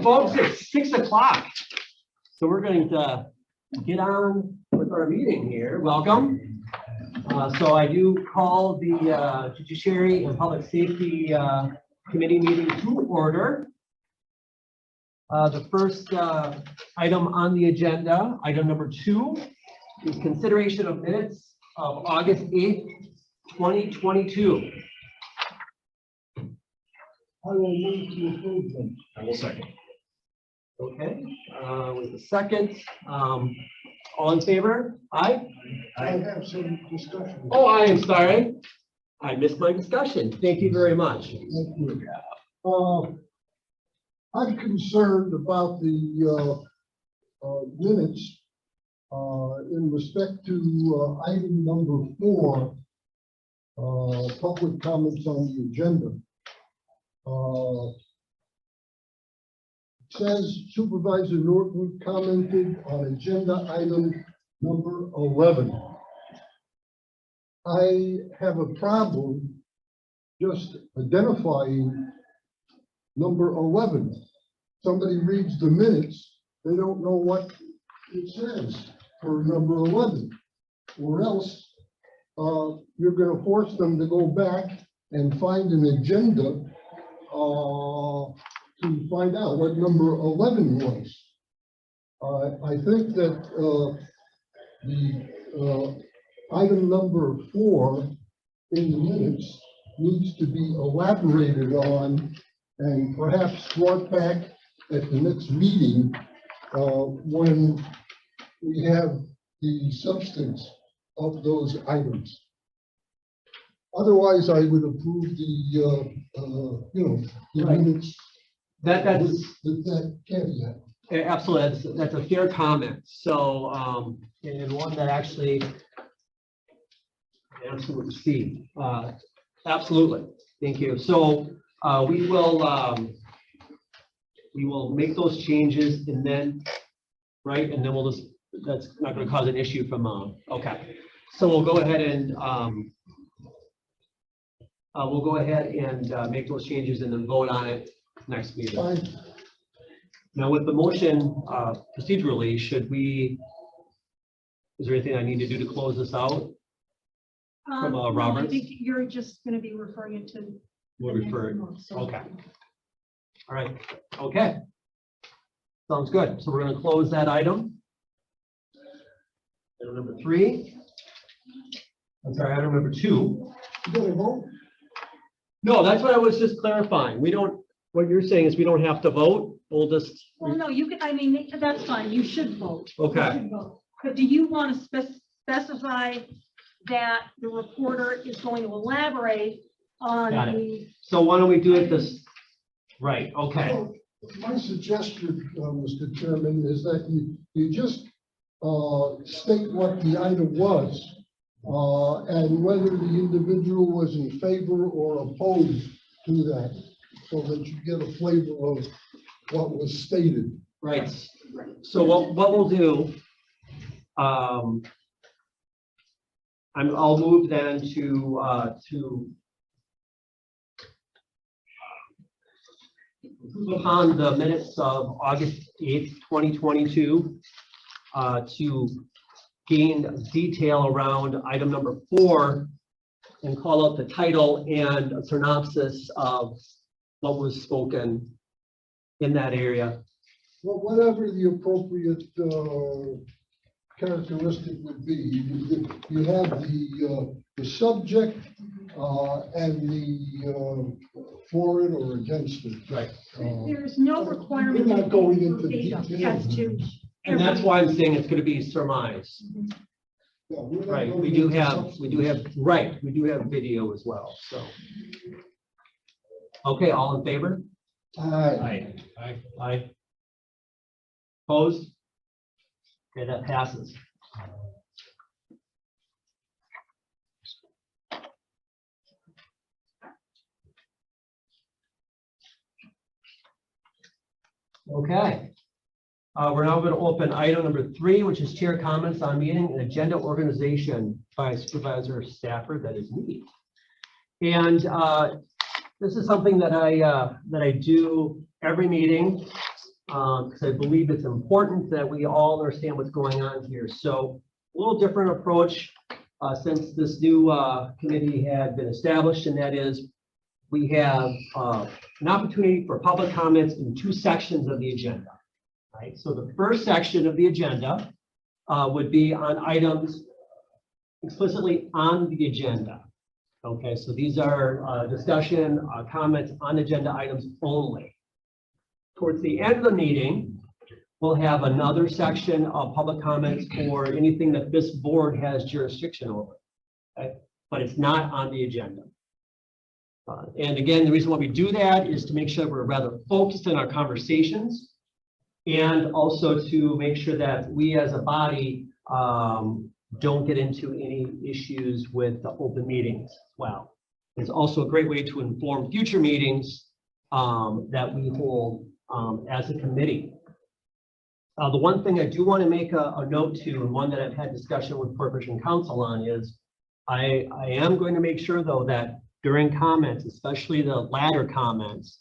Folks, it's 6 o'clock. So we're going to get on with our meeting here. Welcome. So I do call the Judiciary and Public Safety Committee meeting to order. The first item on the agenda, item number 2, is consideration of minutes of August 8th, 2022. I will move to approve them. I will second. Okay, with a second, all in favor? Aye? I have some discussion. Oh, I am sorry. I missed my discussion. Thank you very much. Thank you. I'm concerned about the minutes in respect to item number 4, public comments on the agenda. It says Supervisor Norton commented on agenda item number 11. I have a problem just identifying number 11. Somebody reads the minutes, they don't know what it says for number 11, or else you're going to force them to go back and find an agenda to find out what number 11 was. I think that the item number 4 in the minutes needs to be elaborated on and perhaps brought back at the next meeting when we have the substance of those items. Otherwise, I would approve the the minutes. That's With that caveat. absolutely, that's a fair comment. So, and one that actually absolutely see. Absolutely, thank you. So we will make those changes and then, right, and then we'll just, that's not going to cause an issue from okay. So we'll go ahead and make those changes and then vote on it next meeting. Fine. Now with the motion procedurally, is there anything I need to do to close this out? From No, I Roberts? think you're just going to be referring it to. We'll the next refer it. month, so- Okay. All right. Okay. Sounds good. So we're going to close that item. Item number 3. I'm sorry, item number 2. You gotta vote? No, that's what I was just clarifying. We don't, what you're saying is we don't have to vote. We'll just, Well, no, you can, I mean, that's fine. You should vote. You okay. should vote. But do you want to specify that the reporter is going to elaborate on Got it. the, So why don't we do it this, right, okay. So, my suggestion, Mr. Chairman, is that you just state what the item was and whether the individual was in favor or opposed to that, so that you get a flavor of what was stated. Right. So what we'll do, I'll move then to approve upon the minutes of August 8th, 2022, to gain detail around item number 4 and call out the title and a synopsis of what was spoken in that area. Well, whatever the appropriate characteristic would be, you have the subject and the for it or against it. Right. there's no requirement. We're not going into verbatim details. As to. And that's why I'm saying it's going to be surmise. Yeah, we're not Right, going we do into have substance. we do have video as well, so. Okay, all in favor? Aye. Aye. Opposed? Okay, that passes. Okay. We're now going to open item number 3, which is chair comments on meeting and agenda organization by Supervisor Stafford. That is me. And this is something that I do every meeting. because I believe it's important that we all understand what's going on here. So a little different approach since this new committee had been established, and that is we have an opportunity for public comments in two sections of the agenda. Right. So the first section of the agenda would be on items explicitly on the agenda. Okay, so these are discussion comments on agenda items only. Towards the end of the meeting, we'll have another section of public comments for anything that this board has jurisdiction over. Okay? But it's not on the agenda. And again, the reason why we do that is to make sure we're rather focused in our conversations, and also to make sure that we as a body don't get into any issues with the open meetings as well. It's also a great way to inform future meetings that we hold as a committee. The one thing I do want to make a note to, and one that I've had discussion with Corporation Counsel on, is I am going to make sure, though, that during comments, especially the latter comments,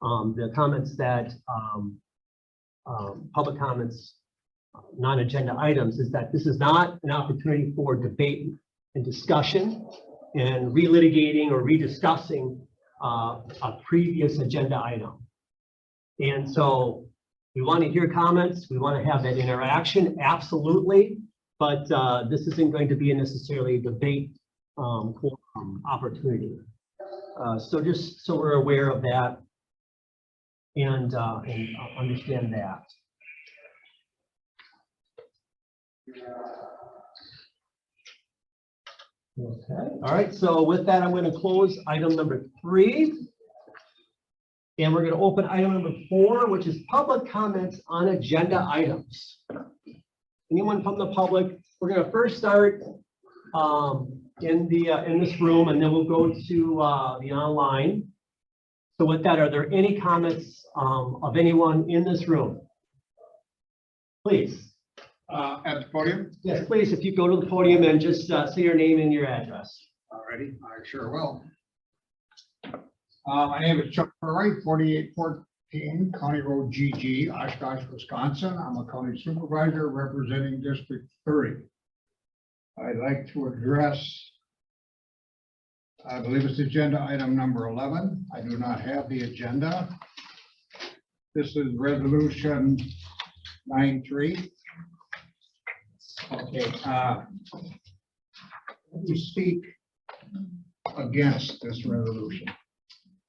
the comments that public comments, non-agenda items, is that this is not an opportunity for debate and discussion and relitigating or rediscussing a previous agenda item. And so we want to hear comments, we want to have that interaction, absolutely, but this isn't going to be a necessarily debate opportunity. So just so we're aware of that and understand that. Okay, all right, so with that, I'm going to close item number 3. And we're going to open item number 4, which is public comments on agenda items. Anyone from the public? We're going to first start in this room, and then we'll go to the online. So with that, are there any comments of anyone in this room? Please. At the podium? Yes, please, if you go to the podium and just say your name and your address. Alrighty, I sure will. My name is Chuck Furry, 4814 County Road GG, Oshkosh, Wisconsin. I'm a county supervisor representing District 30. I'd like to address, I believe it's agenda item number 11. I do not have the agenda. This is resolution 93. Okay, let me speak against this resolution.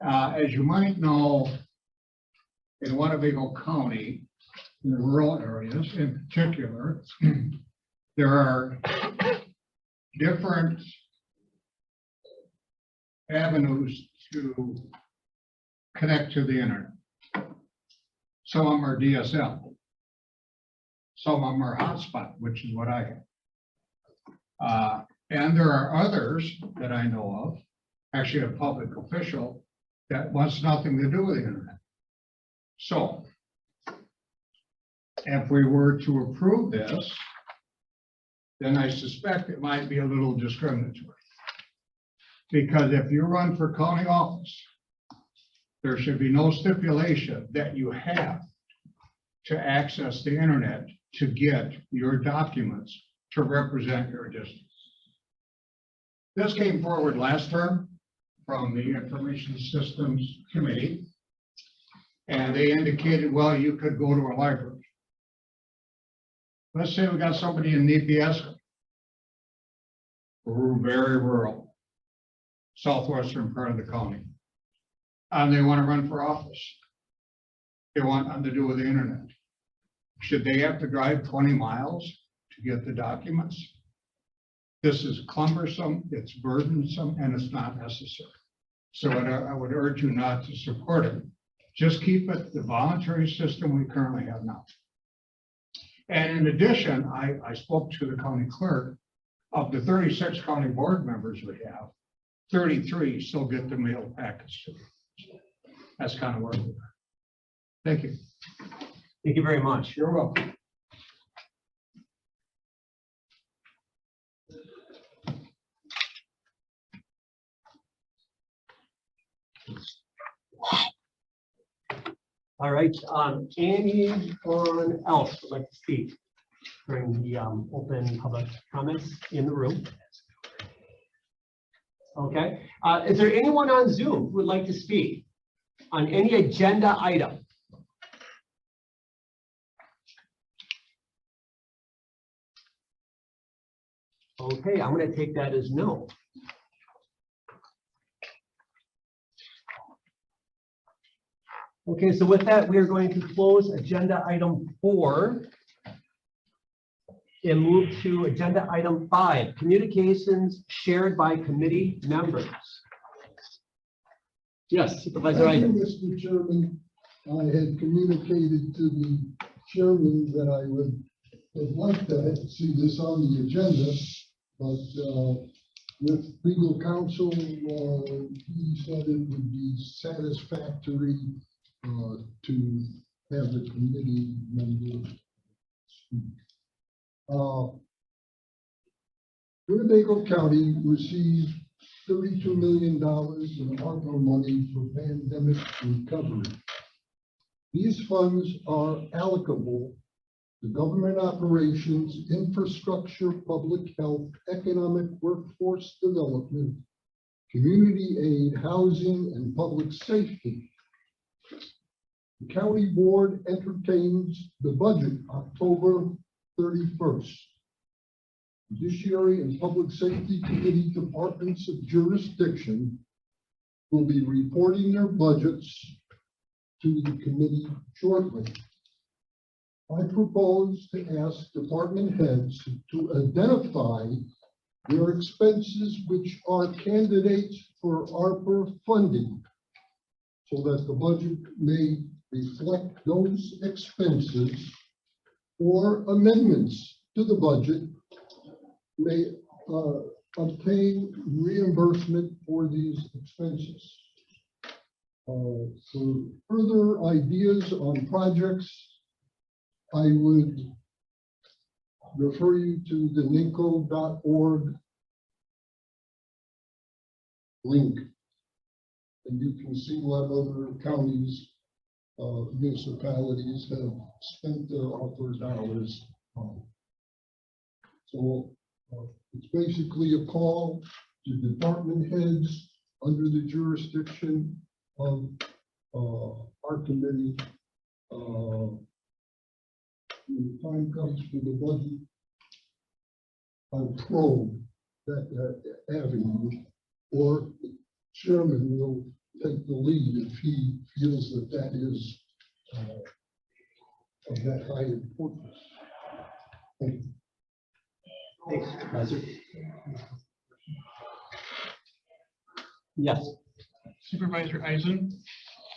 As you might know, in Winnebago County, in the rural areas in particular, there are different avenues to connect to the internet. Some of them are DSL. Some of them are hotspot, which is what I have. And there are others that I know of, actually a public official, that wants nothing to do with the internet. So if we were to approve this, then I suspect it might be a little discriminatory. Because if you run for county office, there should be no stipulation that you have to access the internet to get your documents to represent your district. This came forward last term from the Information Systems Committee, and they indicated, well, you could go to a library. Let's say we got somebody in Nebraska, very rural, southwestern part of the county, and they want to run for office. They want nothing to do with the internet. Should they have to drive 20 miles to get the documents? This is cumbersome, it's burdensome, and it's not necessary. So I would urge you not to support it. Just keep it the voluntary system we currently have now. And in addition, I spoke to the county clerk. Of the 36 county board members we have, 33 still get the mail packets to them. That's kind of where we are. Thank you. Thank you very much. You're welcome. All right, anyone else would like to speak during the open public comments in the room? Okay, is there anyone on Zoom who would like to speak on any agenda item? Okay, I'm going to take that as no. Okay, so with that, we are going to close agenda item 4 and move to agenda item 5, communications shared by committee members. Yes, Supervisor Thank you, Iden. Mr. Chairman, I had communicated to the chairman that I would have liked to see this on the agenda, but with legal counsel, he said it would be satisfactory to have the committee member speak. Winnebago County received $32 million in ARPA money for pandemic recovery. These funds are allocable to government operations, infrastructure, public health, economic workforce development, community aid, housing, and public safety. The county board entertains the budget October 31st. Judiciary and Public Safety Committee departments of jurisdiction will be reporting their budgets to the committee shortly. I propose to ask department heads to identify their expenses which are candidates for ARPA funding so that the budget may reflect those expenses, or amendments to the budget may obtain reimbursement for these expenses. For further ideas on projects, I would refer you to the NINCO.org link, and you can see what other counties, municipalities have spent their ARPA dollars on. So it's basically a call to department heads under the jurisdiction of our committee. When the time comes for the budget, I'll probe that avenue, or the chairman will take the lead if he feels that that is of that high importance. Thank you. Thanks, Supervisor. Yes. Supervisor Eisen,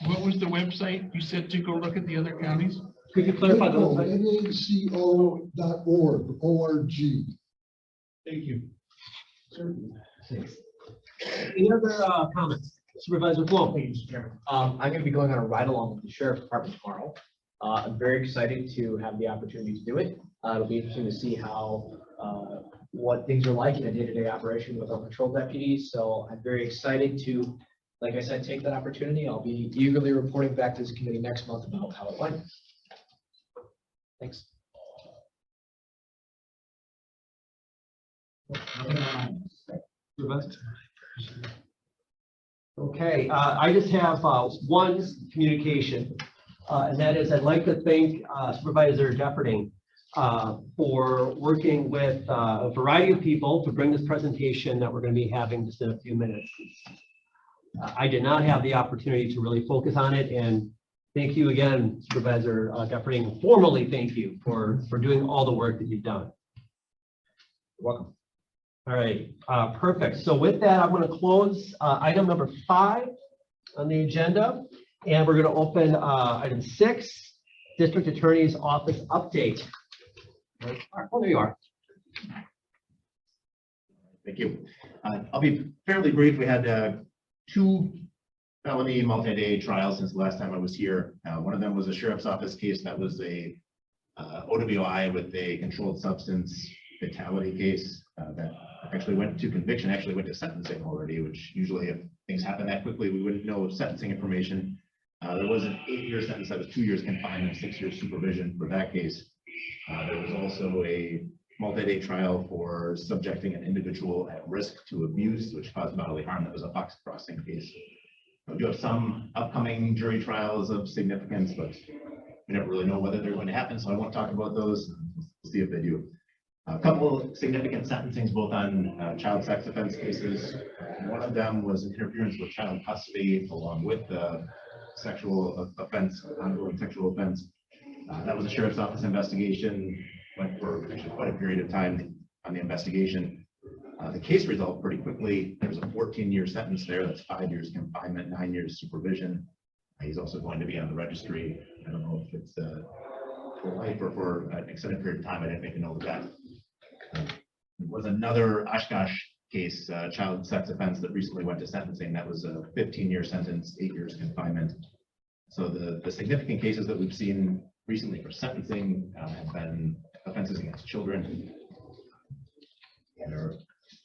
what was the website you said to go look at the other counties? Could you clarify the website? NACO.org, O-R-G. Thank you. Thanks. Any other comments? Supervisor Flo. Thank you, Mr. Chairman. I'm going to be going on a ride along with the Sheriff's Department tomorrow. I'm very excited to have the opportunity to do it. It'll be interesting to see how what things are like in a day-to-day operation with our patrol deputies. So I'm very excited to, like I said, take that opportunity. I'll be eagerly reporting back to this committee next month about how it went. Thanks. Okay, I just have one communication, and that is I'd like to thank Supervisor Defferding for working with a variety of people to bring this presentation that we're going to be having just in a few minutes. I did not have the opportunity to really focus on it, and thank you again, Supervisor Defferding. Formally, thank you for doing all the work that you've done. You're welcome. All right, perfect. So with that, I'm going to close item number 5 on the agenda, and we're going to open item 6, District Attorney's Office update. Oh, there you are. Thank you. I'll be fairly brief. We had 2 felony multi-day trials since the last time I was here. One of them was a sheriff's office case that was a OWI with a controlled substance fatality case that actually went to conviction, actually went to sentencing already, which usually if things happen that quickly, we wouldn't know sentencing information. There was an 8-year sentence that was 2 years confinement and 6 years supervision for that case. There was also a multi-day trial for subjecting an individual at risk to abuse, which caused bodily harm. That was a Fox Crossing case. We do have some upcoming jury trials of significance, but we never really know whether they're going to happen, so I won't talk about those. We'll see if they do. A couple of significant sentencings, both on child sex offense cases. One of them was interference with child custody along with the sexual offense, ongoing sexual offense. That was a sheriff's office investigation, went for actually quite a period of time on the investigation. The case resolved pretty quickly. There's a 14-year sentence there. That's 5 years confinement, 9 years supervision. He's also going to be on the registry. I don't know if it's for life or for an extended period of time. I didn't make a note of that. There was another Oshkosh case, child sex offense that recently went to sentencing. That was a 15-year sentence, 8 years confinement. So the significant cases that we've seen recently for sentencing have been offenses against children. And there are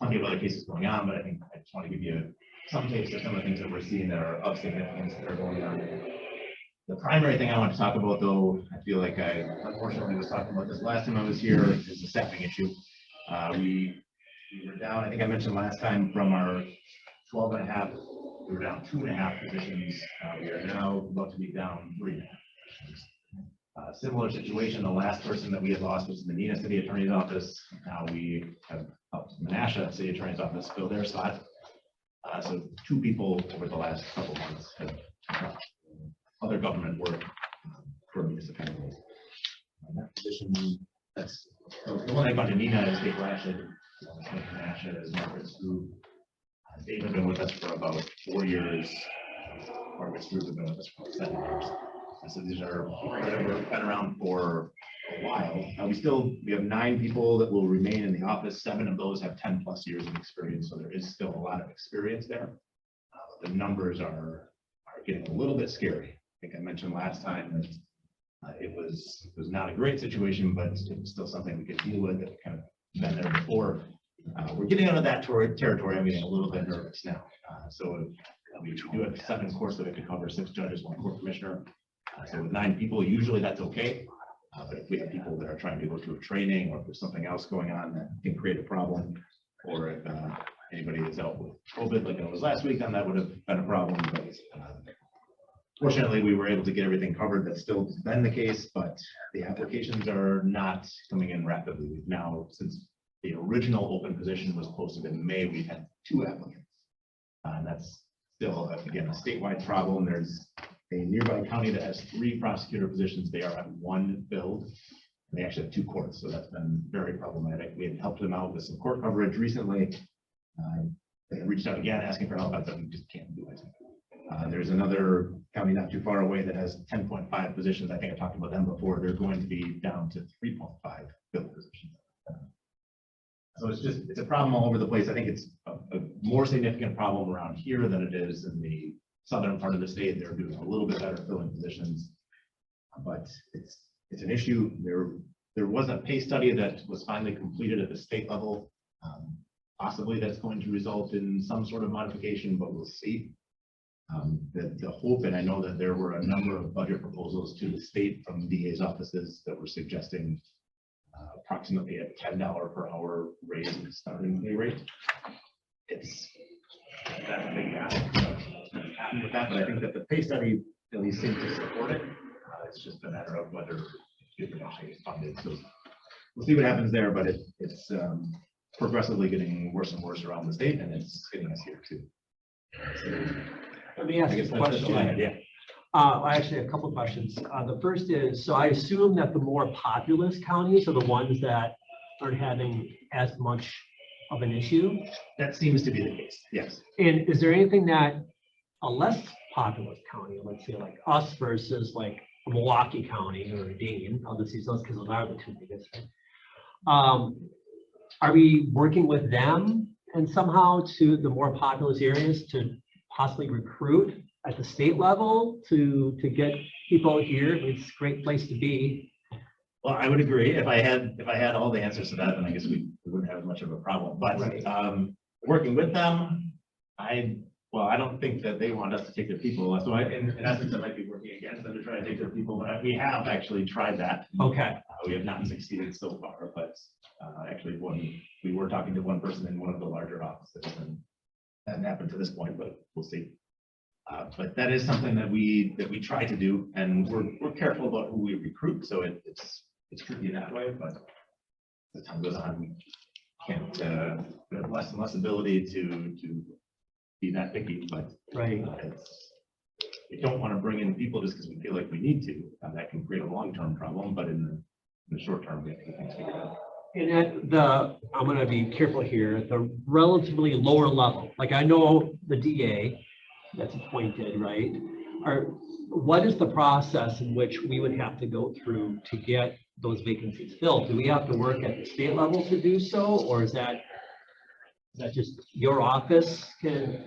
plenty of other cases going on, but I think I just want to give you some taste of some of the things that we're seeing that are of significance that are going on. The primary thing I want to talk about, though, I feel like I unfortunately was talking about this last time I was here, is the staffing issue. We were down, I think I mentioned last time, from our 12.5, we were down 2.5 positions. We are now about to be down 3.5 positions. Similar situation, the last person that we had lost was the Neenah City Attorney's Office. Now we have helped Menasha City Attorney's Office fill their spot. So 2 people over the last couple months have other government work for municipalities. That position, that's the one thing about Neenah is Dave Rashid. Menasha is Margaret's group. Dave has been with us for about 4 years. Margaret's group has been with us for 7 years. So these are people that have been around for a while. We have 9 people that will remain in the office. 7 of those have 10+ years of experience. So there is still a lot of experience there. The numbers are getting a little bit scary. I think I mentioned last time that it was not a great situation, but it was still something we could deal with. It kind of been there before. We're getting out of that territory. I'm getting a little bit nervous now. So we do have 7 courts that we have to cover, 6 judges, 1 court commissioner. So with 9 people, usually that's okay. But if we have people that are trying to go through training, or if there's something else going on that can create a problem, or if anybody is out with COVID like it was last week, then that would have been a problem. But fortunately, we were able to get everything covered. That's still been the case, but the applications are not coming in rapidly. We've now, since the original open position was posted in May, we've had 2 applicants. And that's still, again, a statewide problem. There's a nearby county that has 3 prosecutor positions. They are at 1 filled. They actually have 2 courts, so that's been very problematic. We had helped them out with some court coverage recently. They reached out again asking for help. I said, we just can't do it. There's another county not too far away that has 10.5 positions. I think I talked about them before. They're going to be down to 3.5 filled positions. So it's a problem all over the place. I think it's a more significant problem around here than it is in the southern part of the state. They're doing a little bit better filling positions, but it's an issue. There was a pay study that was finally completed at the state level. Possibly that's going to result in some sort of modification, but we'll see. The hope, and I know that there were a number of budget proposals to the state from DA's offices that were suggesting approximately a $10 per hour raise in the starting pay rate. That's a big ask. With that, but I think that the pay study at least seems to support it. It's just a matter of whether it actually is funded. So we'll see what happens there, but it's progressively getting worse and worse around the state, and it's hitting us here too. So, Let me ask you a question. Yeah. I actually have a couple of questions. The first is, so I assume that the more populous counties are the ones that aren't having as much of an issue. That seems to be the case. Yes. And is there anything that a less populous county, let's say like us versus like Milwaukee County or Dane, I'll just use those because those are the 2 biggest. Are we working with them and somehow to the more populous areas to possibly recruit at the state level to get people here? It's a great place to be. Well, I would agree. If I had all the answers to that, then I guess we wouldn't have much of a problem. But Right. Working with them, I Well, I don't think that they want us to take their people, so in essence, it might be working against them to try to take their people, but we have actually tried that. Okay, We have not succeeded so far, but actually we were talking to one person in one of the larger offices and that hasn't happened to this point, but we'll see. But that is something that we try to do, and we're careful about who we recruit, so it's tricky that way, but as time goes on, we can't, we have less and less ability to be that picky, but right. we don't want to bring in people just because we feel like we need to. That can create a long-term problem, but in the short term, we have to get things figured out. And at I'm gonna be careful here, at the relatively lower level, like I know the DA that's appointed, right? What is the process in which we would have to go through to get those vacancies filled? Do we have to work at the state level to do so, or is that just your office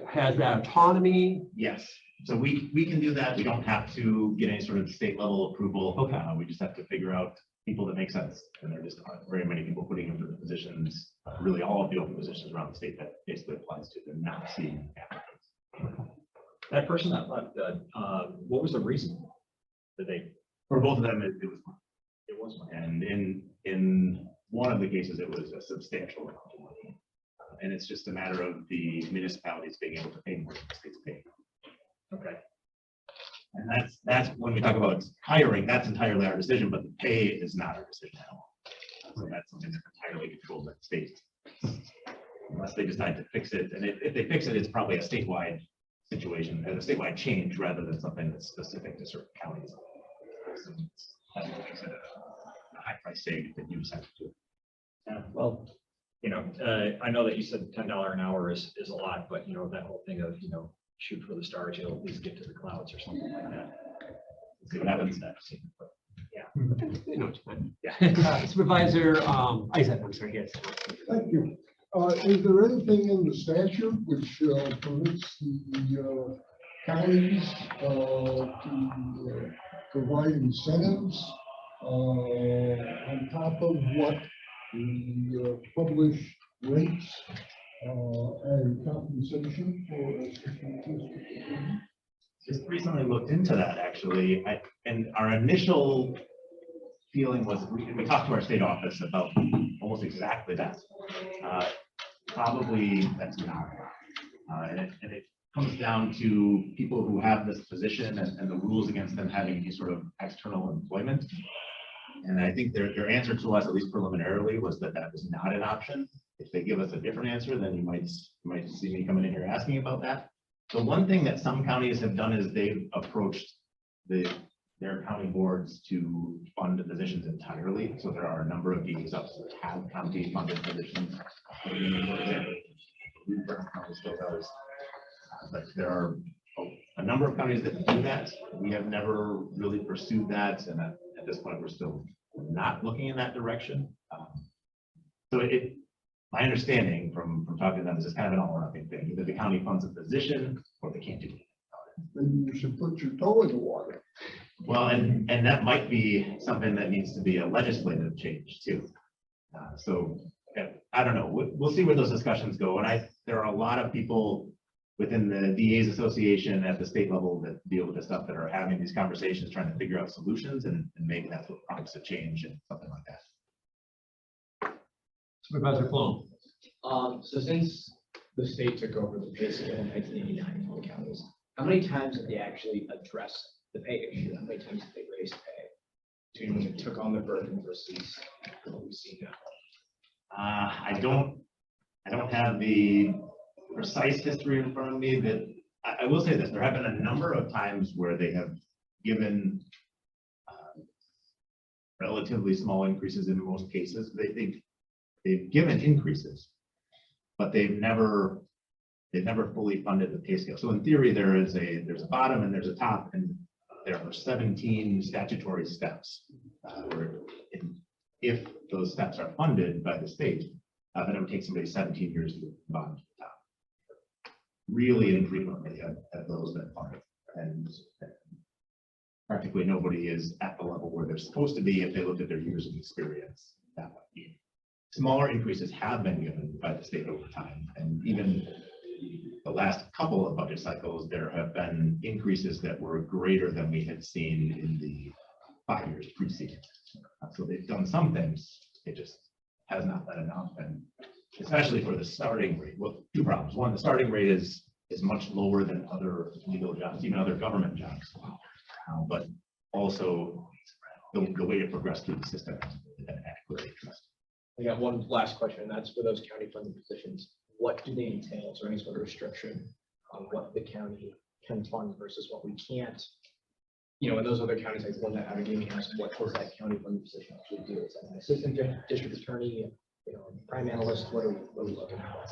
has that autonomy? Yes, so we can do that. We don't have to get any sort of state level approval. Okay. We just have to figure out people that make sense, and there just aren't very many people putting in for the positions. Really, all of the open positions around the state that basically applies to. They're not seeing applicants. That person that left, what was the reason that they? For both of them, it was. It was. And in one of the cases, it was a substantial amount of money. And it's just a matter of the municipalities being able to pay more than the state's paying. Okay. And that's when we talk about hiring, that's entirely our decision, but the pay is not our decision at all. So that's something that's entirely controlled by the state. Unless they decide to fix it. And if they fix it, it's probably a statewide situation, a statewide change rather than something that's specific to certain counties. So that's what makes it a high price tag that you decide to do. Yeah, well, you know, I know that you said $10 an hour is a lot, but you know, that whole thing of, you know, shoot for the stars, you'll at least get to the clouds or something like that. See what happens. You know, Yeah. Supervisor Isaac, I'm sorry, yes. Thank you. Is there anything in the statute which permits the counties to provide incentives on top of what the published rates and compensation for assistant? Just recently looked into that actually, and our initial feeling was we talked to our state office about almost exactly that. Probably that's not, and it comes down to people who have this position and the rules against them having any sort of external employment. And I think their answer to us, at least preliminarily, was that was not an option. If they give us a different answer, then you might see me coming in here asking about that. The one thing that some counties have done is they've approached their county boards to fund the positions entirely. So there are a number of DAs that have county funded positions. For example, Newburgh County still does. But there are a number of counties that do that. We have never really pursued that, and at this point, we're still not looking in that direction. So my understanding from talking to them is it's kind of an all or nothing thing. Either the county funds a position or they can't do it. Maybe you should put your toe in the water. Well, and that might be something that needs to be a legislative change too. So I don't know. We'll see where those discussions go. And there are a lot of people within the DA's association at the state level that deal with this stuff that are having these conversations, trying to figure out solutions, and maybe that's what prompts a change and something like that. Supervisor Plum. So since the state took over the pay scale in 1989 for the counties, how many times have they actually addressed the pay issue? How many times have they raised pay between when they took on the burden versus what we see now? I don't have the precise history in front of me, but I will say this: there have been a number of times where they have given relatively small increases in most cases. They've given increases, but they've never fully funded the pay scale. So in theory, there's a bottom and there's a top, and there are 17 statutory steps where if those steps are funded by the state, then it would take somebody 17 years to get from the bottom to the top. Really infrequently have those been funded, and practically nobody is at the level where they're supposed to be if they look at their years of experience that way. Smaller increases have been given by the state over time, and even the last couple of budget cycles, there have been increases that were greater than we had seen in the 5 years preceding. So they've done some things, it just has not been enough, and especially for the starting rate. Well, two problems. One, the starting rate is much lower than other legal jobs, even other government jobs. But also the way it progressed through the system hasn't really been adequately addressed. I got one last question, and that's for those county funded positions. What do they entail? Is there any sort of restriction on what the county can fund versus what we can't? You know, in those other counties, like the one that Allegheny has, what does that county funded position actually do? Is that an assistant district attorney, you know, prime analyst? What are we looking at?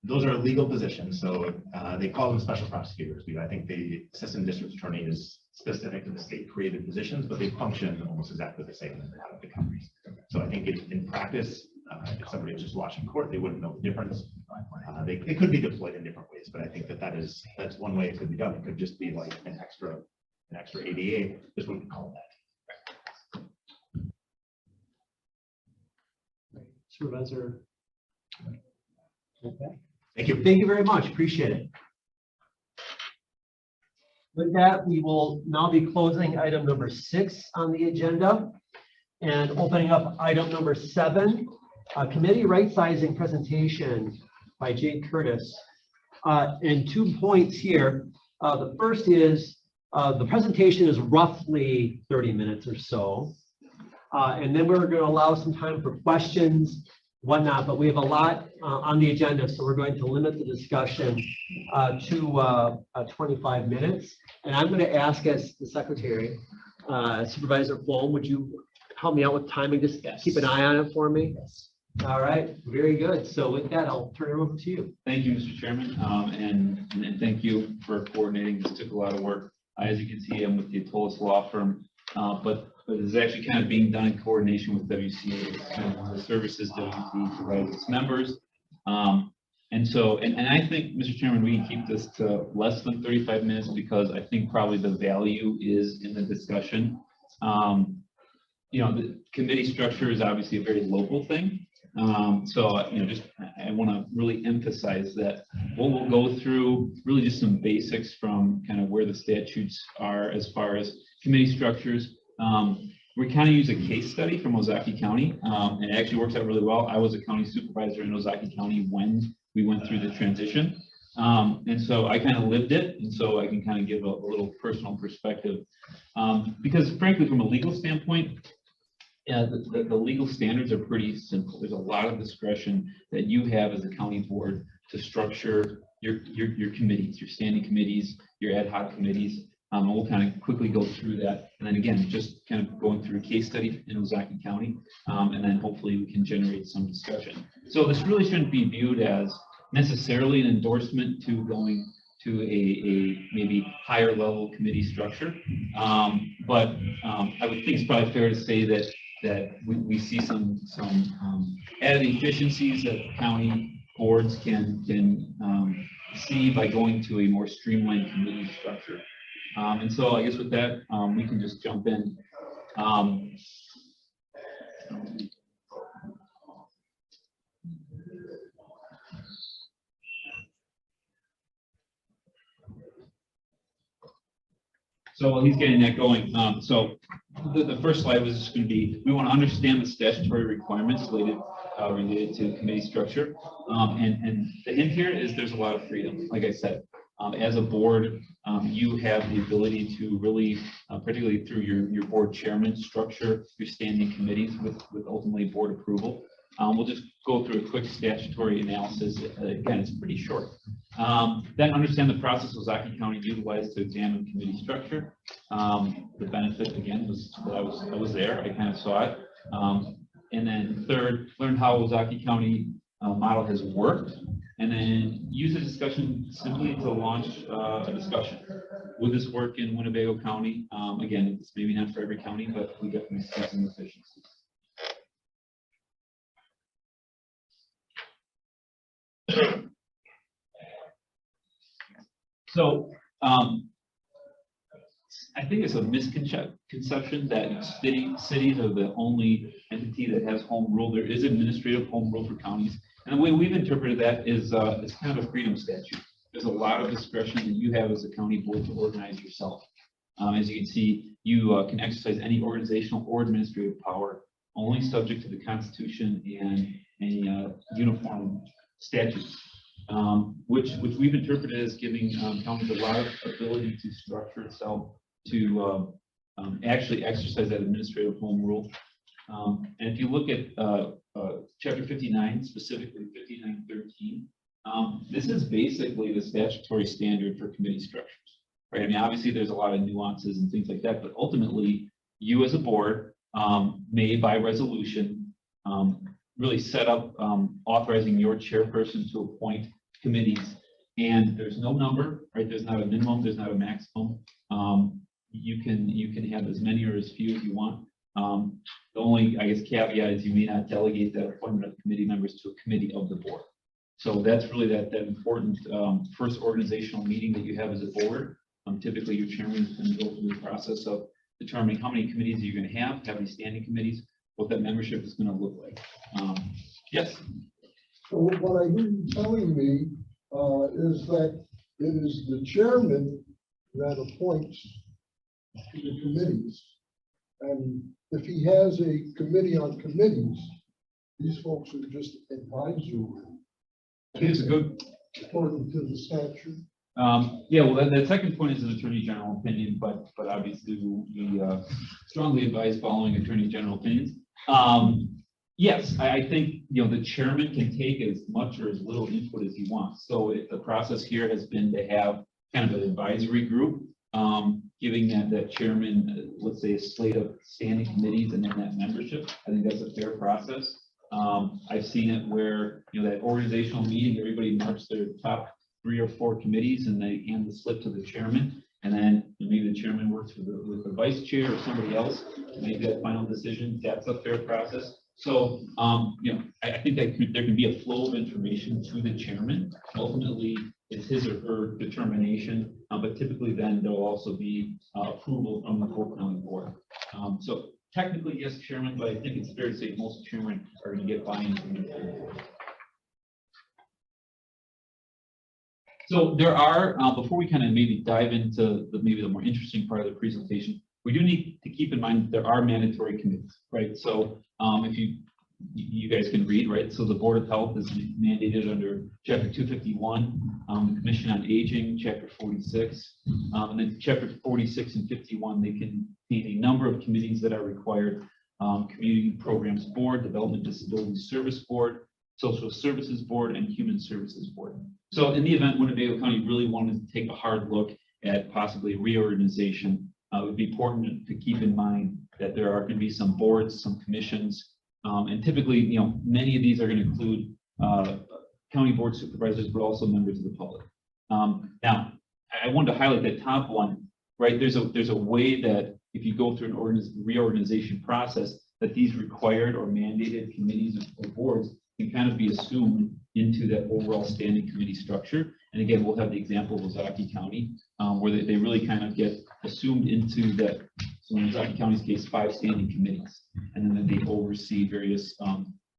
Those are legal positions, so they call them special prosecutors. I think the assistant district attorney is specific to the state created positions, but they function almost exactly the same in out of the counties. So I think in practice, if somebody was just watching court, they wouldn't know the difference. They could be deployed in different ways, but I think that's one way it could be done. It could just be like an extra ADA. This would be called that. Supervisor. Okay. Thank you. Thank you very much. Appreciate it. With that, we will now be closing item number 6 on the agenda and opening up item number 7, committee right sizing presentation by Jake Curtis. And 2 points here. The first is the presentation is roughly 30 minutes or so. And then we're going to allow some time for questions, whatnot, but we have a lot on the agenda, so we're going to limit the discussion to 25 minutes. And I'm going to ask, as the secretary, Supervisor Plum, would you help me out with timing? Just keep an eye on it for me. Yes. All right, very good. So with that, I'll turn it over to you. Thank you, Mr. Chairman, and thank you for coordinating. This took a lot of work. As you can see, I'm with the Atolis Law Firm, but it's actually kind of being done in coordination with WCA. It's kind of one of the services WCA provides its members. And I think, Mr. Chairman, we can keep this to less than 35 minutes because I think probably the value is in the discussion. You know, the committee structure is obviously a very local thing. So, you know, I want to really emphasize that what we'll go through really just some basics from kind of where the statutes are as far as committee structures. We kind of use a case study from Ozaukee County, and it actually works out really well. I was a county supervisor in Ozaukee County when we went through the transition. And so I kind of lived it, and so I can kind of give a little personal perspective. Because frankly, from a legal standpoint, the legal standards are pretty simple. There's a lot of discretion that you have as a county board to structure your committees, your standing committees, your ad hoc committees. And we'll kind of quickly go through that. And then again, just kind of going through a case study in Ozaukee County, and then hopefully we can generate some discussion. So this really shouldn't be viewed as necessarily an endorsement to going to a maybe higher level committee structure. But I would think it's probably fair to say that we see some added efficiencies that county boards can see by going to a more streamlined committee structure. And so I guess with that, we can just jump in. So while he's getting that going, so the first slide was just going to be, we want to understand the statutory requirements related to committee structure. And the hint here is there's a lot of freedom. Like I said, as a board, you have the ability to really, particularly through your board chairman, structure your standing committees with ultimately board approval. We'll just go through a quick statutory analysis. Again, it's pretty short. Then understand the process Ozaukee County utilized to examine committee structure. The benefit, again, was that I was there. I kind of saw it. And then third, learn how Ozaukee County model has worked. And then use a discussion simply to launch a discussion. Would this work in Winnebago County? Again, it's maybe not for every county, but we definitely see some efficiencies. So I think it's a misconception that cities are the only entity that has home rule. There is administrative home rule for counties, And the way we've interpreted that is it's kind of a freedom statute. There's a lot of discretion that you have as a county board to organize yourself. As you can see, you can exercise any organizational or administrative power only subject to the Constitution and any uniform statutes, which we've interpreted as giving counties a lot of ability to structure itself to actually exercise that administrative home rule. And if you look at Chapter 59, specifically 5913, this is basically the statutory standard for committee structures, right? I mean, obviously there's a lot of nuances and things like that, but ultimately you as a board may by resolution really set up authorizing your chairperson to appoint committees, and there's no number, right? There's not a minimum, there's not a maximum. You can have as many or as few as you want. The only, I guess, caveat is you may not delegate that appointment of committee members to a committee of the board. So that's really that important first organizational meeting that you have as a board. Typically, your chairman is going to go through the process of determining how many committees you're going to have many standing committees, what that membership is going to look like. Yes. So what I hear you telling me is that it is the chairman that appoints the committees. And if he has a committee on committees, these folks are just advisory. It's a good. According to the statute. Yeah, well, that second point is an attorney general opinion, but obviously we strongly advise following attorney general opinions. Yes, I think, you know, the chairman can take as much or as little input as he wants. So if the process here has been to have kind of an advisory group, giving that chairman, let's say, a slate of standing committees and then that membership, I think that's a fair process. I've seen it where, you know, that organizational meeting, everybody marks their top 3 or 4 committees and they hand the slip to the chairman, and then maybe the chairman works with the vice chair or somebody else to make that final decision. That's a fair process. So, you know, I think that there can be a flow of information to the chairman. Ultimately, it's his or her determination, but typically then there'll also be approval from the full county board. So technically, yes, chairman, but I think it's fair to say most chairmen are going to get buy-in from the board. So there are, before we kind of maybe dive into maybe the more interesting part of the presentation, we do need to keep in mind that there are mandatory committees, right? So if you guys can read, right? So the Board of Health is mandated under Chapter 251, the Commission on Aging, Chapter 46, and then Chapter 46 and 51, they contain a number of committees that are required. Community Programs Board, Development Disability Service Board, Social Services Board, and Human Services Board. So in the event Winnebago County really wanted to take a hard look at possibly reorganization, it would be important to keep in mind that there are going to be some boards, some commissions, and typically, you know, many of these are going to include county board supervisors, but also members of the public. Now, I wanted to highlight that top one, right? There's a way that if you go through an reorganization process, that these required or mandated committees or boards can kind of be assumed into that overall standing committee structure. And again, we'll have the example of Ozaukee County, where they really kind of get assumed into that. So in Ozaukee County's case, 5 standing committees, and then they oversee various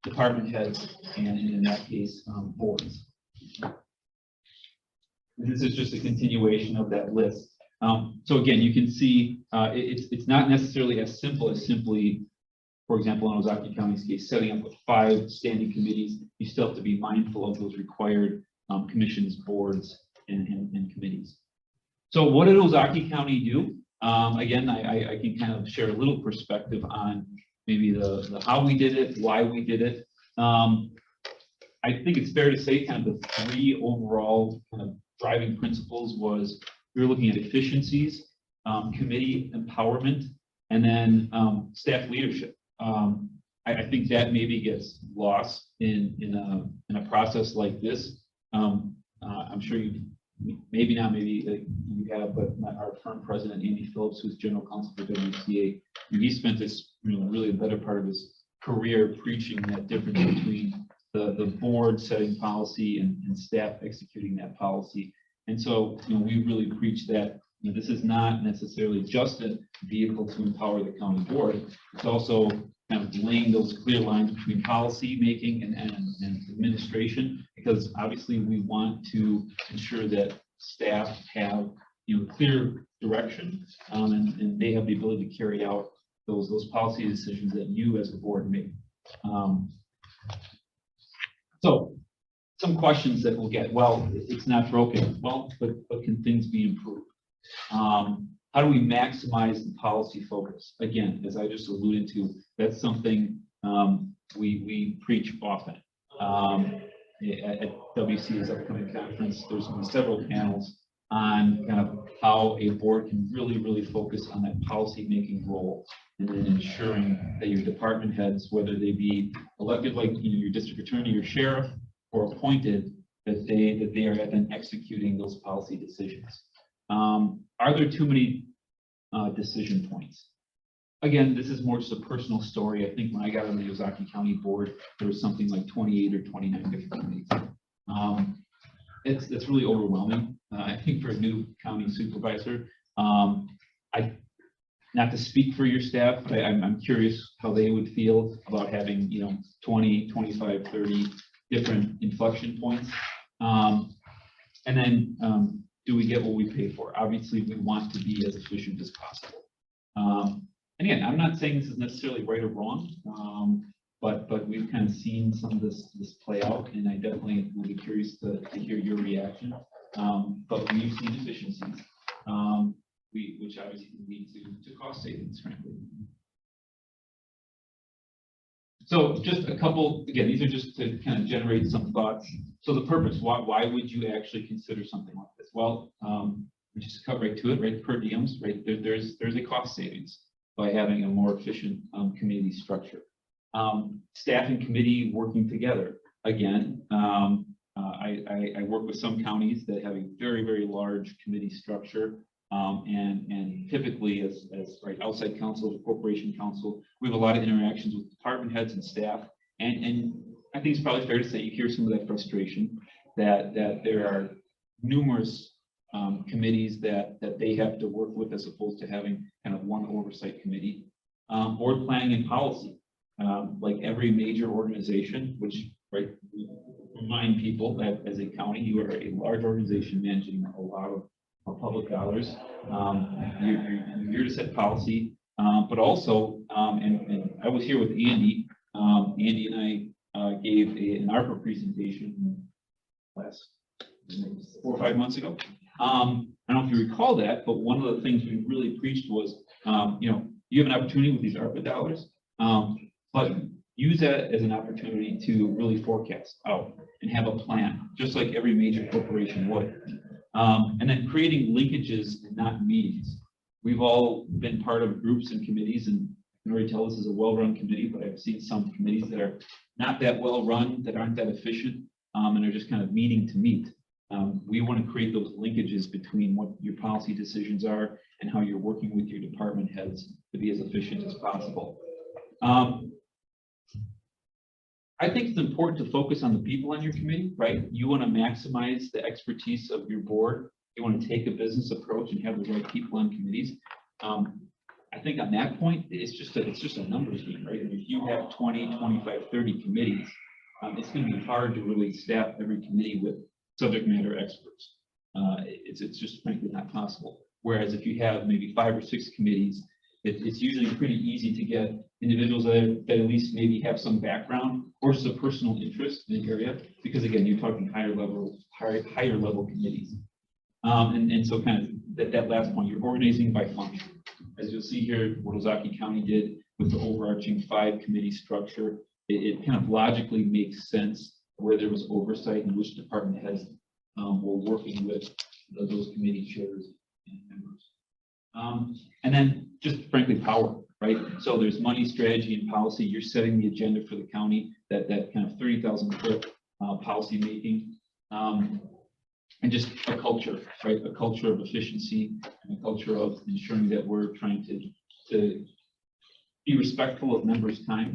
department heads, and in that case, boards. And this is just a continuation of that list. So again, you can see it's not necessarily as simple as simply, for example, in Ozaukee County's case, setting up with 5 standing committees. You still have to be mindful of those required commissions, boards, and committees. So what did Ozaukee County do? Again, I can kind of share a little perspective on maybe the how we did it, why we did it. I think it's fair to say kind of the 3 overall kind of driving principles was we were looking at efficiencies, committee empowerment, and then staff leadership. I think that maybe gets lost in a process like this. I'm sure you maybe not, maybe you have, but our current president, Andy Phillips, who's general counsel for WCA, he spent this really the better part of his career preaching that difference between the board setting policy and staff executing that policy. And so, we really preach that this is not necessarily just a vehicle to empower the county board. It's also kind of laying those clear lines between policy making and administration, because obviously we want to ensure that staff have, clear direction, and they have the ability to carry out those policy decisions that you as a board make. So some questions that we'll get. Well, it's not broken. Well, but can things be improved? How do we maximize the policy focus? Again, as I just alluded to, that's something we preach often. At WC's upcoming conference, there's going to be several panels on kind of how a board can really focus on that policy making role, and then ensuring that your department heads, whether they be elected like your district attorney, your sheriff, or appointed, that they are then executing those policy decisions. Are there too many decision points? Again, this is more just a personal story. I think when I got on the Ozaki County Board, there was something like 28 or 29 different committees. It's really overwhelming. I think for a new county supervisor, not to speak for your staff, but I'm curious how they would feel about having 20, 25, 30 different inflection points. And then do we get what we pay for? Obviously, we want to be as efficient as possible. And again, I'm not saying this is necessarily right or wrong, but we've kind of seen some of this play out, and I definitely will be curious to hear your reaction. But we've seen efficiencies, which obviously can lead to cost savings, frankly. So just a couple, again, these are just to kind of generate some thoughts. So the purpose, why would you actually consider something like this? Well, we just cut right to it, right? Per diems, right? There's a cost savings by having a more efficient committee structure. Staff and committee working together. Again, I work with some counties that have a very large committee structure. And typically as right outside counsel, corporation counsel, we have a lot of interactions with department heads and staff. And I think it's probably fair to say you hear some of that frustration that there are numerous committees that they have to work with, as opposed to having kind of one oversight committee. Board planning and policy, like every major organization, which remind people that as a county, you are a large organization managing a lot of public dollars. You're here to set policy, but also, and I was here with Andy. Andy and I gave an ARPA presentation last 4 or 5 months ago. I don't know if you recall that, but one of the things we really preached was, you have an opportunity with these ARPA dollars, but use that as an opportunity to really forecast out and have a plan, just like every major corporation would. And then creating linkages and not meetings. We've all been part of groups and committees, and I can already tell this is a well-run committee, but I've seen some committees that are not that well-run, that aren't that efficient, and are just kind of meeting to meet. We want to create those linkages between what your policy decisions are and how you're working with your department heads to be as efficient as possible. I think it's important to focus on the people on your committee, right? You want to maximize the expertise of your board. You want to take a business approach and have the right people on committees. I think on that point, it's just a numbers game, right? And if you have 20, 25, 30 committees, it's going to be hard to really staff every committee with subject matter experts. It's just frankly not possible. Whereas if you have maybe 5 or 6 committees, it's usually pretty easy to get individuals that at least maybe have some background or just a personal interest in the area, because again, you're talking higher level committees. And so kind of that last point, you're organizing by function. As you'll see here, what Ozaki County did with the overarching 5 committee structure, it kind of logically makes sense where there was oversight and which department heads were working with those committee chairs and members. And then just frankly, power, right? So there's money, strategy, and policy. You're setting the agenda for the county, that kind of 30,000-foot policy making. And just a culture, right? A culture of efficiency and a culture of ensuring that we're trying to be respectful of members' time,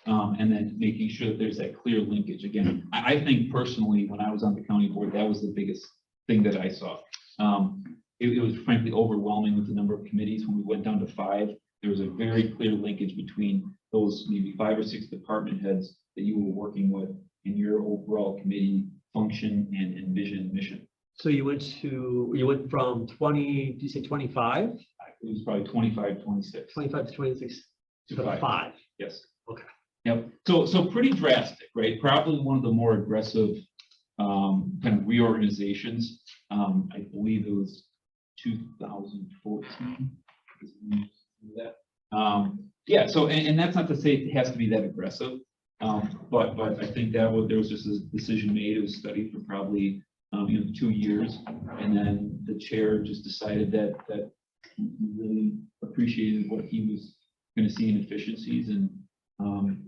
and then making sure that there's that clear linkage. Again, I think personally, when I was on the county board, that was the biggest thing that I saw. it was frankly overwhelming with the number of committees. When we went down to 5, there was a very clear linkage between those maybe 5 or 6 department heads that you were working with in your overall committee function and vision and mission. So you went from 20, did you say 25? It was probably 25, 26. 25 to 26 To to 5. 5. Yes. Okay. Yep. So pretty drastic, right? Probably one of the more aggressive kind of reorganizations. I believe it was 2014. That. Yeah. So and that's not to say it has to be that aggressive, but I think there was just a decision made. It was studied for probably 2 years, and then the chair just decided that he really appreciated what he was going to see in efficiencies, and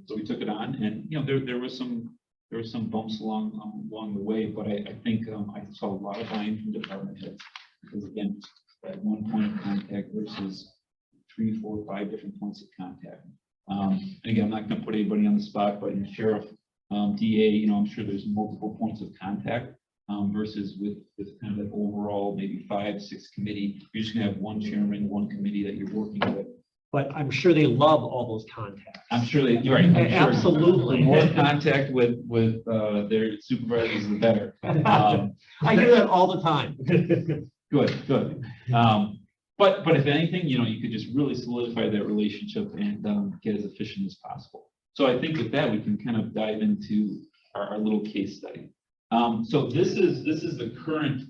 so we took it on. And there was some bumps along the way, but I think I saw a lot of buy-in from department heads, because again, that one point of contact versus 3, 4, 5 different points of contact. Again, I'm not going to put anybody on the spot, but in sheriff, DA, I'm sure there's multiple points of contact. Versus with kind of an overall maybe 5, 6 committee, you're just gonna have one chairman, one committee that you're working with. But I'm sure they love all those contacts. I'm sure you're right. I'm sure Absolutely. the more contact with their supervisors, the better. I hear that all the time. Good. But if anything, you could just really solidify that relationship and get as efficient as possible. So I think with that, we can kind of dive into our little case study. So this is the current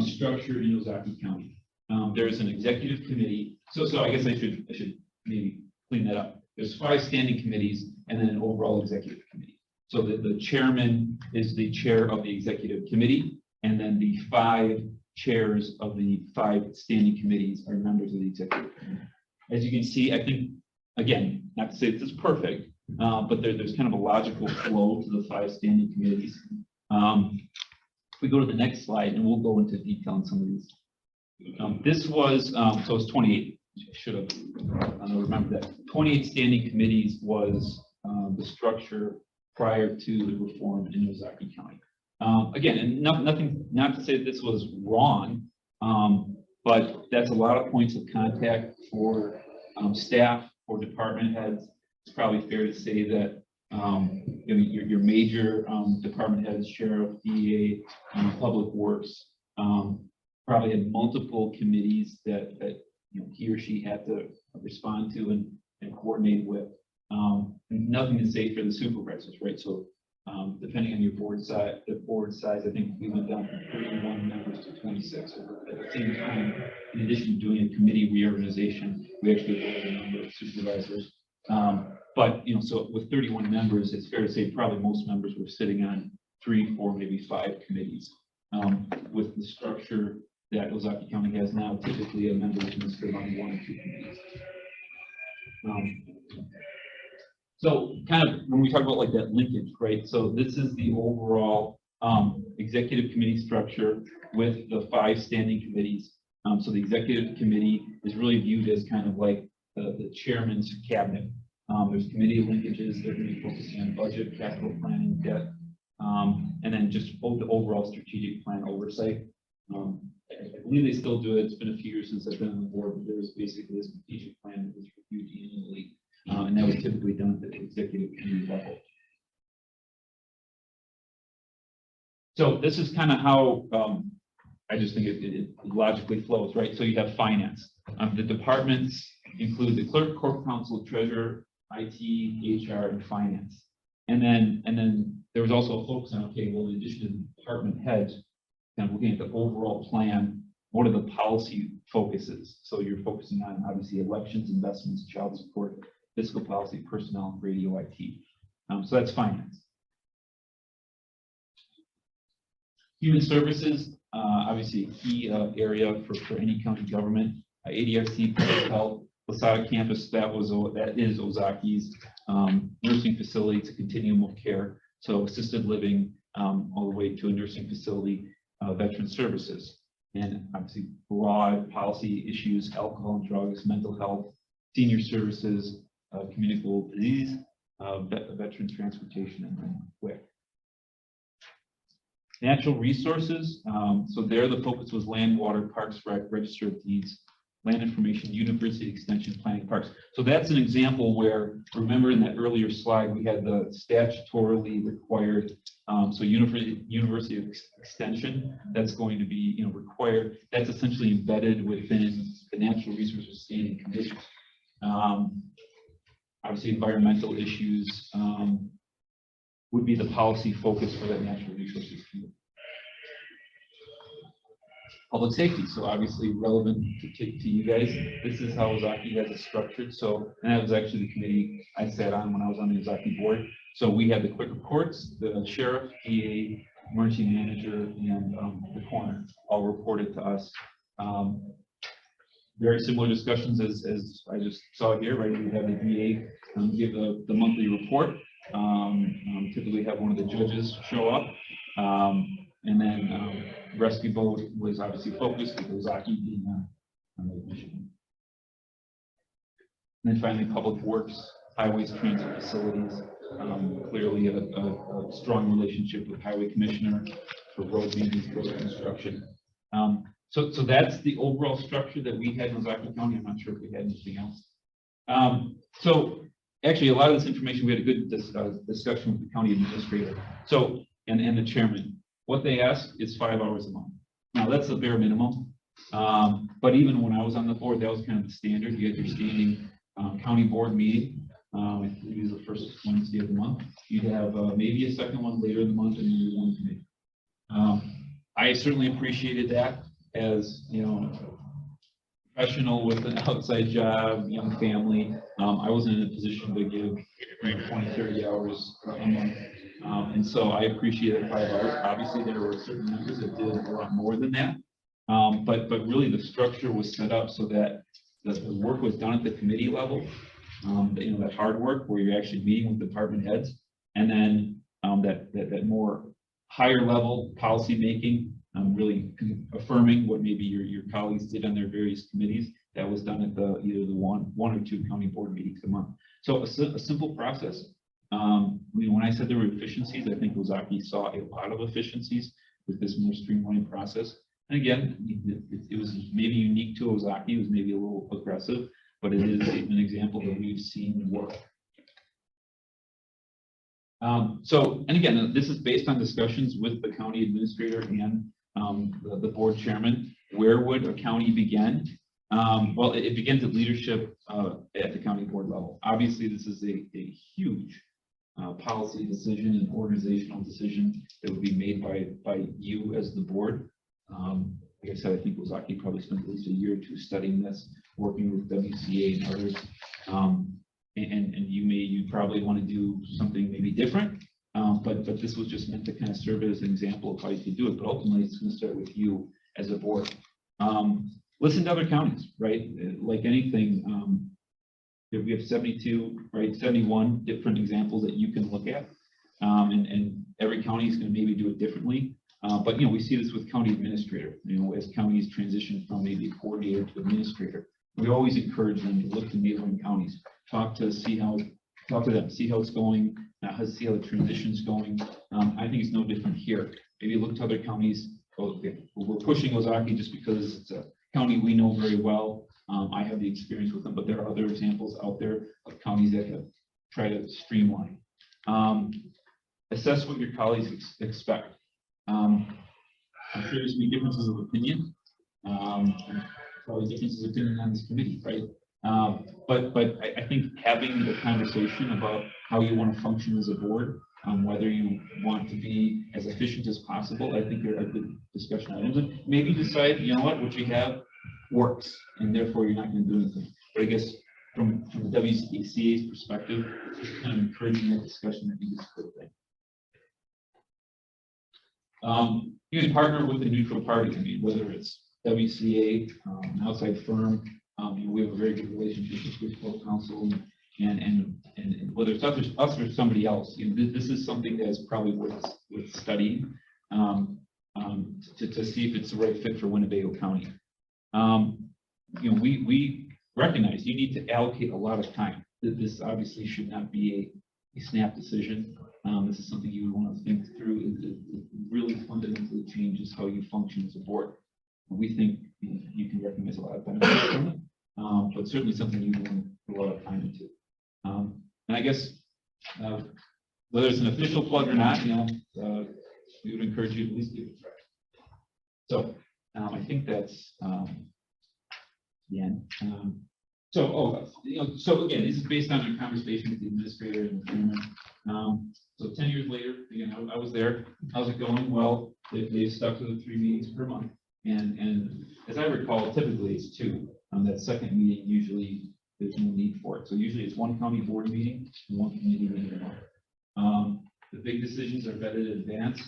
structure in Ozaki County. There's an executive committee. So I guess I should maybe clean that up. There's 5 standing committees and then an overall executive committee. So the chairman is the chair of the executive committee, and then the 5 chairs of the 5 standing committees are members of the executive committee. As you can see, I think, again, not to say this is perfect, but there's kind of a logical flow to the 5 standing committees. If we go to the next slide, and we'll go into detail on some of these. This was, so it's 28. I should have remembered that. 28 standing committees was the structure prior to the reform in Ozaki County. Again, and nothing, not to say that this was wrong, but that's a lot of points of contact for staff, for department heads. It's probably fair to say that your major department heads, sheriff, DEA, public works, probably had multiple committees that he or she had to respond to and coordinate with. Nothing to say for the supervisors, right? So depending on your board size, I think we went down from 31 members to 26. So at the same time, in addition to doing a committee reorganization, we actually had a number of supervisors. But so with 31 members, it's fair to say probably most members were sitting on 3, 4, maybe 5 committees. With the structure that Ozaki County has now, typically a member can sit on 1 or 2 committees. So kind of when we talk about like that linkage, right? So this is the overall executive committee structure with the 5 standing committees. So the executive committee is really viewed as kind of like the chairman's cabinet. There's committee linkages. They're going to be focusing on budget, capital planning, debt, and then just the overall strategic plan oversight. I believe they still do it. It's been a few years since I've been on the board, but there was basically a strategic plan that was reviewed annually, and that was typically done at the executive committee level. So this is kind of how I just think it logically flows, right? So you have finance. The departments include the clerk, corp counsel, treasurer, IT, HR, and finance. And then there was also a focus on, okay, well, in addition to the department heads, kind of looking at the overall plan, what are the policy focuses? So you're focusing on obviously elections, investments, child support, fiscal policy, personnel, radio, IT. So that's finance. Human services, obviously a key area for any county government. ADRC, public health, Lasada campus, that is Ozaki's nursing facility. It's a continuum of care. So assisted living all the way to a nursing facility, veteran services, and obviously broad policy issues, alcohol and drugs, mental health, senior services, communicable disease, veteran transportation, and WIC. Natural resources, so there the focus was land, water, parks, register of deeds, land information, university extension, planning, parks. So that's an example where, remember in that earlier slide, we had the statutorily required, so university extension, that's going to be, required. That's essentially embedded within the natural resources standing conditions. Obviously, environmental issues would be the policy focus for that natural resources field. Public safety, so obviously relevant to you guys. This is how Ozaki has it structured. So, and that was actually the committee I sat on when I was on the Ozaki board. So we had the quick reports, the sheriff, DA, emergency manager, and the coroner all reported to us. Very similar discussions as I just saw here, right? We have the DA give the monthly report. Typically have one of the judges show up. And then rescue boat was obviously focused with Ozaki being on Lake Michigan. And then finally, public works, highways, transit facilities. Clearly a strong relationship with highway commissioner for road maintenance, road construction. So that's the overall structure that we had in Ozaki County. I'm not sure if we had anything else. So actually, a lot of this information, we had a good discussion with the county administrator. So, and the chairman. What they ask is 5 hours a month. Now, that's the bare minimum. But even when I was on the board, that was kind of the standard. You had your standing county board meeting. I think it was the first Wednesday of the month. You'd have maybe a second one later in the month, and then one committee. I certainly appreciated that as, professional with an outside job, young family. I wasn't in a position to give 20, 30 hours a month. And so I appreciated 5 hours. Obviously, there were certain members that did a lot more than that. But really the structure was set up so that the work was done at the committee level, that hard work where you're actually meeting with department heads, and then that more higher level policy making, really affirming what maybe your colleagues did on their various committees. That was done at either the one or two county board meetings a month. So a simple process. When I said there were efficiencies, I think Ozaki saw a lot of efficiencies with this more streamlined process. And again, it was maybe unique to Ozaki, it was maybe a little aggressive, but it is an example that we've seen work. And again, this is based on discussions with the county administrator and the board chairman. Where would a county begin? Well, it begins at leadership at the county board level. Obviously, this is a huge policy decision and organizational decision that would be made by you as the board. Like I said, I think Ozaki probably spent at least a year or two studying this, working with WCA and others. And you probably want to do something maybe different, but this was just meant to kind of serve as an example of how you could do it. But ultimately, it's going to start with you as a board. Listen to other counties, right? Like anything, we have 72, right? 71 different examples that you can look at, and every county is going to maybe do it differently. But we see this with county administrator. As counties transition from maybe a coordinator to administrator, we always encourage them to look to neighboring counties, talk to them, see how it's going, see how the transition's going. I think it's no different here. Maybe look to other counties. Okay, we're pushing Ozaki just because it's a county we know very well. I have the experience with them, but there are other examples out there of counties that have tried to streamline. Assess what your colleagues expect. I'm sure there's going to be differences of opinion. Probably differences of opinion on this committee, right? But I think having the conversation about how you want to function as a board, whether you want to be as efficient as possible, I think are good discussion items. And maybe decide, what you have works, and therefore you're not going to do anything. But I guess from the WCA's perspective, just kind of encouraging that discussion, I think is a good thing. You can partner with a neutral party. Whether it's WCA, an outside firm, we have a very good relationship with full council, and whether it's us or somebody else, this is something that is probably worth studying to see if it's the right fit for Winnebago County. We recognize you need to allocate a lot of time. This obviously should not be snap decision. This is something you want to think through. It really fundamentally changes how you function as a board. We think you can recognize a lot of benefits from it, but certainly something you want to put a lot of time into. And I guess whether it's an official plug or not, we would encourage you to at least give it a try. So I think that's the end. So again, this is based on a conversation with the administrator and the chairman. So 10 years later, again, I was there. How's it going? Well, they stuck to the 3 meetings per month. And as I recall, typically it's 2. That second meeting, usually there's no need for it. So usually it's 1 county board meeting and 1 committee meeting a month. The big decisions are vetted in advance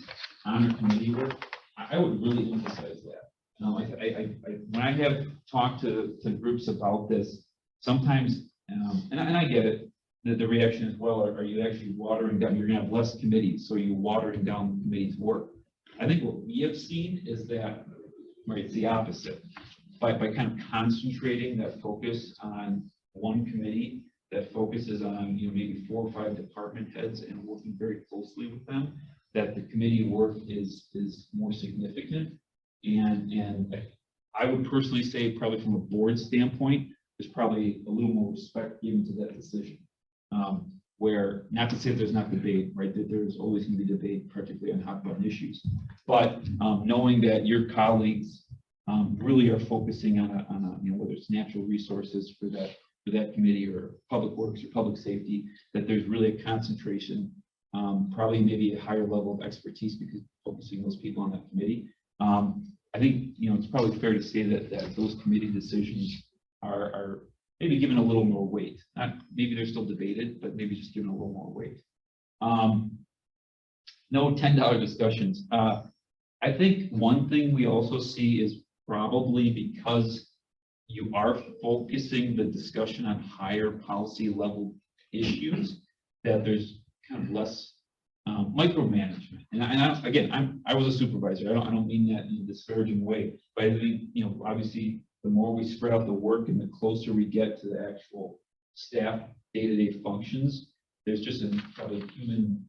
on our committee work. I would really emphasize that. When I have talked to groups about this, sometimes, and I get it, the reaction is, well, are you actually watering down? You're going to have less committees, so you're watering down the committee's work. I think what we have seen is that, right, it's the opposite. By kind of concentrating that focus on 1 committee that focuses on maybe 4 or 5 department heads and working very closely with them, that the committee work is more significant. And I would personally say, probably from a board standpoint, there's probably a little more respect given to that decision. Where, not to say there's not debate, right? That there's always going to be debate, particularly on hot button issues. But knowing that your colleagues really are focusing on whether it's natural resources for that committee, or public works or public safety, that there's really a concentration, probably maybe a higher level of expertise because focusing those people on that committee. I think it's probably fair to say that those committee decisions are maybe given a little more weight. Maybe they're still debated, but maybe just given a little more weight. No $10 discussions. I think one thing we also see is probably because you are focusing the discussion on higher policy level issues, that there's kind of less micromanagement. And I was a supervisor. I don't mean that in a disparaging way, but I think, obviously the more we spread out the work and the closer we get to the actual staff day-to-day functions, there's just probably human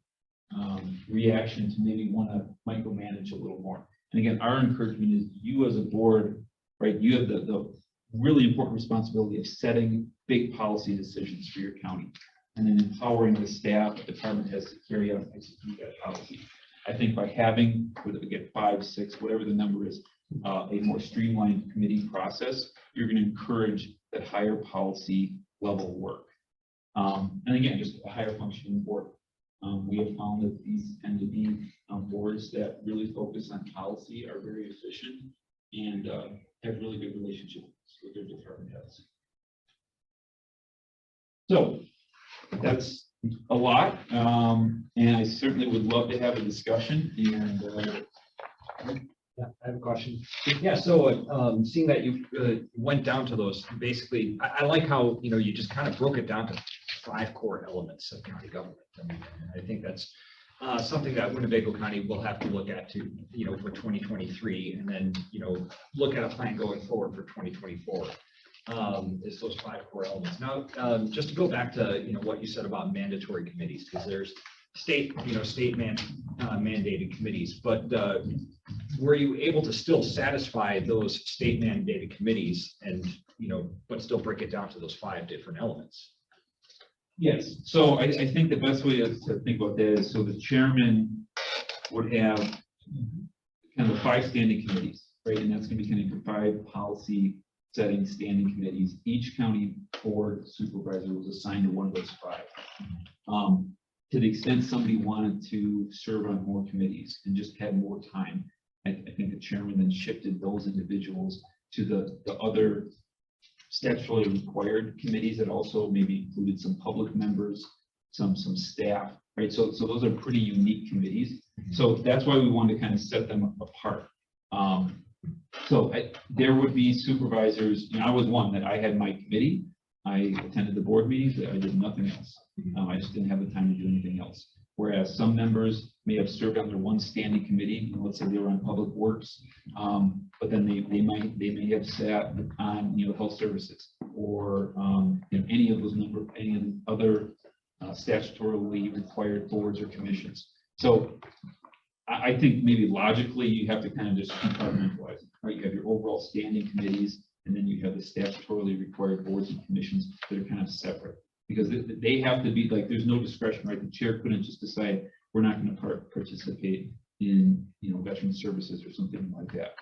reaction to maybe want to micromanage a little more. And again, our encouragement is you as a board, right? You have the really important responsibility of setting big policy decisions for your county, and then empowering the staff, department heads to carry out and execute that policy. I think by having, whether we get 5, 6, whatever the number is, a more streamlined committee process, you're going to encourage that higher policy level work. And again, just a higher functioning board. We have found that these tend to be boards that really focus on policy, are very efficient, and have really good relationships with their department heads. So that's a lot, and I certainly would love to have a discussion. And Yeah, I have a question. Yeah, so seeing that you went down to those, basically, I like how, you just kind of broke it down to 5 core elements of county government. And I think that's something that Winnebago County will have to look at to, for 2023, and then, look at a plan going forward for 2024. Is those 5 core elements. Now, just to go back to, what you said about mandatory committees, because there's state mandated committees, but were you able to still satisfy those state mandated committees and, but still break it down to those 5 different elements? yes, so I think the best way to think about that is, so the chairman would have kind of 5 standing committees, right? And that's going to be kind of your 5 policy setting standing committees. Each county board supervisor was assigned to one of those 5. To the extent somebody wanted to serve on more committees and just had more time, I think the chairman then shifted those individuals to the other statutorily required committees that also maybe included some public members, some staff, right? So those are pretty unique committees. So that's why we wanted to kind of set them apart. There would be supervisors, I was one that I had my committee. I attended the board meetings, but I did nothing else. I just didn't have the time to do anything else. Whereas some members may have served on their one standing committee, let's say they were on public works, but then they may have sat on health services, or any of the other statutorily required boards or commissions. So I think maybe logically you have to kind of just compartmentalize, right? You have your overall standing committees, and then you have the statutorily required boards and commissions that are kind of separate. Because they have to be, like, there's no discretion, right? The chair couldn't just decide, we're not going to participate in, veteran services or something like that.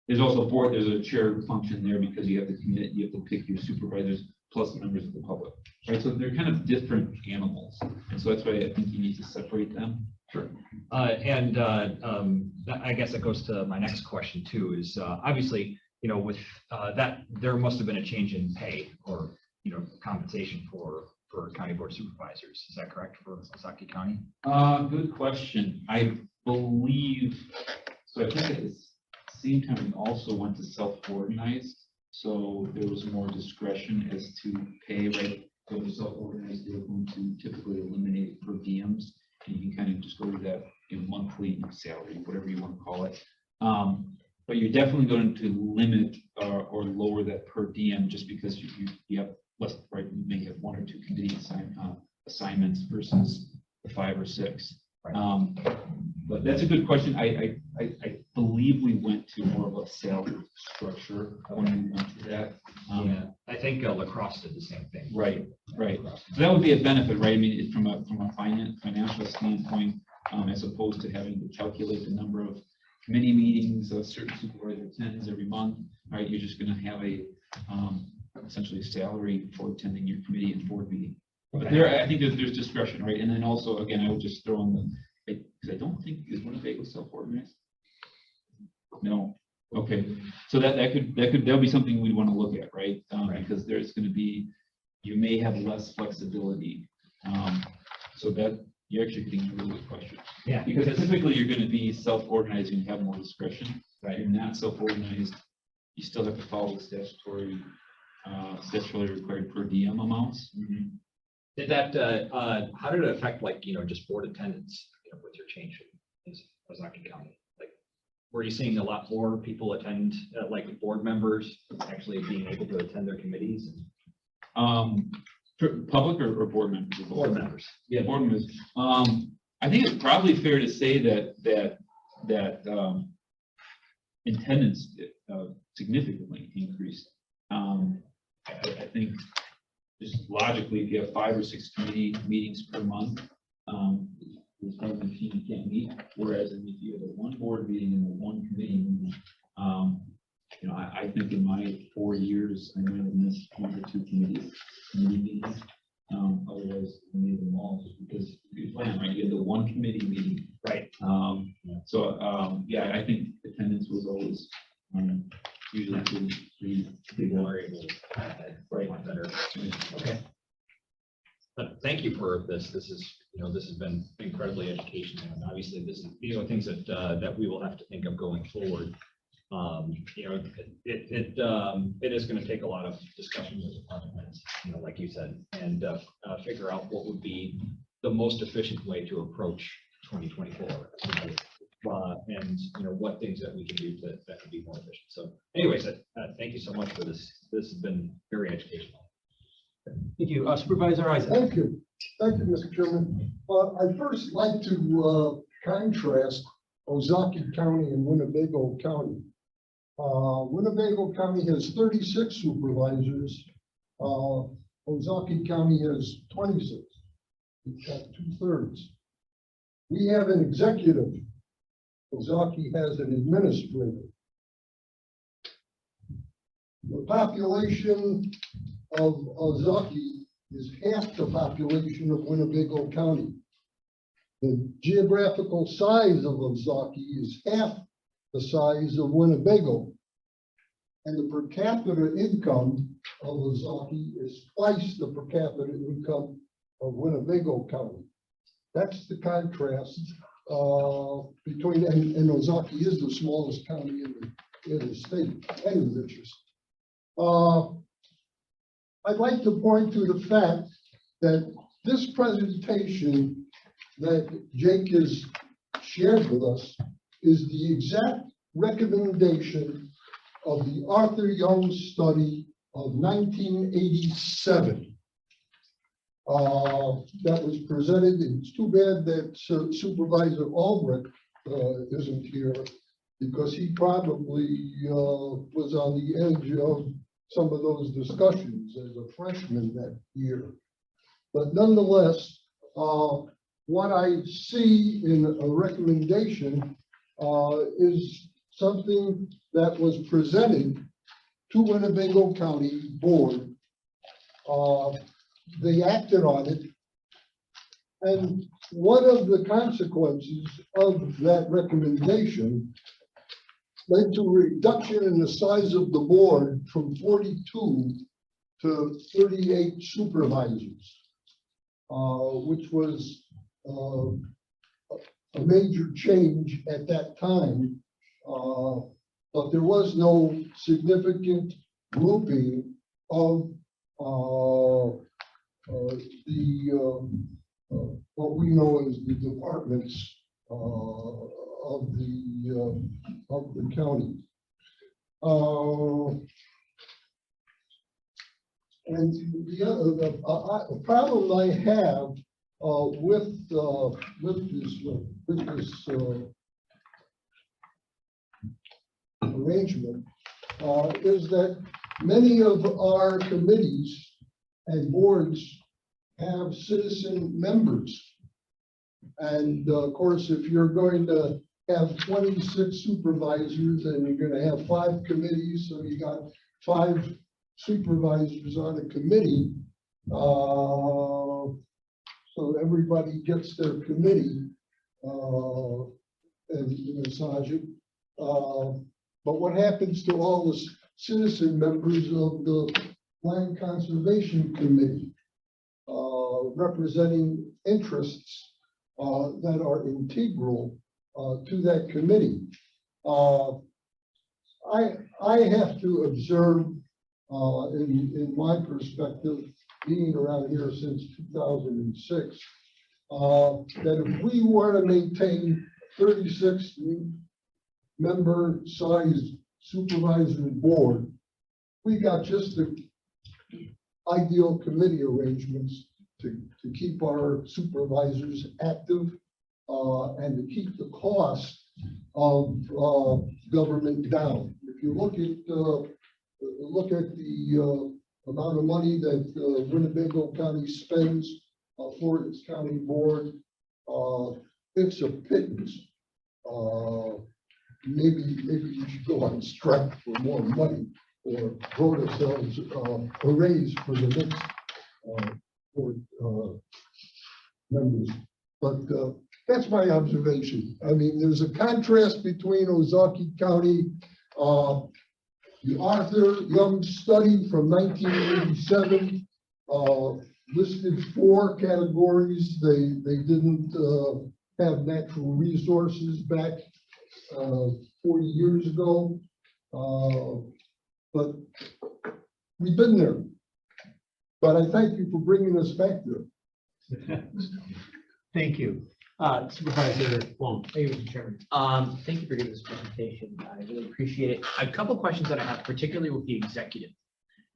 There's also there's a chair function there because you have to pick your supervisors plus members of the public, right? So they're kind of different animals. And so that's why I think you need to separate them. Sure. I guess that goes to my next question too, is obviously, with that, there must have been a change in pay or, compensation for county board supervisors. Is that correct for Ozaukee County? Good question. I believe, so I think at the same time, we also went to self-organized. So there was more discretion as to pay, right? So the self-organized, they're going to typically eliminate per diems. And you can kind of just go to that monthly salary, whatever you want to call it. But you're definitely going to limit or lower that per diem just because you have less, right? You may have 1 or 2 committee assignments versus the 5 or 6. Right. But that's a good question. I believe we went to more of a salary structure when we went to that. Yeah, I think lacrosse did the same thing. Right. So that would be a benefit, right? I mean, from a financial standpoint, as opposed to having to calculate the number of committee meetings a certain supervisor attends every month, right? You're just going to have essentially a salary for attending your committee and board meeting. But I think there's discretion, right? And then also, again, I would just throw in because I don't think is Winnebago self-organized. No. Okay. So that'll be something we'd want to look at, right? Because there's going to be, you may have less flexibility. So that you're actually getting a really good question. Yeah. Because typically you're going to be self-organized and have more discretion. Right. You're not self-organized. You still have to follow the statutorily required per diem amounts. Mm-hmm. Did that, how did it affect, like, just board attendance, with your change in Ozaukee County? Like, were you seeing a lot more people attend, like board members actually being able to attend their committees? Public or board members? Board members. Yeah, board members. I think it's probably fair to say that attendance significantly increased. I think just logically, if you have 5 or 6 committee meetings per month, there's probably a few you can't meet. Whereas if you have a 1 board meeting and a 1 committee meeting, I think in my 4 years, I might have missed 1 or 2 committee meetings. Otherwise, I made them all just because you plan, right? You had the 1 committee meeting, right? I think attendance was always usually pretty big. Right. Better. Okay. But thank you for this. This is, this has been incredibly educational, and obviously this is, things that we will have to think of going forward. It is going to take a lot of discussion with departments, like you said, and figure out what would be the most efficient way to approach 2024. And what things that we can do that could be more efficient. So anyways, thank you so much for this. This has been very educational. Thank you. Supervisor Isaac. Thank you, Mr. Chairman. I'd first like to contrast Ozaukee County and Winnebago County. Winnebago County has 36 supervisors. Ozaukee County has 26. We've got 2/3. We have an executive. Ozaukee has an administrator. The population of Ozaukee is half the population of Winnebago County. The geographical size of Ozaukee is half the size of Winnebago. And the per capita income of Ozaukee is twice the per capita income of Winnebago County. That's the contrast between, and Ozaukee is the smallest county in the state and the richest. I'd like to point to the fact that this presentation that Jake has shared with us is the exact recommendation of the Arthur Young study of 1987. that was presented. It's too bad that Supervisor Albrecht isn't here, because he probably was on the edge of some of those discussions as a freshman that year. But nonetheless, what I see in a recommendation is something that was presented to Winnebago County Board. They acted on it. And one of the consequences of that recommendation led to a reduction in the size of the board from 42 to 38 supervisors, which was a major change at that time. But there was no significant grouping of what we know as the departments of the county. And the problem I have with this arrangement is that many of our committees and boards have citizen members. And of course, if you're going to have 26 supervisors and you're going to have 5 committees, so you got 5 supervisors on a committee, so everybody gets their committee and massage it. But what happens to all the citizen members of the Land Conservation Committee representing interests that are integral to that committee? I have to observe, in my perspective, being around here since 2006, that if we were to maintain 36 member sized supervisory board, we got just the ideal committee arrangements to keep our supervisors active and to keep the cost of government down. If you look at the amount of money that Winnebago County spends for its county board, it's a pittance. Maybe we should go on strike for more money, or vote ourselves a raise for the next board members. But that's my observation. I mean, there's a contrast between Ozaukee County, the Arthur Young study from 1987 listed 4 categories. They didn't have natural resources back 40 years ago. But we've been there. But I thank you for bringing us back there. Thank you. Supervisor Wong. Thank you, Mr. Chairman. Thank you for giving this presentation. I really appreciate it. A couple questions that I have, particularly with the executive,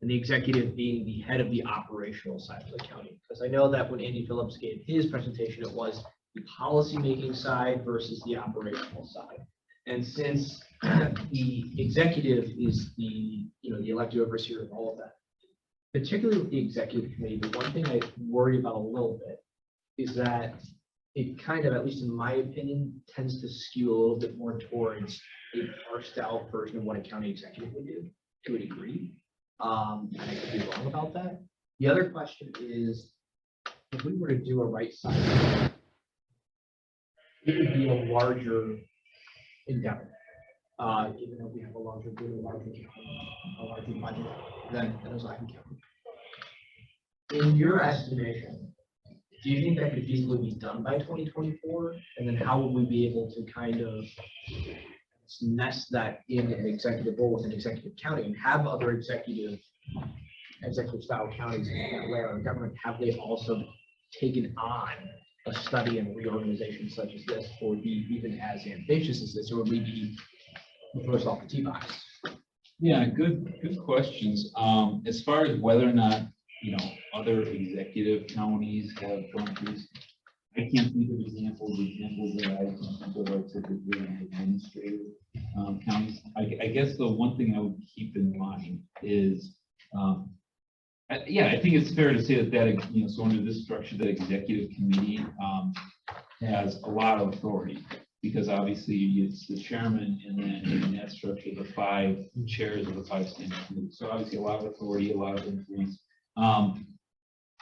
and the executive being the head of the operational side of the county. Because I know that when Andy Phillips gave his presentation, it was the policymaking side versus the operational side. And since the executive is the elected overseer of all of that, particularly with the executive committee, the one thing I worry about a little bit is that it kind of, at least in my opinion, tends to skew a little bit more towards a parsed out version of what a county executive would do, to a degree. And I could be wrong about that. The other question is, if we were to do a right side, it would be a larger endeavor, even though we have a larger budget than Ozaukee County. In your estimation, do you think that could easily be done by 2024? And then how would we be able to kind of nest that in an executive role with an executive county and have other executive style counties in that layer of government? Have they also taken on a study and reorganization such as this, or be even as ambitious as this, or would we be first off the tee box? Yeah, good questions. As far as whether or not other executive counties have gone through. I can't think of examples that I can think of are typically in administrative counties. I guess the one thing I would keep in mind is, I think it's fair to say that, so under this structure, that executive committee has a lot of authority, because obviously it's the chairman, and then in that structure, the 5 chairs of the 5 standing committees. So obviously a lot of authority, a lot of influence.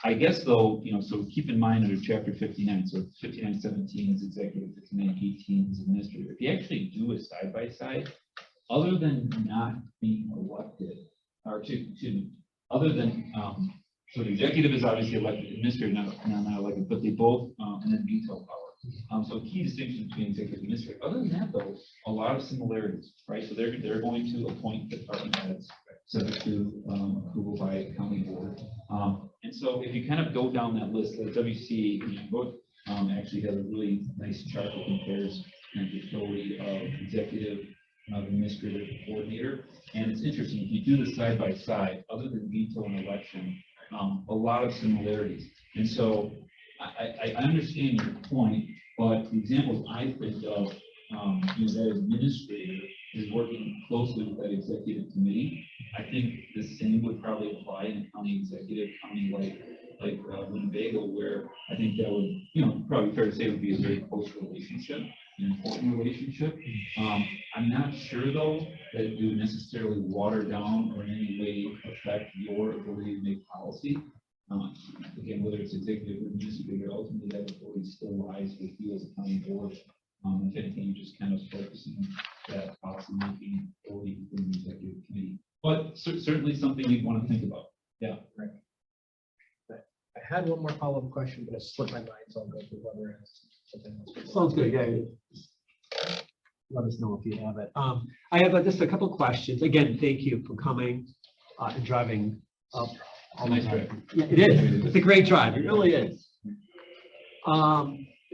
I guess though, so keep in mind under chapter 59, so 59:17 is executive committee, 18 is administrative. If you actually do a side-by-side, other than not being elected, or other than, so the executive is obviously elected, administrative not elected, but they both, and then veto power. So key distinction between executive and administrative. Other than that though, a lot of similarities, right? So they're going to appoint department heads subject to approval by a county board. And so if you kind of go down that list, like WCA both actually has a really nice chart that compares kind of the authority of executive, administrative, coordinator. And it's interesting, if you do the side by side, other than veto and election, a lot of similarities. And so I understand your point, but the examples I think of, that administrator is working closely with that executive committee. I think the same would probably apply in a county executive county like Winnebago, where I think that would, probably fair to say it would be a very close relationship, an important relationship. I'm not sure though that it would necessarily water down or in any way affect your ability to make policy. Again, whether it's executive or administrator, ultimately that authority still lies with you as a county board. If anything, you're just kind of focusing that policy making authority within the executive committee. But certainly something you'd want to think about. Yeah. Right. I had one more follow-up question, but it slipped my mind, so I'll go to whether it's something else. Sounds good, yeah. Let us know if you have it. I have just a couple questions. Again, thank you for coming and driving up. Nice drive. Yeah, it is. It's a great drive. It really is.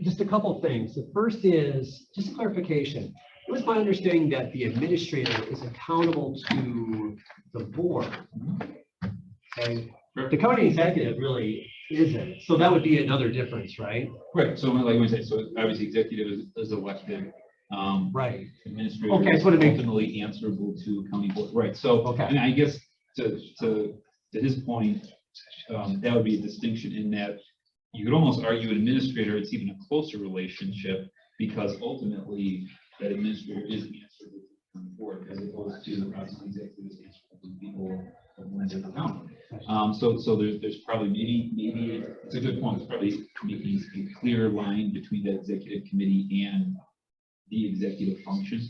Just a couple things. The first is just a clarification. It was my understanding that the administrator is accountable to the board. Okay. The county executive really isn't. So that would be another difference, right? Right. So like we said, so obviously executive is elected. Right. Administrator Okay, is so to make ultimately answerable to county board. Right. So okay. I mean, I guess to his point, that would be a distinction in that you could almost argue an administrator, it's even a closer relationship, because ultimately that administrator is answerable to the county board, as opposed to obviously executives answerable to people of the county. So there's probably maybe it's a good point. It's probably making a clear line between that executive committee and the executive function.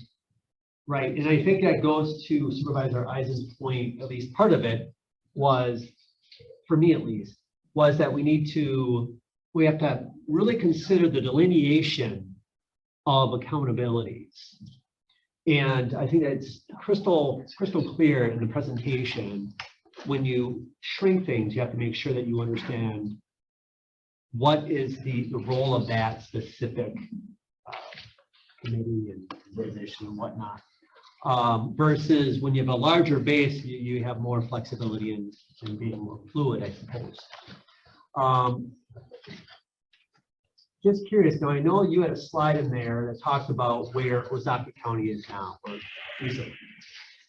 Right, and I think that goes to Supervisor Eisen's point, at least part of it was, for me at least, was that we have to really consider the delineation of accountabilities. And I think that's crystal clear in the presentation. When you shrink things, you have to make sure that you understand what is the role of that specific committee and organization and whatnot. Versus when you have a larger base, you have more flexibility and being more fluid, I suppose. Just curious, now I know you had a slide in there that talked about where Osaka County is now, or recently,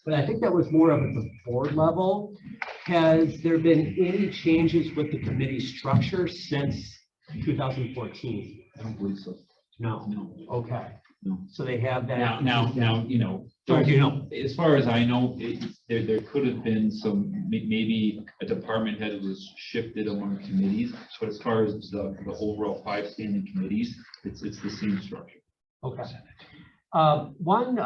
but I think that was more of at the board level. Has there been any changes with the committee structure since 2014? I don't believe so. No. Okay. No. So they have that. Now, as far as I know, there could have been maybe a department head was shifted among committees, but as far as the overall 5 standing committees, it's the same structure. Okay. One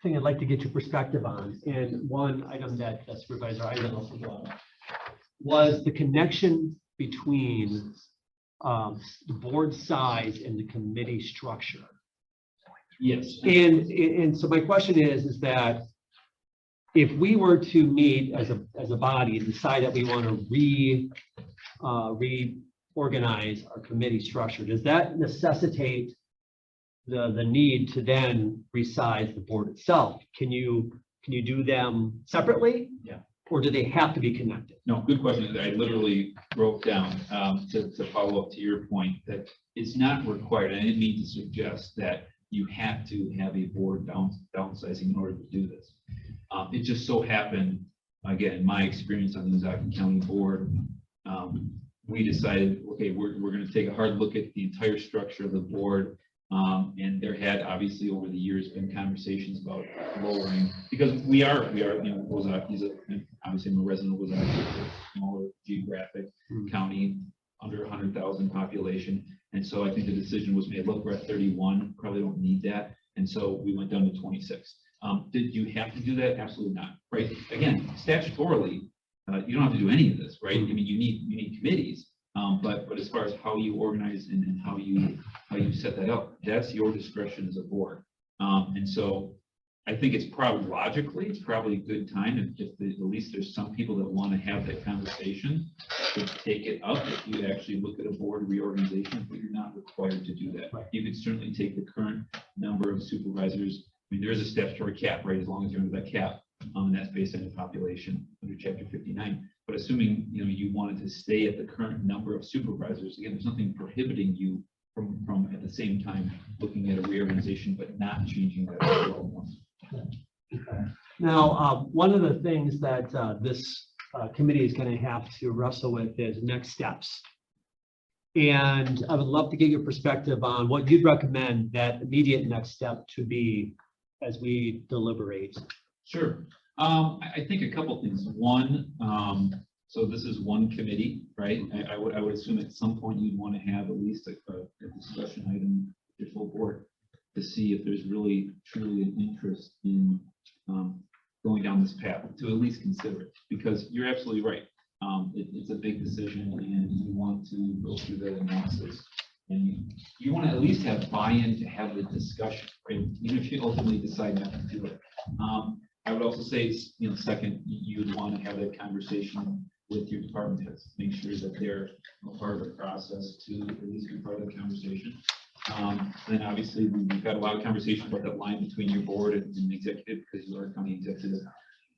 thing I'd like to get your perspective on, and one item that Supervisor Eisen also brought up, was the connection between the board size and the committee structure. Yes. And so my question is that if we were to meet as a body and decide that we want to reorganize our committee structure, does that necessitate the need to then resize the board itself? Can you do them separately? Yeah. Or do they have to be connected? No, good question. I literally wrote down, to follow up to your point, that it's not required. I didn't mean to suggest that you have to have a board downsizing in order to do this. It just so happened, again, my experience on the Ozaukee County Board, we decided, okay, we're going to take a hard look at the entire structure of the board. And there had obviously over the years been conversations about lowering, because we are, you know, Ozaukee's obviously I'm a resident of Ozaukee, a smaller geographic county, under 100,000 population. And so I think the decision was made, look, we're at 31, probably don't need that. And so we went down to 26. Did you have to do that? Absolutely not, right? Again, statutorily, you don't have to do any of this, right? I mean, you need committees, but as far as how you organize and how you set that up, that's your discretion as a board. And so I think it's probably logically, it's probably a good time if at least there's some people that want to have that conversation to take it up. If you actually look at a board reorganization, but you're not required to do that. Right. You could certainly take the current number of supervisors. I mean, there is a statutory cap, right? As long as you're under that cap, and that's based on the population under Chapter 59. But assuming you wanted to stay at the current number of supervisors, again, there's nothing prohibiting you from at the same time looking at a reorganization, but not changing that overall one. Now, one of the things that this committee is going to have to wrestle with is next steps. And I would love to get your perspective on what you'd recommend that immediate next step to be as we deliberate. Sure. I think a couple things. One, so this is one committee, right? I would assume at some point you'd want to have at least a discussion item with your full board to see if there's really truly an interest in going down this path, to at least consider it, because you're absolutely right. It's a big decision and you want to go through that analysis. And you want to at least have buy-in to have the discussion, right? Even if you ultimately decide not to do it. I would also say, second, you would want to have that conversation with your department heads, make sure that they're a part of the process to at least be part of the conversation. Then obviously we've had a lot of conversation about that line between your board and the executive, because you are a county executive.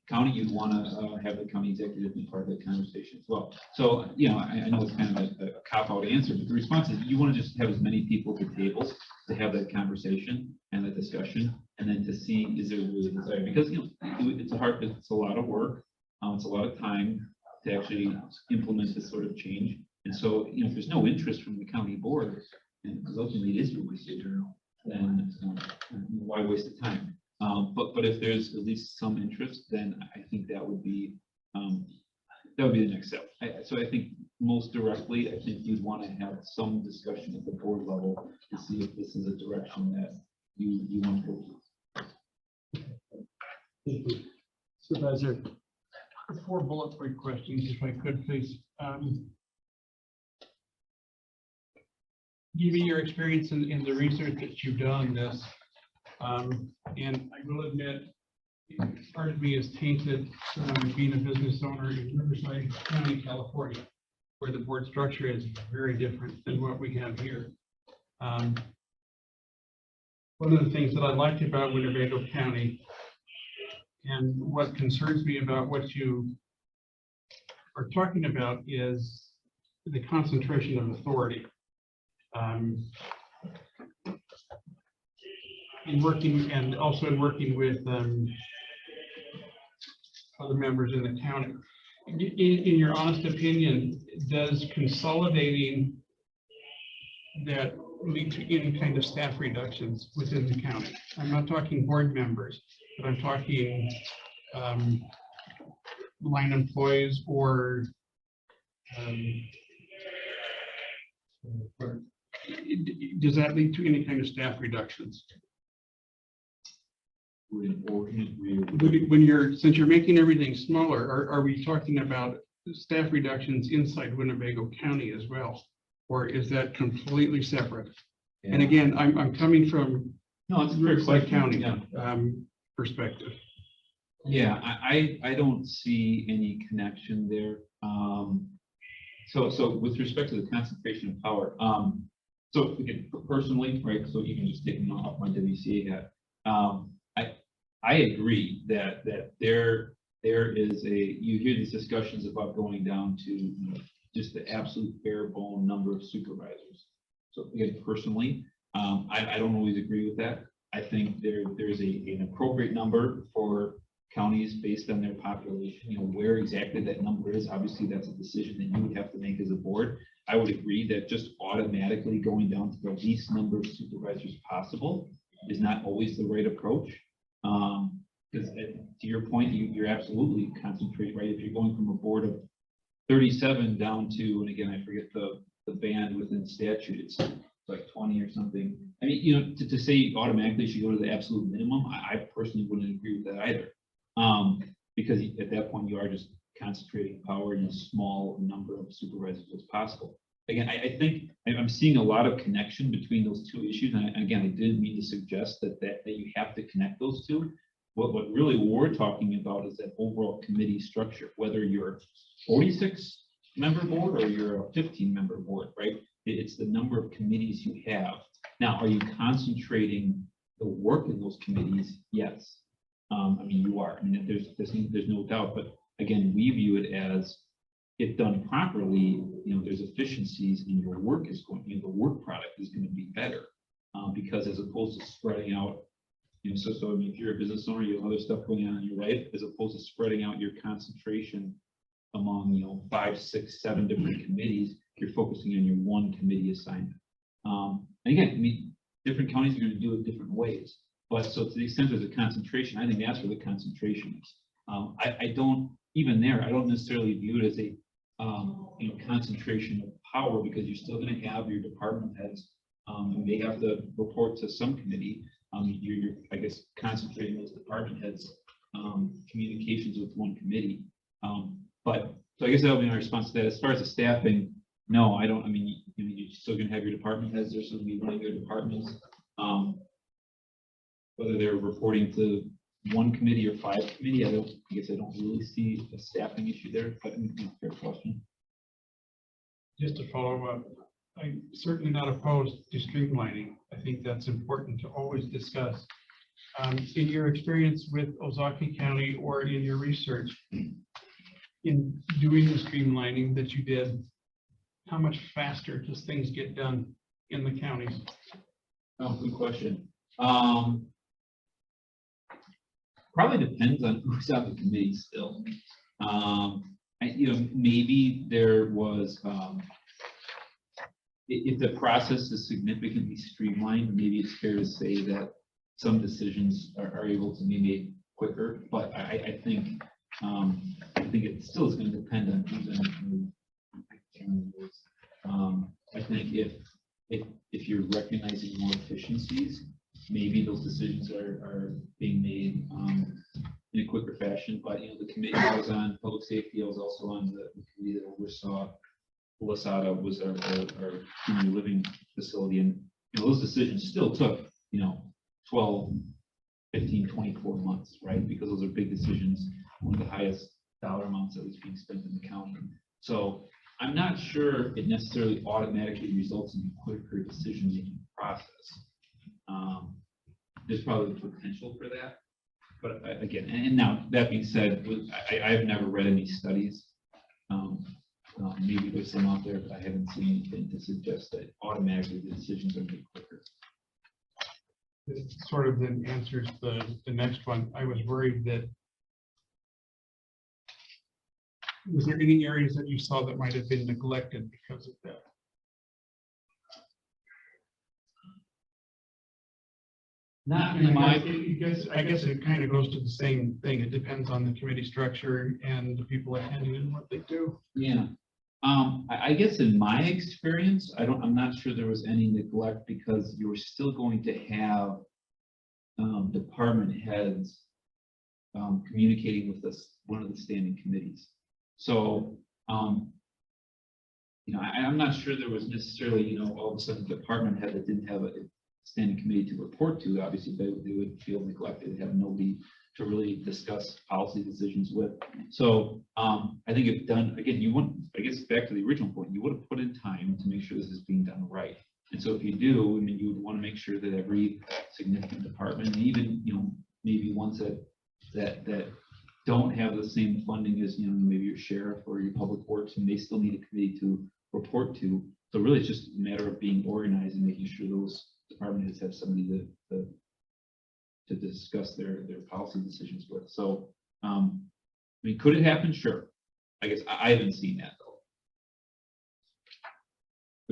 County, you'd want to have the county executive be part of that conversation as well. So, I know it's kind of a cop-out answer, but the response is you want to just have as many people at the tables to have that conversation and the discussion, and then to see is there really a desire, because it's a lot of work, it's a lot of time to actually implement this sort of change. And so, if there's no interest from the county board, and because ultimately it is your wasted journal, then why waste the time? But if there's at least some interest, then I think that would be the next step. So I think most directly, I think you'd want to have some discussion at the board level to see if this is a direction that you want to go to. Thank you. Supervisor. 4 bullet point questions, if I could, please. Give me your experience in the research that you've done on this. And I will admit, part of me is tainted being a business owner in Riverside County, California, where the board structure is very different than what we have here. One of the things that I liked about Winnebago County, and what concerns me about what you are talking about, is the concentration of authority. In working and also in working with other members in the county. In your honest opinion, does consolidating that lead to any kind of staff reductions within the county? I'm not talking board members, but I'm talking line employees or does that lead to any kind of staff reductions? When since you're making everything smaller, are we talking about staff reductions inside Winnebago County as well? Or is that completely separate? Yeah. And again, I'm coming from Riverside County perspective. Yeah, I don't see any connection there. So with respect to the concentration of power, so again, personally, right, so you can just take me off my WCA hat. I agree that there there is you hear these discussions about going down to just the absolute bare bone number of supervisors. So again, personally, I don't always agree with that. I think there's an appropriate number for counties based on their population, where exactly that number is. Obviously, that's a decision that you would have to make as a board. I would agree that just automatically going down to the least number of supervisors possible is not always the right approach. Because to your point, you're absolutely concentrating, right? If you're going from a board of 37 down to, and again, I forget the band within statute, it's like 20 or something. I mean, to say automatically you should go to the absolute minimum, I personally wouldn't agree with that either. Because at that point you are just concentrating power in a small number of supervisors as possible. Again, I think I'm seeing a lot of connection between those two issues. And again, I didn't mean to suggest that you have to connect those two. What really we're talking about is that overall committee structure, whether you're 46 member board or you're a 15 member board, right? It's the number of committees you have. Now, are you concentrating the work in those committees? Yes. I mean, you are. I mean, there's no doubt. But again, we view it as, if done properly, there's efficiencies in your work is going. The work product is going to be better because as opposed to spreading out. So I mean, if you're a business owner, you have other stuff going on in your life, as opposed to spreading out your concentration among 5, 6, 7 different committees. You're focusing on your one committee assignment. And again, I mean, different counties are going to do it different ways. But so to the extent there's a concentration, I think that's where the concentration is. I don't necessarily view it as a concentration of power, because you're still going to have your department heads. They have to report to some committee. You're I guess concentrating those department heads communications with one committee. But so I guess that'll be my response to that. As far as the staffing, no, I don't. I mean, you're still going to have your department heads. They're still going to be running their departments. Whether they're reporting to one committee or 5 committee, I guess I don't really see a staffing issue there. But fair question. Just to follow up, I'm certainly not opposed to streamlining. I think that's important to always discuss. In your experience with Ozaukee County or in your research, in doing the streamlining that you did, how much faster does things get done in the counties? Oh, good question. Probably depends on who's on the committee still. Maybe there was, if the process is significantly streamlined, maybe it's fair to say that some decisions are able to be made quicker. But I think it still is going to depend on who's on the I think if you're recognizing more efficiencies, maybe those decisions are being made in a quicker fashion. But the committee I was on, public safety, I was also on the committee that oversaw Lasada was our senior living facility, and those decisions still took 12, 15, 24 months, right? Because those are big decisions, one of the highest dollar amounts that was being spent in the county. So I'm not sure it necessarily automatically results in a quicker decision-making process. There's probably the potential for that. But again, and now that being said, I've never read any studies. Maybe there's some out there, but I haven't seen anything to suggest that automatically the decisions are made quicker. It sort of then answers the next one. I was worried that, was there any areas that you saw that might have been neglected because of that? Not in my. I guess it kind of goes to the same thing. It depends on the committee structure and the people attending and what they do. Yeah. I guess in my experience, I'm not sure there was any neglect, because you were still going to have department heads communicating with one of the standing committees. So, I'm not sure there was necessarily, all of a sudden department head that didn't have a standing committee to report to. Obviously, they would feel neglected, have nobody to really discuss policy decisions with. So I think if done, again, you want, I guess back to the original point, you would have put in time to make sure this is being done right. And so if you do, I mean, you would want to make sure that every significant department, even, maybe ones that don't have the same funding as, maybe your sheriff or your public works, and they still need a committee to report to. So really, it's just a matter of being organized and making sure those department heads have somebody to discuss their policy decisions with. So, I mean, could it happen? Sure. I guess I haven't seen that though.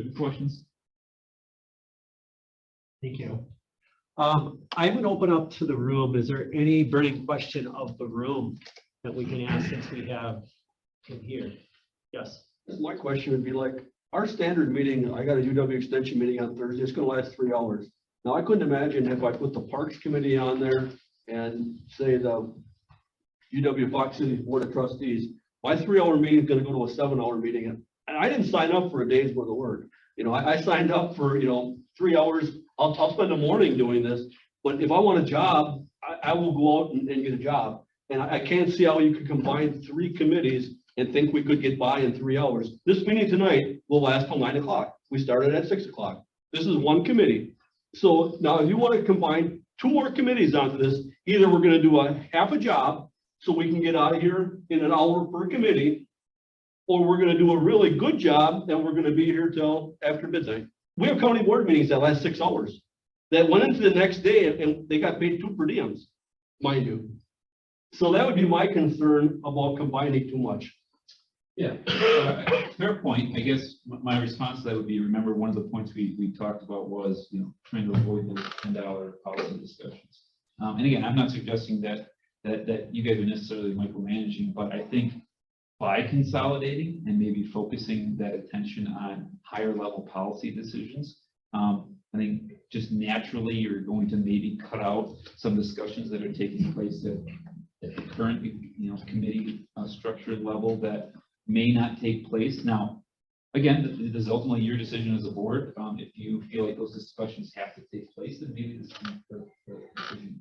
Good questions? Thank you. I would open up to the room. Is there any burning question of the room that we can ask since we have him here? Yes. My question would be like, our standard meeting, I got a UW extension meeting on Thursday, it's gonna last 3 hours. Now, I couldn't imagine if I put the Parks Committee on there and say the UW Fox City Board of Trustees, my 3-hour meeting is gonna go to a 7-hour meeting. And I didn't sign up for a day's worth of work. I signed up for, 3 hours. I'll spend the morning doing this, but if I want a job, I will go out and get a job. And I can't see how you could combine 3 committees and think we could get by in 3 hours. This meeting tonight will last till 9 o'clock. We started at 6 o'clock. This is one committee. So now if you want to combine 2 more committees onto this, either we're going to do a half a job so we can get out of here in an hour per committee, or we're going to do a really good job and we're going to be here till after midnight. We have county board meetings that last 6 hours that went into the next day and they got paid 2 per diems, mind you. So that would be my concern about combining too much. Yeah, fair point. I guess my response to that would be, remember, one of the points we talked about was, trying to avoid those $10 policy discussions. And again, I'm not suggesting that you guys are necessarily micromanaging, but I think by consolidating and maybe focusing that attention on higher level policy decisions, I think just naturally you're going to maybe cut out some discussions that are taking place at the current, committee structure level that may not take place. Now, again, this is ultimately your decision as a board. If you feel like those discussions have to take place, then maybe this is the decision.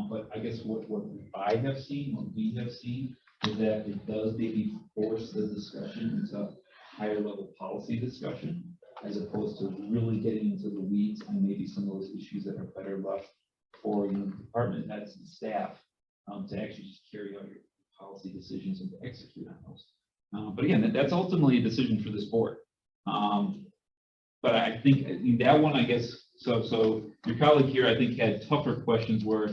But I guess what I have seen, what we have seen, is that it does maybe force the discussion into higher level policy discussion, as opposed to really getting into the weeds on maybe some of those issues that are better left for department heads and staff to actually just carry out your policy decisions and to execute on those. But again, that's ultimately a decision for this board. But I think that one, I guess, so your colleague here, I think, had tougher questions where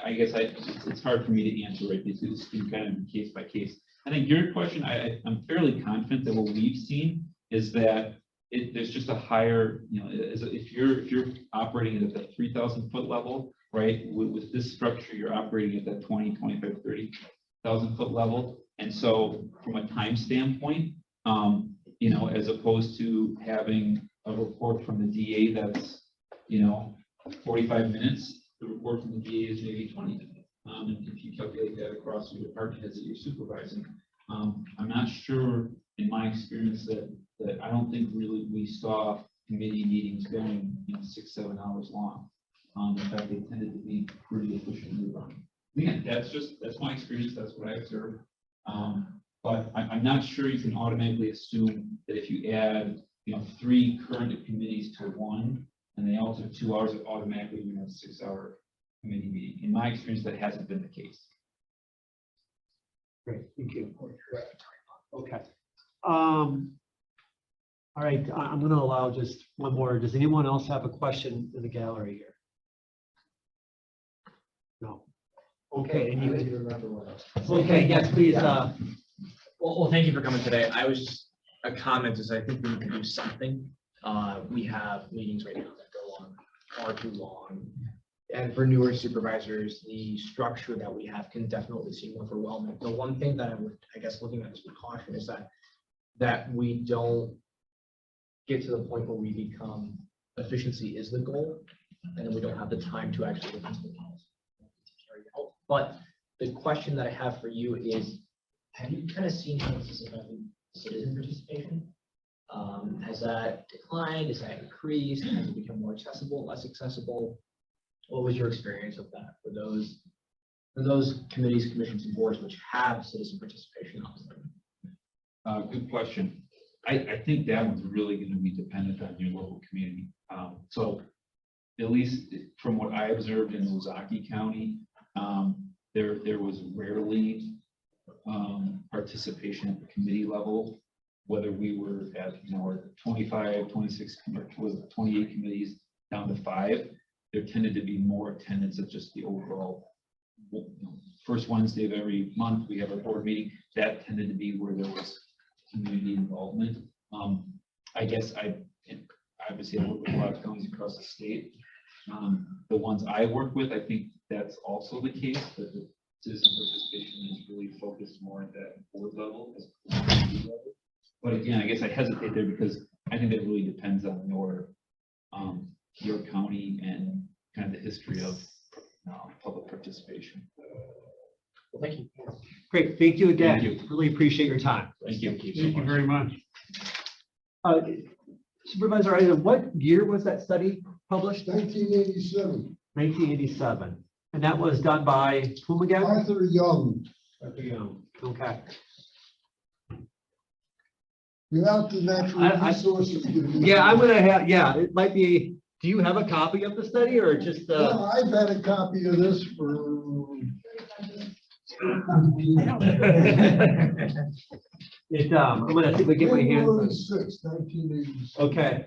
I guess it's hard for me to answer, right? Because it's been kind of case by case. I think your question, I'm fairly confident that what we've seen is that there's just a higher, if you're operating at that 3,000 foot level, right? With this structure, you're operating at that 20, 25, 30,000 foot level. And so from a time standpoint, as opposed to having a report from the DA that's, 45 minutes, the report from the DA is maybe 20 minutes. And if you calculate that across your department heads that you're supervising, I'm not sure in my experience that I don't think really we saw committee meetings going, 6-7 hours long. In fact, they tended to be pretty efficiently run. Again, that's my experience. That's what I observed. But I'm not sure you can automatically assume that if you add, 3 current committees to 1, and they all took 2 hours, automatically you have a 6-hour committee meeting. In my experience, that hasn't been the case. Great, thank you. Okay. All right, I'm going to allow just one more. Does anyone else have a question in the gallery here? No. Okay. Okay, yes, please. Well, thank you for coming today. I was just a comment is I think we need to do something. We have meetings right now that go on far too long. And for newer supervisors, the structure that we have can definitely seem overwhelming. The one thing that I would, I guess, looking at this with caution is that we don't get to the point where we become efficiency is the goal, and then we don't have the time to actually look into the policy to carry it out. But the question that I have for you is, have you kind of seen how this is affecting citizen participation? Has that declined? Has that increased? Has it become more accessible, less accessible? What was your experience of that for those committees, commissions, and boards which have citizen participation on them? Good question. I think that one's really going to be dependent on your local community. So at least from what I observed in Ozaki County, there was rarely participation at the committee level, whether we were at, or 25, 26, or was it 28 committees down to 5, there tended to be more attendance of just the overall, first Wednesday of every month, we have our board meeting. That tended to be where there was community involvement. I guess obviously I work with a lot of counties across the state. The ones I work with, I think that's also the case, that the citizen participation is really focused more at that board level as opposed to community level. But again, I guess I hesitate there because I think that really depends on your county and kind of the history of public participation. Well, thank you. Great, thank you again. Thank you. Really appreciate your time. Thank you. Thank you very much. Supervisor Eisen, what year was that study published? 1987, 1987. And that was done by whom again? Arthur Young. Okay. Without the natural resources. Yeah, I'm gonna have, yeah, it might be, do you have a copy of the study or just, Well, I've had a copy of this for. I'm gonna see if I get my hands on January 6, 1987. Okay.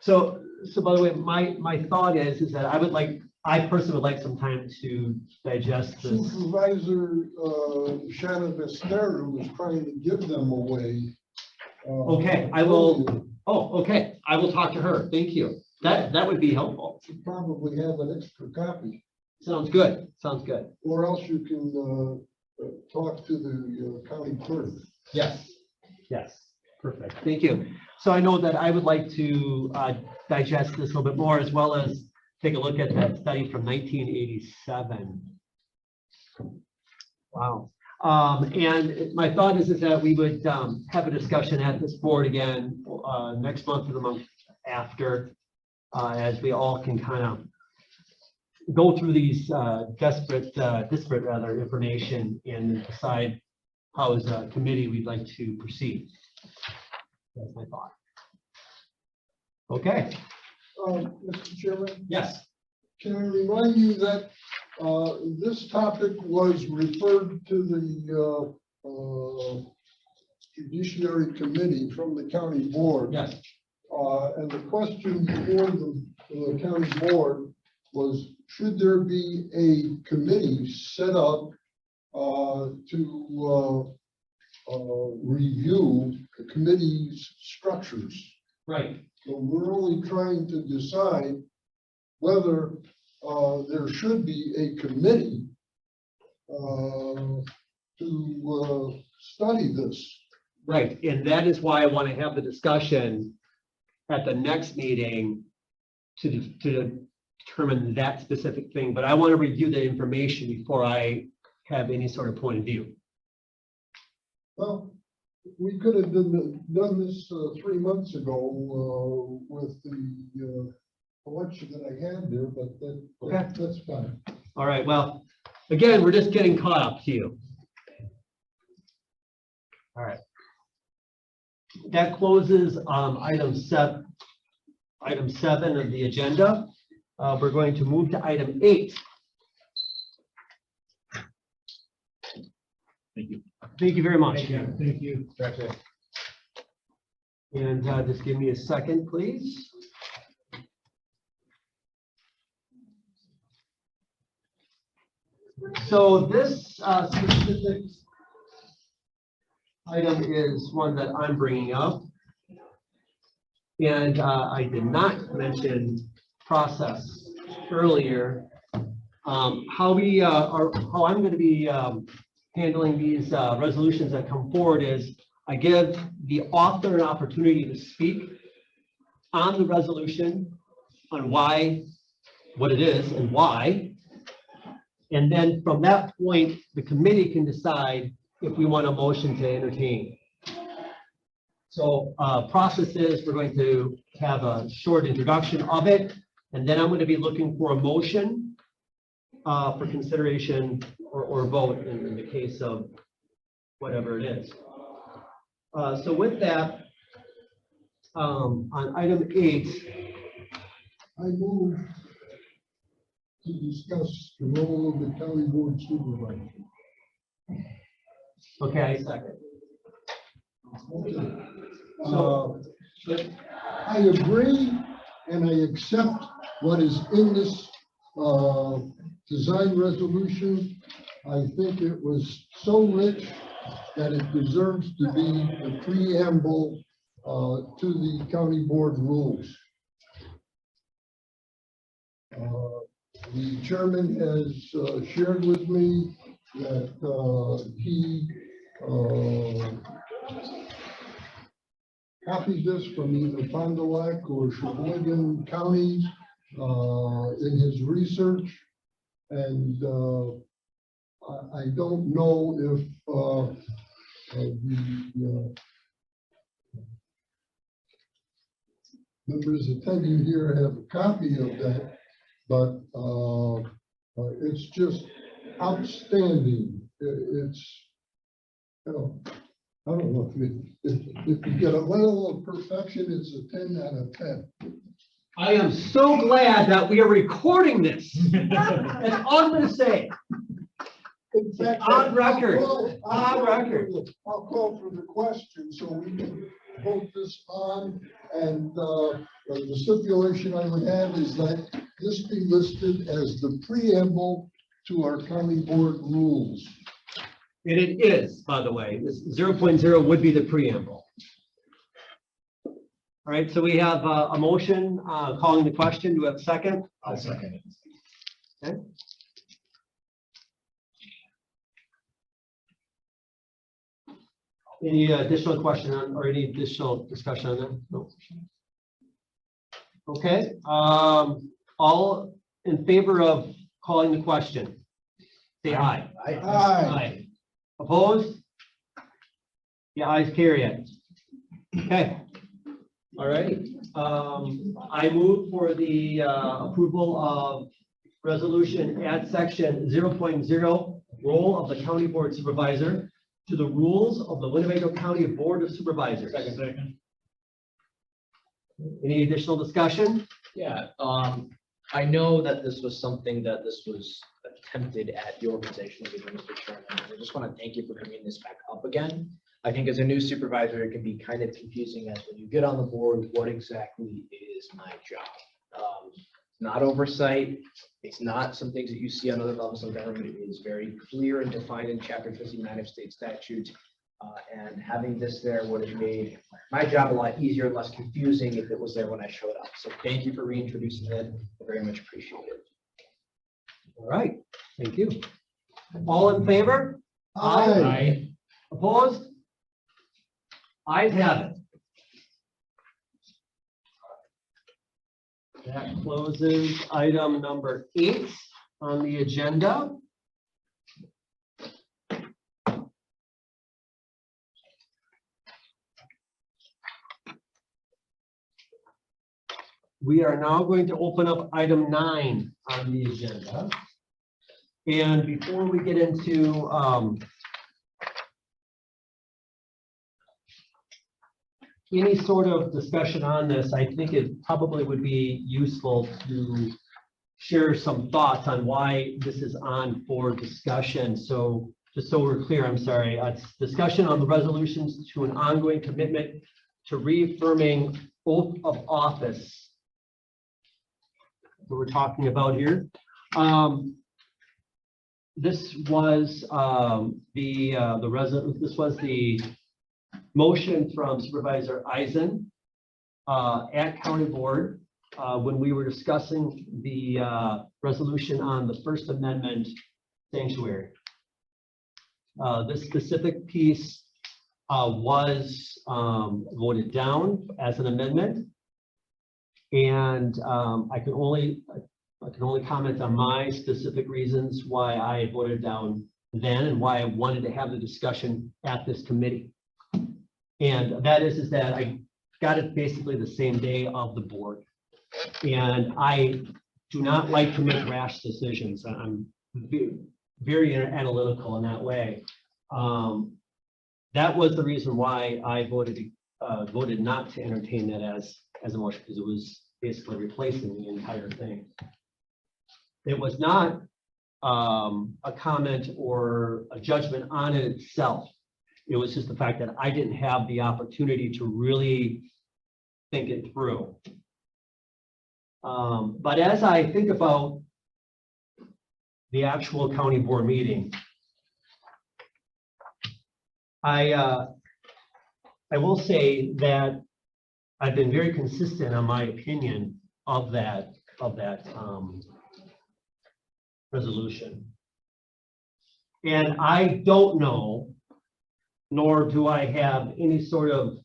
So by the way, my thought is that I personally would like some time to digest this. Supervisor Shannon Vestero was trying to give them away. Okay, I will, okay, I will talk to her. Thank you. That would be helpful. Should probably have an extra copy, Sounds good. Sounds good. or else you can talk to the county clerk. Yes. Yes. Perfect. Thank you. So I know that I would like to digest this a little bit more, as well as take a look at that study from 1987. Wow. And my thought is that we would have a discussion at this board again next month or the month after, as we all can kind of go through these disparate information and decide how as a committee we'd like to proceed. That's my thought. Okay. Mr. Chairman, Yes. can I remind you that this topic was referred to the Judiciary Committee from the county board? Yes. And the question for the county board was, should there be a committee set up to review the committee's structures? Right. So we're only trying to decide whether there should be a committee to study this. Right. And that is why I want to have the discussion at the next meeting to determine that specific thing. But I want to review the information before I have any sort of point of view. Well, we could have done this 3 months ago with the election that I had there, but that's fine. All right. Well, again, we're just getting caught up to you. All right. That closes item 7 of the agenda. We're going to move to item 8. Thank you. Thank you very much. Thank you. And just give me a second, please. So this specific item is one that I'm bringing up. And I did not mention process earlier. How I'm going to be handling these resolutions that come forward is I give the author an opportunity to speak on the resolution, on why, what it is and why. And then from that point, the committee can decide if we want a motion to entertain. So process is we're going to have a short introduction of it, and then I'm going to be looking for a motion for consideration or vote in the case of whatever it is. So with that, on item 8, I move to discuss the role of the county board supervisor. Okay, I second. I agree and I accept what is in this design resolution. I think it was so rich that it deserves to be the preamble to the county board rules. The chairman has shared with me that he copied this from either Fond du Lac or Sheboygan counties in his research, and I don't know if the members attending here have a copy of that, but it's just outstanding. It's, you know, I don't know if you get a level of perfection, it's a 10 out of 10. I am so glad that we are recording this. That's all I'm going to say. In fact, On record. I'll record. I'll call for the question so we can vote this on, and the stipulation I would have is that this be listed as the preamble to our county board rules. And it is, by the way, this 0.0 would be the preamble. All right, so we have a motion calling the question. Do we have a second? I'll second it. Okay. Any additional question on, or any additional discussion on that? No. Okay, all in favor of calling the question? Say aye. Aye. Opposed? The ayes carry it. Okay. All right. I move for the approval of resolution add section 0.0 role of the county board supervisor to the rules of the Winnebago County Board of Supervisors. Second. Any additional discussion? Yeah, I know that this was something that this was attempted at the organization, Mr. Chairman. I just want to thank you for bringing this back up again. I think as a new supervisor, it can be kind of confusing as when you get on the board, what exactly is my job? Not oversight. It's not some things that you see on other levels of government. It is very clear and defined in Chapter 59 of state statute. And having this there would have made my job a lot easier, less confusing if it was there when I showed up. So thank you for reintroducing it. I very much appreciate it. All right, thank you. All in favor? Aye. Opposed? Ayes have it. That closes item number 8 on the agenda. We are now going to open up item 9 on the agenda. And before we get into any sort of discussion on this, I think it probably would be useful to share some thoughts on why this is on for discussion. So just so we're clear, I'm sorry, it's discussion on the resolutions to an ongoing commitment to reaffirming oath of office that we're talking about here. This was the motion from Supervisor Eisen at County Board when we were discussing the resolution on the First Amendment sanctuary. This specific piece was voted down as an amendment, and I can only comment on my specific reasons why I voted down then and why I wanted to have the discussion at this committee. And that is that I got it basically the same day of the board. And I do not like to make rash decisions. I'm very analytical in that way. That was the reason why I voted not to entertain that as a motion, because it was basically replacing the entire thing. It was not a comment or a judgment on it itself. It was just the fact that I didn't have the opportunity to really think it through. But as I think about the actual county board meeting, I will say that I've been very consistent on my opinion of that resolution. And I don't know, nor do I have any sort of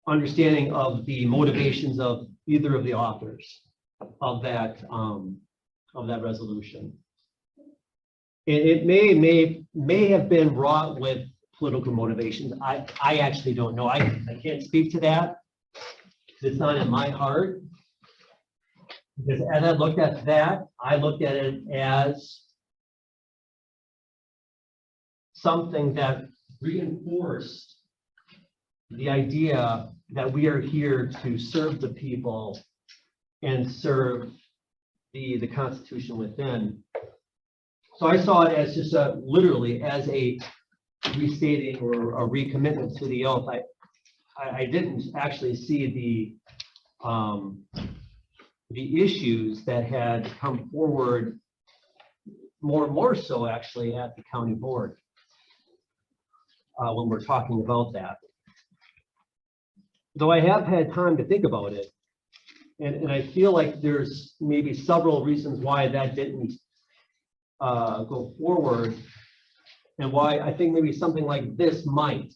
understanding of the motivations of either of the authors of that resolution. It may have been wrought with political motivations. I actually don't know. I can't speak to that. It's not in my heart. Because as I looked at that, I looked at it as something that reinforced the idea that we are here to serve the people and serve the Constitution within. So I saw it as just literally as a restating or a recommitment to the oath. I didn't actually see the issues that had come forward more so actually at the county board when we're talking about that. Though I have had time to think about it, and I feel like there's maybe several reasons why that didn't go forward, and why I think maybe something like this might.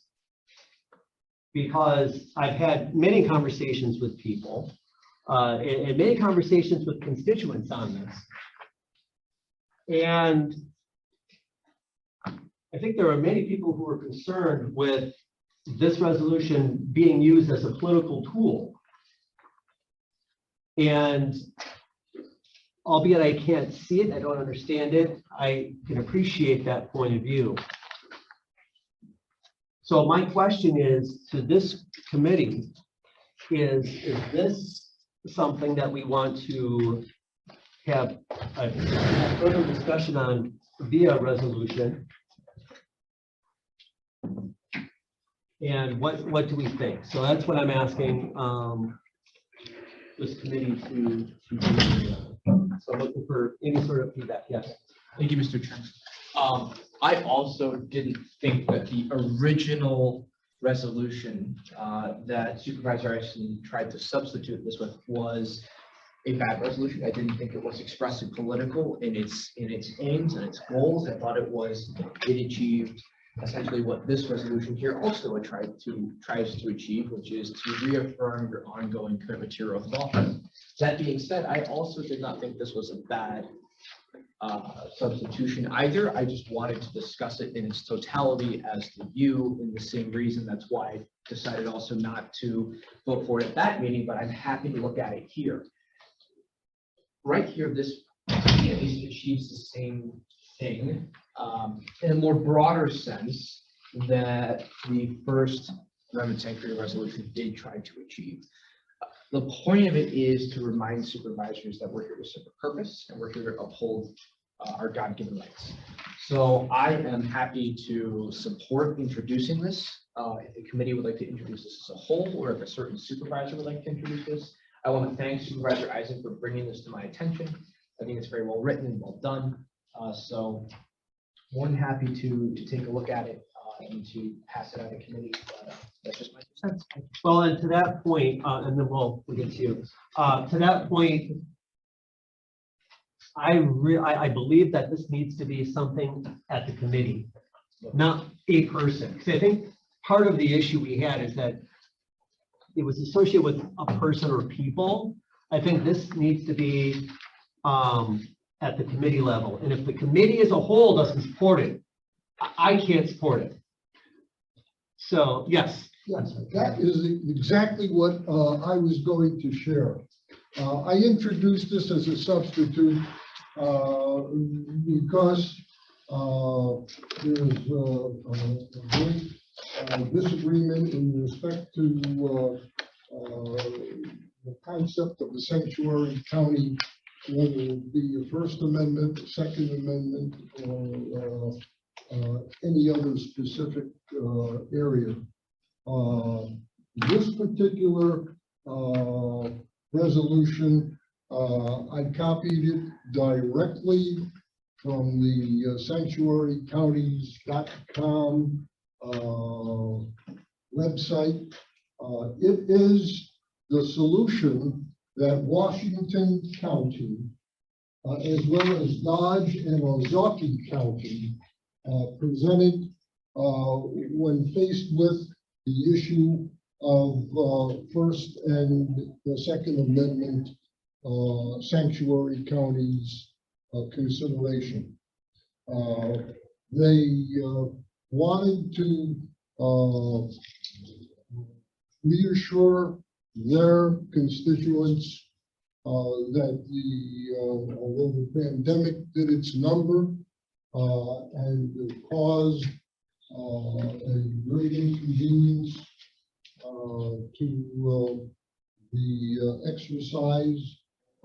Because I've had many conversations with people, and many conversations with constituents on this. And I think there are many people who are concerned with this resolution being used as a political tool. And albeit I can't see it, I don't understand it, I can appreciate that point of view. So my question is to this committee, is this something that we want to have a further discussion on via resolution? And what do we think? So that's what I'm asking this committee to do. So looking for any sort of feedback. Yes. Thank you, Mr. Chairman. I also didn't think that the original resolution that Supervisor Eisen tried to substitute this with was a bad resolution. I didn't think it was expressly political in its aims and its goals. I thought it achieved essentially what this resolution here also tries to achieve, which is to reaffirm your ongoing commitment to your oath of office. That being said, I also did not think this was a bad substitution either. I just wanted to discuss it in its totality as the view, in the same reason. That's why I decided also not to vote for it at that meeting, but I'm happy to look at it here. Right here, this at least achieves the same thing in a more broader sense that the first Amendment Sanctuary Resolution did try to achieve. The point of it is to remind supervisors that we're here to serve a purpose and we're here to uphold our God-given rights. So I am happy to support introducing this. If the committee would like to introduce this as a whole, or if a certain supervisor would like to introduce this, I want to thank Supervisor Eisen for bringing this to my attention. I think it's very well written and well done. So more than happy to take a look at it and to pass it out to committee. That's just my 2 cents. Well, and to that point, and then we'll get to you. To that point, I believe that this needs to be something at the committee, not a person. Because I think part of the issue we had is that it was associated with a person or people. I think this needs to be at the committee level. And if the committee as a whole doesn't support it, I can't support it. So, yes. Yes, that is exactly what I was going to share. I introduced this as a substitute because there's a great disagreement in respect to the concept of the sanctuary county whether it be the First Amendment, Second Amendment, or any other specific area. This particular resolution, I copied it directly from the sanctuarycounties.com website. It is the solution that Washington County, as well as Dodge and Ozaukee County, presented when faced with the issue of First and the Second Amendment sanctuary counties consideration. They wanted to reassure their constituents that although the pandemic did its number and caused a great inconvenience to the exercise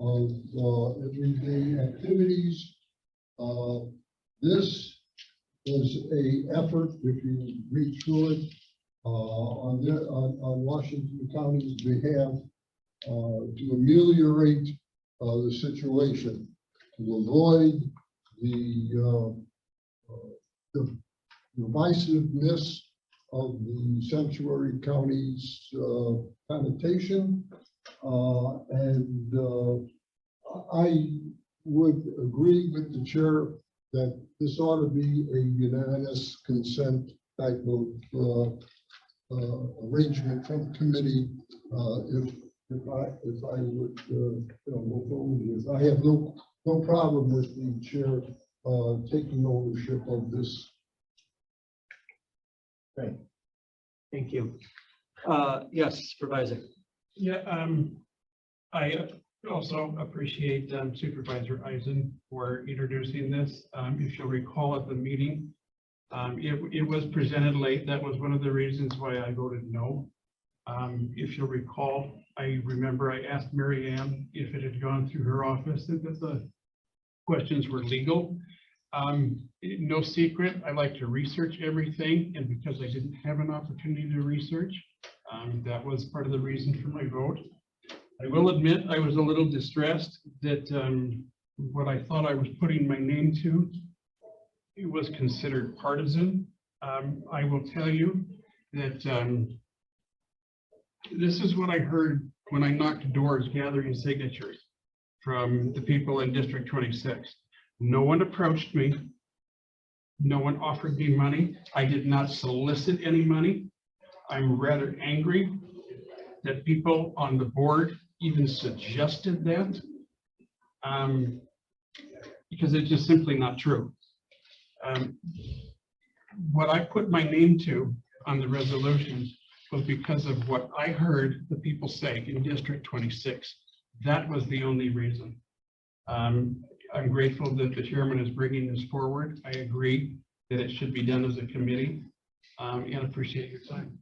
of everyday activities, this was an effort, if you read through it, on Washington County's behalf to ameliorate the situation, to avoid the divisiveness of the sanctuary counties connotation. And I would agree with the chair that this ought to be a unanimous consent type of arrangement from committee. If I would go forward with this. I have no problem with the chair taking ownership of this. Great. Thank you. Yes, Supervisor. Yeah, I also appreciate Supervisor Eisen for introducing this. If you'll recall at the meeting, it was presented late. That was one of the reasons why I voted no. If you'll recall, I remember I asked Mary Ann if it had gone through her office and that the questions were legal. No secret, I like to research everything, and because I didn't have an opportunity to research, that was part of the reason for my vote. I will admit I was a little distressed that what I thought I was putting my name to, it was considered partisan. I will tell you that this is what I heard when I knocked doors gathering signatures from the people in District 26. No one approached me. No one offered me money. I did not solicit any money. I'm rather angry that people on the board even suggested that, because it's just simply not true. What I put my name to on the resolution was because of what I heard the people say in District 26. That was the only reason. I'm grateful that the chairman is bringing this forward. I agree that it should be done as a committee, and appreciate your time.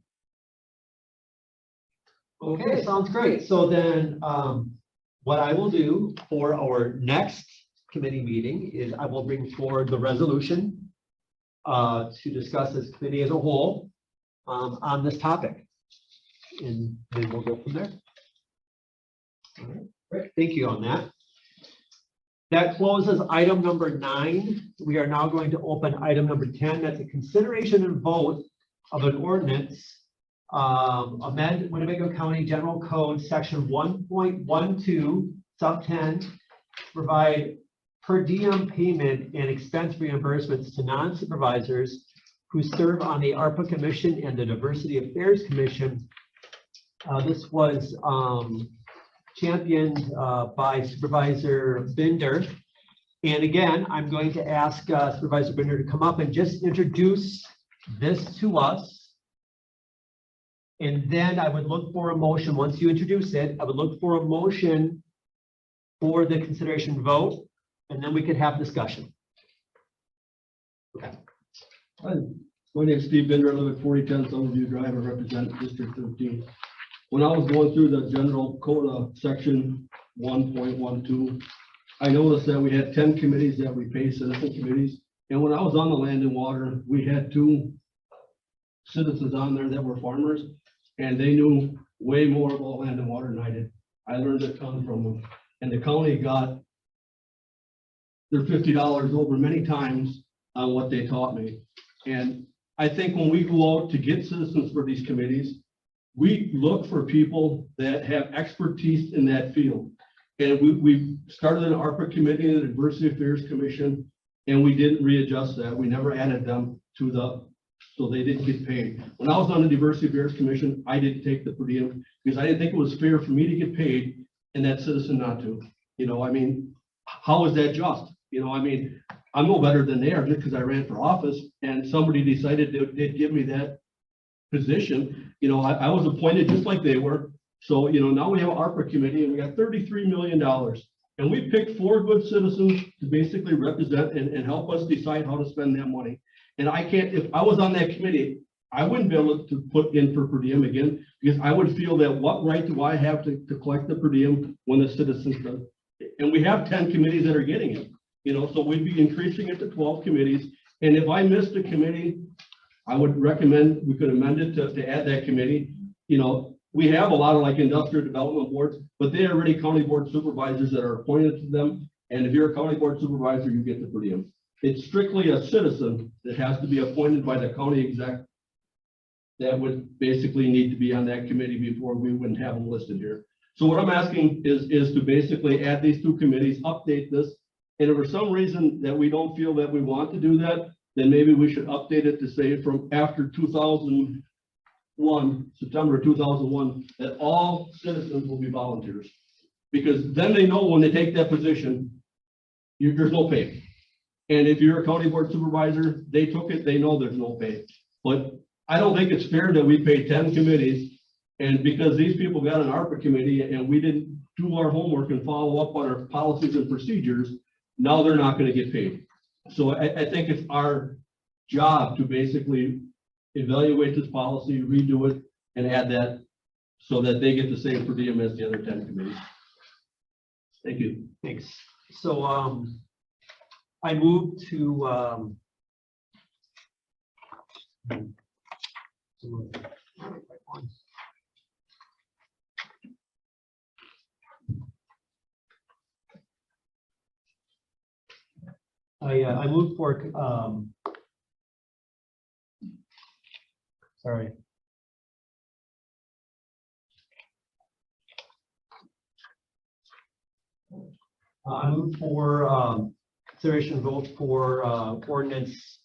Okay, sounds great. So then what I will do for our next committee meeting is I will bring forward the resolution to discuss as committee as a whole on this topic. And then we'll go from there. All right, great. Thank you on that. That closes item number 9. We are now going to open item number 10. That's a consideration and vote of an ordinance, amend Winnebago County General Code Section 1.12 sub 10 to provide per diem payment and expense reimbursements to non-supervisors who serve on the ARPA Commission and the Diversity Affairs Commission. This was championed by Supervisor Binder. And again, I'm going to ask Supervisor Binder to come up and just introduce this to us. And then I would look for a motion. Once you introduce it, I would look for a motion for the consideration vote, and then we could have discussion. Okay. Hi, my name is Steve Binder. I live at 4010 Summerview Drive. I represent District 13. When I was going through the general code section 1.12, I noticed that we had 10 committees that we pay, citizen committees. And when I was on the Land and Water, we had 2 citizens on there that were farmers, and they knew way more about land and water than I did. I learned a ton from them. And the county got their $50 over many times on what they taught me. And I think when we go out to get citizens for these committees, we look for people that have expertise in that field. And we started an ARPA committee and a Diversity Affairs Commission, and we didn't readjust that. We never added them to so they didn't get paid. When I was on the Diversity Affairs Commission, I didn't take the per diem because I didn't think it was fair for me to get paid and that citizen not to. You know, I mean, how is that just? You know, I mean, I'm no better than they are just because I ran for office and somebody decided they'd give me that position. You know, I was appointed just like they were. So, you know, now we have an ARPA committee and we got $33 million. And we picked 4 good citizens to basically represent and help us decide how to spend that money. And I can't, if I was on that committee, I wouldn't be able to put in for per diem again, because I would feel that what right do I have to collect the per diem when the citizens do? And we have 10 committees that are getting it, you know, so we'd be increasing it to 12 committees. And if I missed a committee, I would recommend we could amend it to add that committee. You know, we have a lot of like industrial development boards, but they are already county board supervisors that are appointed to them. And if you're a county board supervisor, you get the per diem. It's strictly a citizen that has to be appointed by the county exec that would basically need to be on that committee before we wouldn't have them listed here. So what I'm asking is to basically add these 2 committees, update this. And if for some reason that we don't feel that we want to do that, then maybe we should update it to say from after 2001, September 2001, that all citizens will be volunteers. Because then they know when they take that position, there's no pay. And if you're a county board supervisor, they took it, they know there's no pay. But I don't think it's fair that we pay 10 committees, and because these people got an ARPA committee and we didn't do our homework and follow up on our policies and procedures, now they're not going to get paid. So I think it's our job to basically evaluate this policy, redo it, and add that so that they get the same per diem as the other 10 committees. Thank you. Thanks. So, I move to, I move for, sorry. I move for consideration vote for ordinance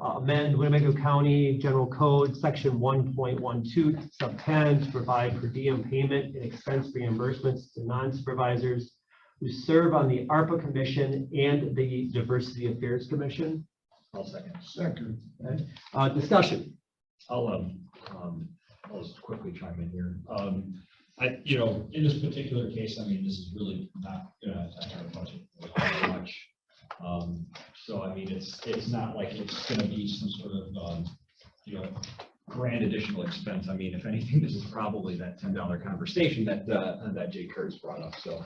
amend Winnebago County General Code Section 1.12 sub 10 to provide per diem payment and expense reimbursements to non-supervisors who serve on the ARPA Commission and the Diversity Affairs Commission. I'll second. Second. Okay. Discussion. I'll just quickly chime in here. You know, in this particular case, I mean, this is really not gonna affect our budget very much. So I mean, it's not like it's gonna be some sort of, you know, grand additional expense. I mean, if anything, this is probably that $10 conversation that Jay Kurtz brought up. So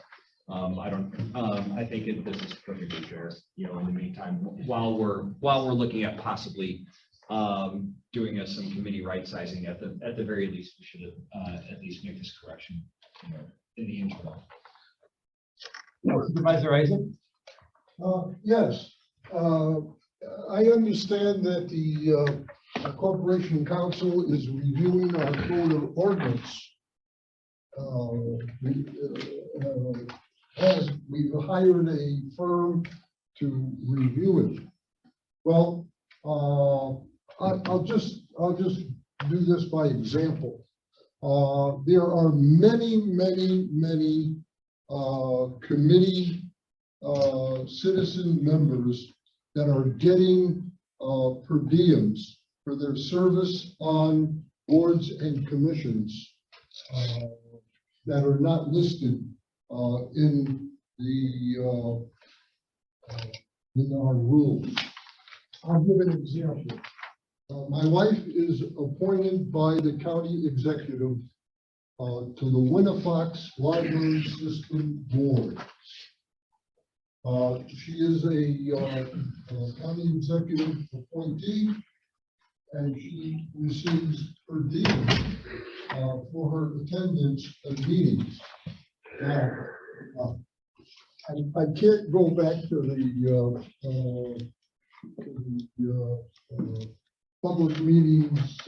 I think this is perfectly fair. You know, in the meantime, while we're looking at possibly doing some committee right sizing, at the very least, we should at least make this correction, you know, in the interim. Supervisor Isaac? Yes, I understand that the Corporation Council is reviewing our code of ordinance. As we've hired a firm to review it. Well, I'll just do this by example. There are many committee citizen members that are getting per diems for their service on boards and commissions that are not listed in our rules. I'll give an example. My wife is appointed by the county executive to the Winnebago Library System Board. She is a county executive appointee, and she receives per diem for her attendance at meetings. Now, I can't go back to the public meetings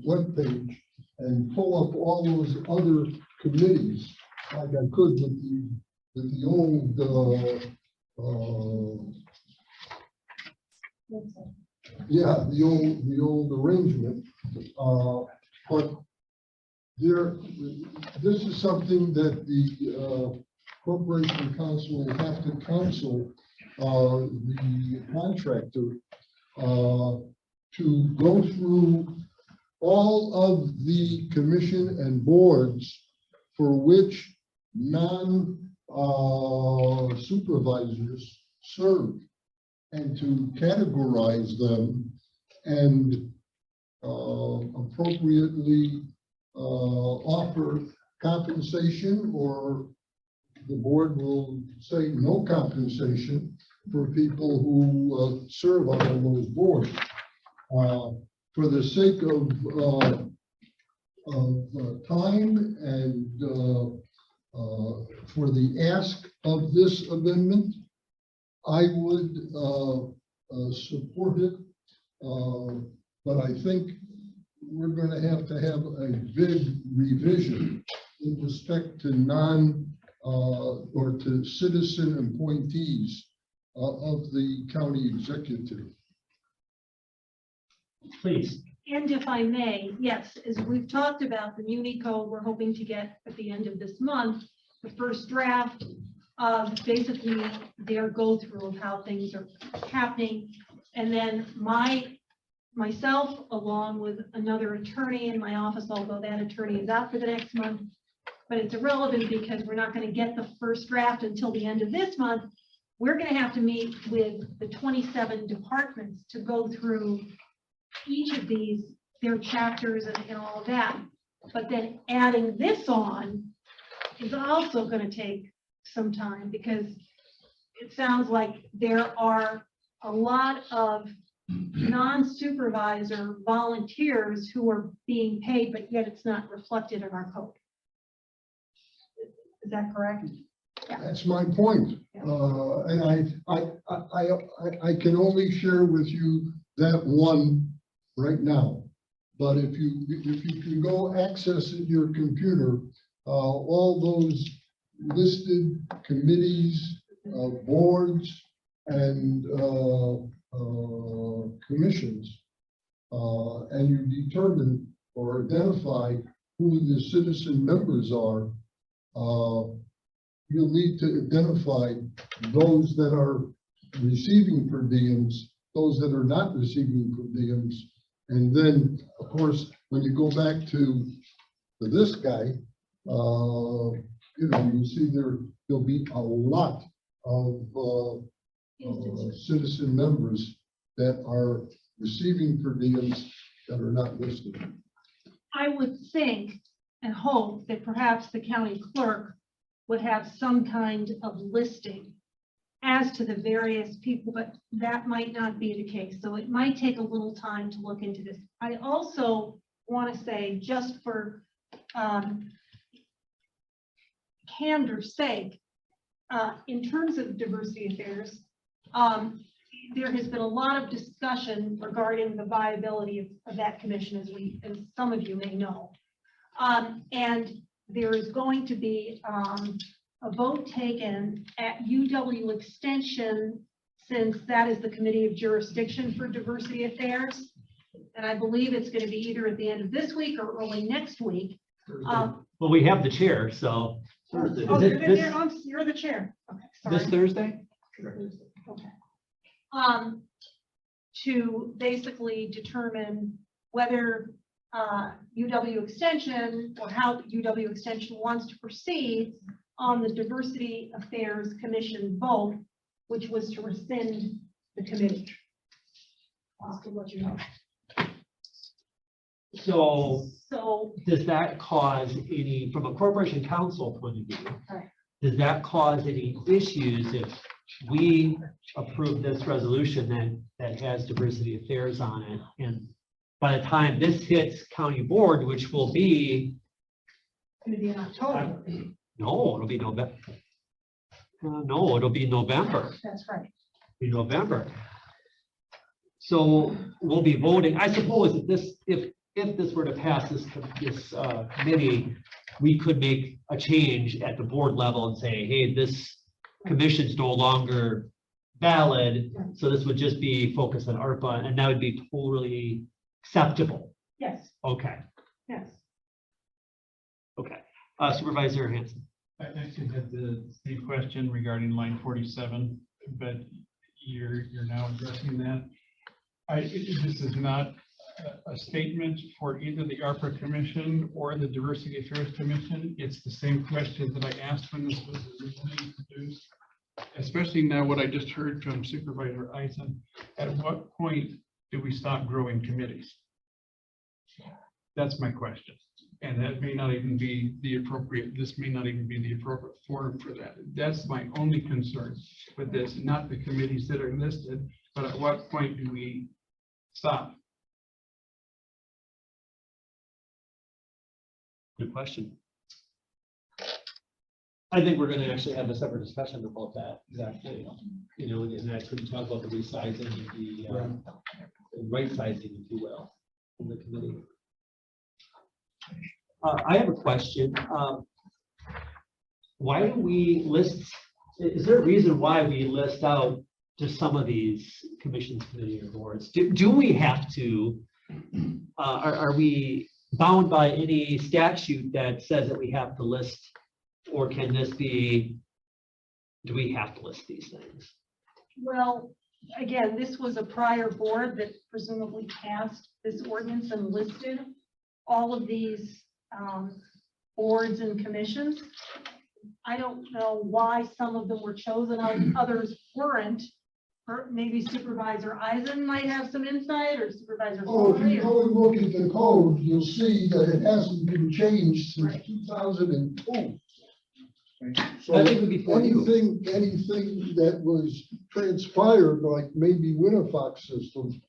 webpage and pull up all those other committees like I could with the old yeah, the old arrangement. But this is something that the Corporation Council will have to counsel the contractor to go through all of the commission and boards for which supervisors serve, and to categorize them and appropriately offer compensation, or the board will say no compensation for people who serve on all those boards. For the sake of time and for the ask of this amendment, I would support it, but I think we're going to have a big revision in respect to or to citizen appointees of the county executive. Please. And if I may, yes, as we've talked about, the Muni Code, we're hoping to get at the end of this month, the first draft of basically their go through of how things are happening. And then myself, along with another attorney in my office, although that attorney is out for the next month, but it's irrelevant because we're not going to get the first draft until the end of this month. We're going to have to meet with the 27 departments to go through each of these, their chapters and all of that. But then adding this on is also going to take some time, because it sounds like there are a lot of non-supervisor volunteers who are being paid, but yet it's not reflected in our code. Is that correct? That's my point. And I can only share with you that one right now. But if you can go access your computer, all those listed committees, boards, and commissions, and you determine or identify who the citizen members are, you'll need to identify those that are receiving per diems, those that are not receiving per diems. And then, of course, when you go back to this guy, you see there'll be a lot of citizen members that are receiving per diems that are not listed. I would think and hope that perhaps the county clerk would have some kind of listing as to the various people, but that might not be the case. So it might take a little time to look into this. I also want to say, just for candor's sake, in terms of diversity affairs, there has been a lot of discussion regarding the viability of that commission, as some of you may know. And there is going to be a vote taken at UW Extension, since that is the Committee of Jurisdiction for Diversity Affairs. And I believe it's going to be either at the end of this week or early next week. Well, we have the chair, so. Oh, Is you're it you're the chair. Okay, sorry. this Thursday? Okay. To basically determine whether UW Extension, or how UW Extension wants to proceed on the Diversity Affairs Commission vote, which was to rescind the committee. I'll have to let you know. So So does that cause any, from a corporation council point of view, Right. does that cause any issues if we approve this resolution that has diversity affairs on it? And by the time this hits county board, which will be, Gonna be in October. no, it'll be November. No, it'll be November. That's right. Be November. So we'll be voting, I suppose, if this were to pass this committee, we could make a change at the board level and say, hey, this commission's no longer valid, so this would just be focused on ARPA, and that would be totally acceptable. Yes, Okay, yes. okay. Supervisor Hanson. I actually had the same question regarding line 47, but you're now addressing that. This is not a statement for either the ARPA Commission or the Diversity Affairs Commission. It's the same question that I asked when this was originally introduced, especially now what I just heard from Supervisor Eisen. At what point do we stop growing committees? That's my question. And that may not even be the appropriate, this may not even be the appropriate forum for that. That's my only concern with this, not the committees that are listed, but at what point do we stop? Good question. I think we're going to actually have a separate discussion about that exactly. You know, and actually talk about the resizing, the right sizing, if you will, in the committee. I have a question. Why do we list? Is there a reason why we list out just some of these commissions, committee, or boards? Do we have to? Are we bound by any statute that says that we have to list, or can this be? Do we have to list these things? Well, again, this was a prior board that presumably passed this ordinance and listed all of these boards and commissions. I don't know why some of them were chosen, others weren't. Or maybe Supervisor Eisen might have some insight, or Supervisor. Oh, if Foley, you or- go and look at the code, you'll see that it hasn't been changed since Right. 2002. So I think it would be for you. anything that was transpired, like maybe Winnebago system,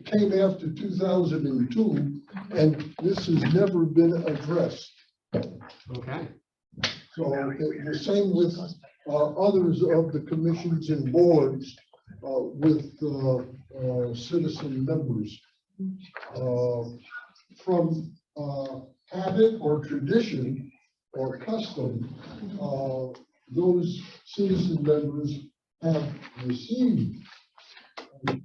came after 2002, and this has never been addressed. Okay. So the same with others of the commissions and boards with citizen members. From habit or tradition or custom, those citizen members have received. I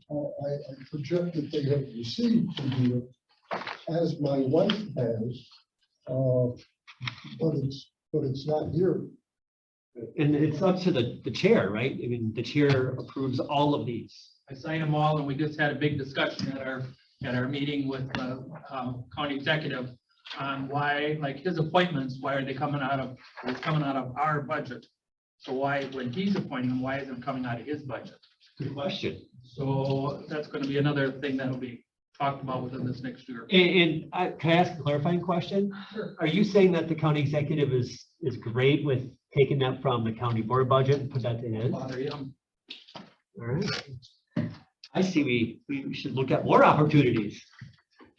project that they have received from here, as my wife has, but it's not here. And it's up to the chair, right? I mean, the chair approves all of these. I signed them all, and we just had a big discussion at our meeting with the county executive on why, like his appointments, why are they coming out of, it's coming out of our budget. So why, when he's appointing them, why isn't it coming out of his budget? Good question. So that's going to be another thing that'll be talked about within this next year. And can I ask a clarifying question? Sure. Are you saying that the county executive is great with taking that from the county board budget and put that to his? All Bother him. right. I see we should look at more opportunities.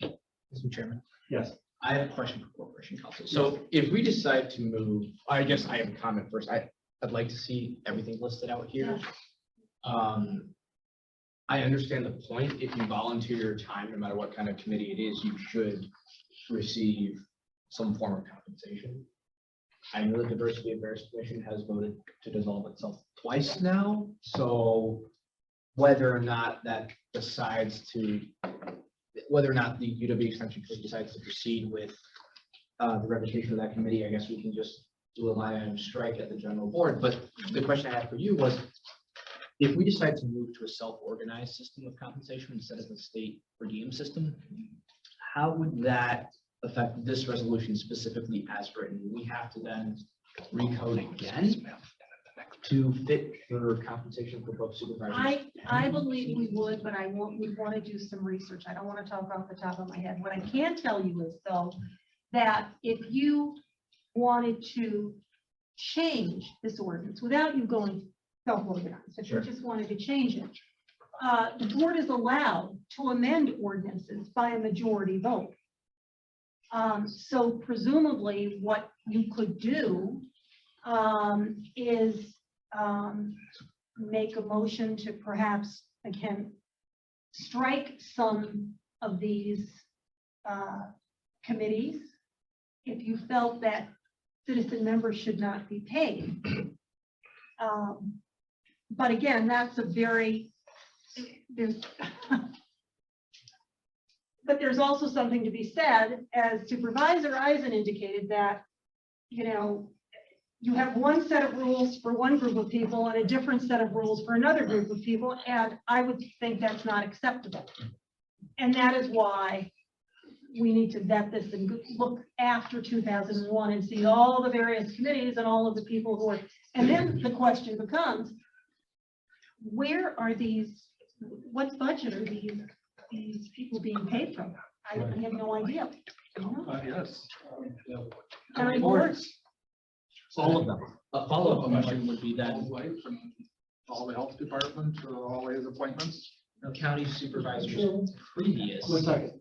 Mr. Chairman, Yes. I have a question for Corporation Council. So if we decide to move, I guess I have a comment first. I'd like to see everything listed out here. I understand the point. If you volunteer your time, no matter what kind of committee it is, you should receive some form of compensation. I know the Diversity Affairs Commission has voted to dissolve itself twice now, so whether or not that decides to, whether or not the UW Extension Committee decides to proceed with the revocation of that committee, I guess we can just do a line item strike at the general board. But the question I had for you was, if we decide to move to a self-organized system of compensation instead of the state per diem system, how would that affect this resolution specifically as written? We have to then recode again to fit for compensation for both supervisors. I believe we would, but we want to do some research. I don't want to talk off the top of my head. What I can tell you is though, that if you wanted to change this ordinance without you going self-organized, if you Sure. just wanted to change it, the board is allowed to amend ordinances by a majority vote. So presumably what you could do is make a motion to perhaps, again, strike some of these committees if you felt that citizen members should not be paid. But again, that's a very, there's, but there's also something to be said, as Supervisor Eisen indicated, that, you know, you have one set of rules for one group of people and a different set of rules for another group of people, and I would think that's not acceptable. And that is why we need to vet this and look after 2001 and see all the various committees and all of the people who are, and then the question becomes, where are these, what budget are these people being paid from? I have no idea. Yes. County boards. All of them. A follow-up question would be that Life and all the health department, all his appointments. county supervisors previous, One second.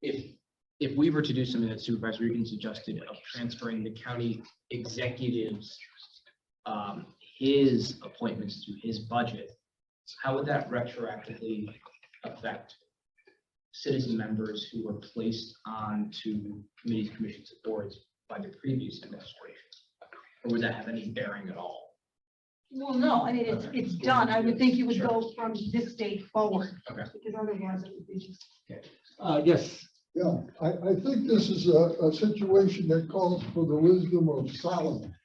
if we were to do something that Supervisor Regan suggested of transferring the county executives, his appointments to his budget, how would that retroactively affect citizen members who were placed onto committees, commissions, and boards by the previous administration? Or would that have any bearing at all? Well, no, I mean, it's done. I would think you would go from this date forward. Okay. Because otherwise it would be just. Yes, Yeah, I think this is a situation that calls for the wisdom of Solomon.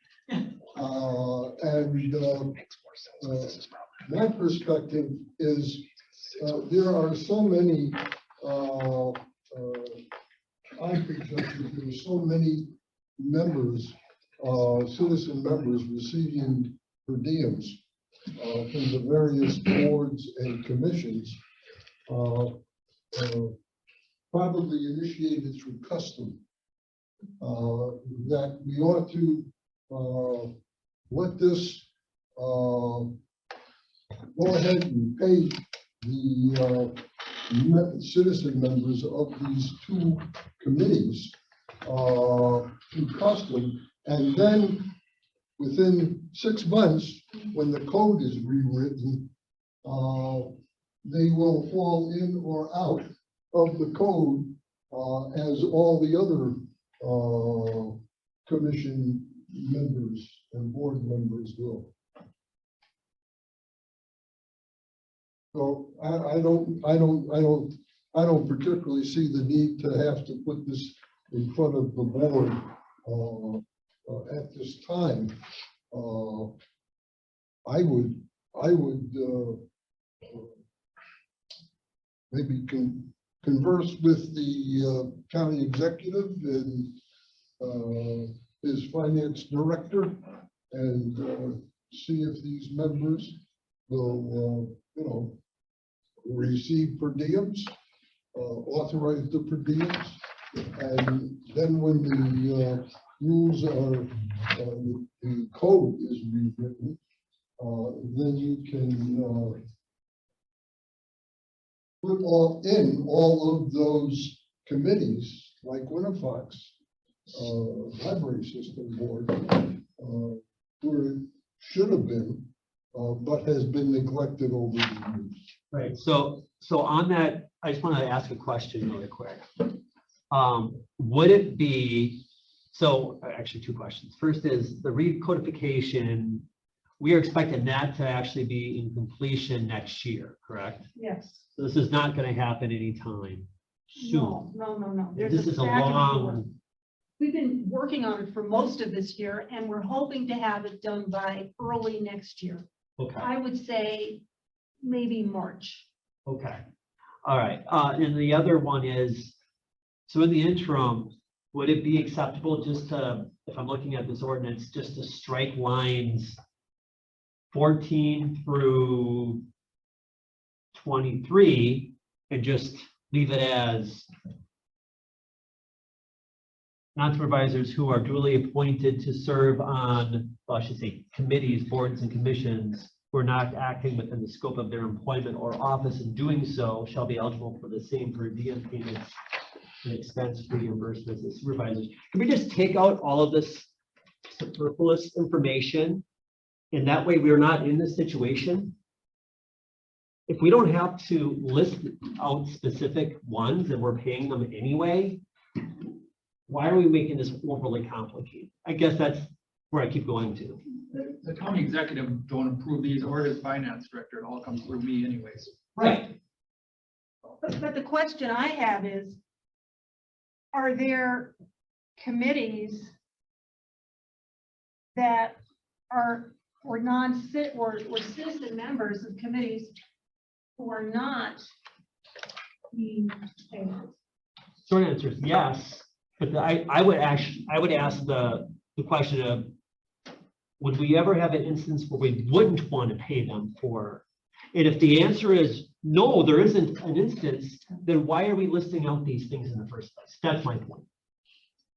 My perspective is there are so many conflicts, there are so many members, citizen members receiving per diems from the various boards and commissions, probably initiated through custom, that we ought to let this go ahead and pay the citizen members of these two committees through custom, and then within 6 months, when the code is rewritten, they will fall in or out of the code as all the other commission members and board members will. So I don't particularly see the need to have to put this in front of the board at this time. I would maybe converse with the county executive and his finance director and see if these members will, receive per diems, authorize the per diems, and then when the rules are, the code is rewritten, then you can put all of those committees, like Winnebago, library system board, where it should have been, but has been neglected over the years. right. So on that, I just want to ask a question really quick. Would it be, so actually two questions. First is the recodification, we are expecting that to actually be in completion next year, correct? Yes. So this is not going to happen anytime soon. No. There's This is a back and forth. long, We've been working on it for most of this year, and we're hoping to have it done by early next year. okay, I would say maybe March. okay. All right, and the other one is, so in the interim, would it be acceptable just to, if I'm looking at this ordinance, just to strike lines 14 through 23 and just leave it as non-supervisors who are duly appointed to serve on, well, I should say, committees, boards, and commissions who are not acting within the scope of their employment or office in doing so shall be eligible for the same per diem payments and expense reimbursements as supervisors. Can we just take out all of this superfluous information? And that way we're not in this situation. If we don't have to list out specific ones and we're paying them anyway, why are we making this overly complicated? I guess that's where I keep going to. The county executive don't approve these or his finance director. It all comes through me anyways. Right. But the question I have is, are there committees that are, or citizen members of committees who are not being paid? Short answer is yes, but I would ask the question of, would we ever have an instance where we wouldn't want to pay them for? And if the answer is no, there isn't an instance, then why are we listing out these things in the first place? That's my point.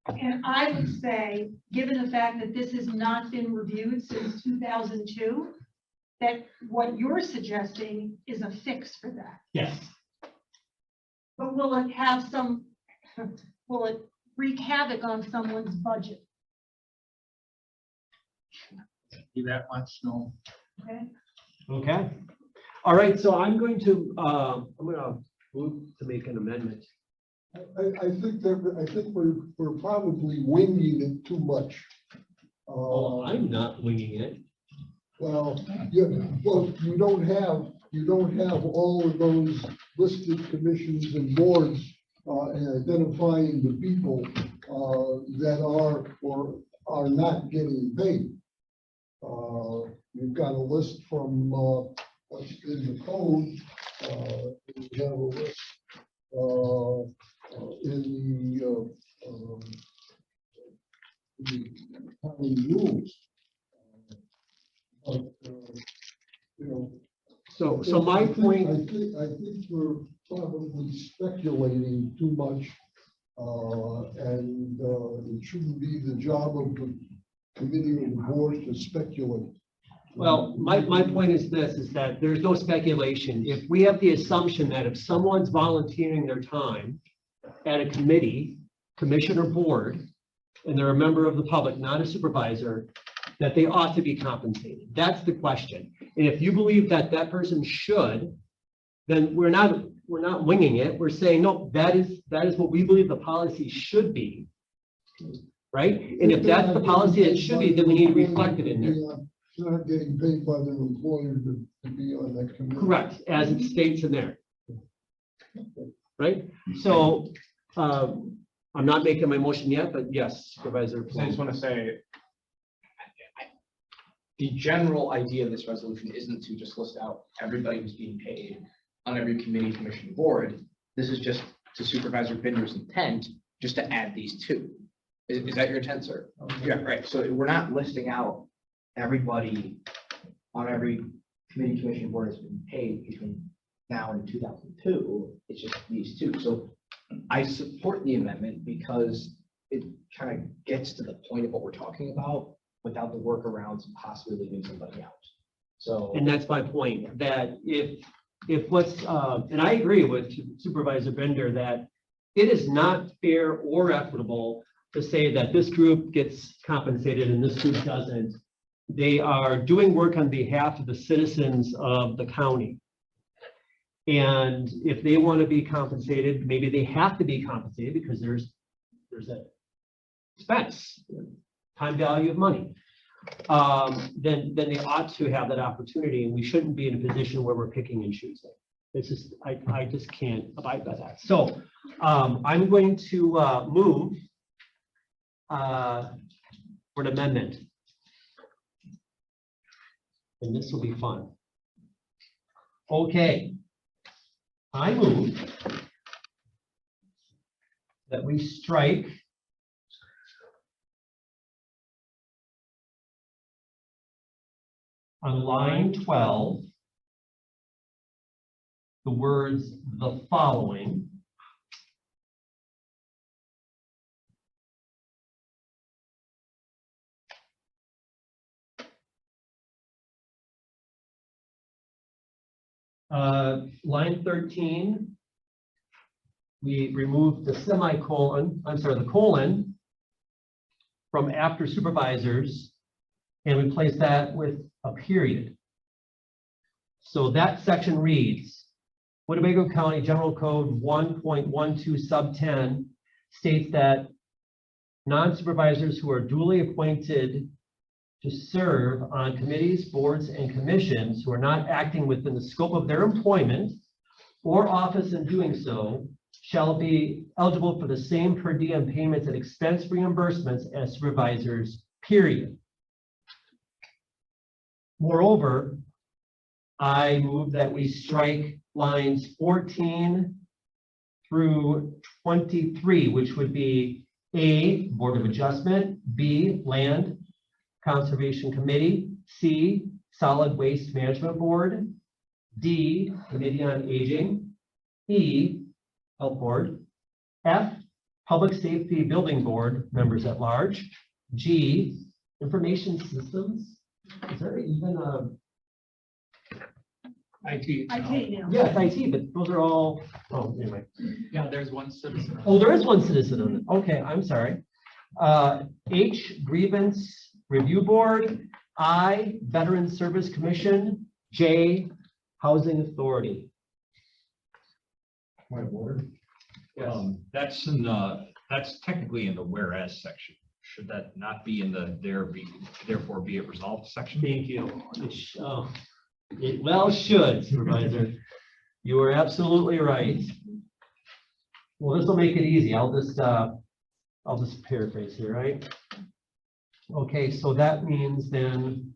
And I would say, given the fact that this has not been reviewed since 2002, that what you're suggesting is a fix for that. Yes. But will it have some, will it wreak havoc on someone's budget? Be that much, no. Okay. Okay. All right. So I'm going to move to make an amendment. I think we're probably winging it too much. Oh, I'm not winging it. Well, you don't have all of those listed commissions and boards and identifying the people that are or are not getting paid. You've got a list from what's in the code. You have a list in the county rules. But, you know. So my point. I think we're probably speculating too much, and it shouldn't be the job of the committee or the board to speculate. Well, my point is this, is that there's no speculation. If we have the assumption that if someone's volunteering their time at a committee, commission, or board, and they're a member of the public, not a supervisor, that they ought to be compensated. That's the question. And if you believe that that person should, then we're not winging it. We're saying, no, that is what we believe the policy should be. Right? And if that's the policy it should be, then we need to reflect it in there. They're not getting paid by their employer to be on that committee. Correct, as it states in there. Right? So I'm not making my motion yet, but yes, Supervisor. So I just want to say, the general idea of this resolution isn't to just list out everybody who's being paid on every committee, commission, board. This is just to Supervisor Binder's intent, just to add these two. Is that your intent, sir? Yeah, right. So we're not listing out everybody on every committee, commission, board has been paid between now and 2002. It's just these two. So I support the amendment because it kind of gets to the point of what we're talking about without the workarounds and possibly leaving somebody out. So, And that's my point, that if what's, and I agree with Supervisor Bender that it is not fair or equitable to say that this group gets compensated and this group doesn't. They are doing work on behalf of the citizens of the county. And if they want to be compensated, maybe they have to be compensated because there's that expense, time value of money. Then they ought to have that opportunity, and we shouldn't be in a position where we're picking and choosing. It's just, I just can't abide by that. So I'm going to move for an amendment. And this will be fun. Okay. I move that we strike on line 12 the words "the following" Line 13, we removed the semicolon, I'm sorry, the colon from after supervisors and replaced that with a period. So that section reads, Winnebago County General Code 1.12 sub 10 states that non-supervisors who are duly appointed to serve on committees, boards, and commissions who are not acting within the scope of their employment or office in doing so shall be eligible for the same per diem payments and expense reimbursements as supervisors, period. Moreover, I move that we strike lines 14 through 23, which would be A, Board of Adjustment, B, Land Conservation Committee, C, Solid Waste Management Board, D, Committee on Aging, E, Health Board, F, Public Safety Building Board, members at large, G, Information Systems. Is there even a? IT. IT now. Yes, IT, but those are all, oh, anyway. Yeah, there's one citizen. Oh, there is one citizen on it. Okay, I'm sorry. H, Grievance Review Board, I, Veteran Service Commission, J, Housing Authority. Point of order. That's that's technically in the whereas section. Should that not be in the therefore be it resolved section? Thank you. It well should, Supervisor. You are absolutely right. Well, this will make it easy. I'll just paraphrase here, right? Okay, so that means then,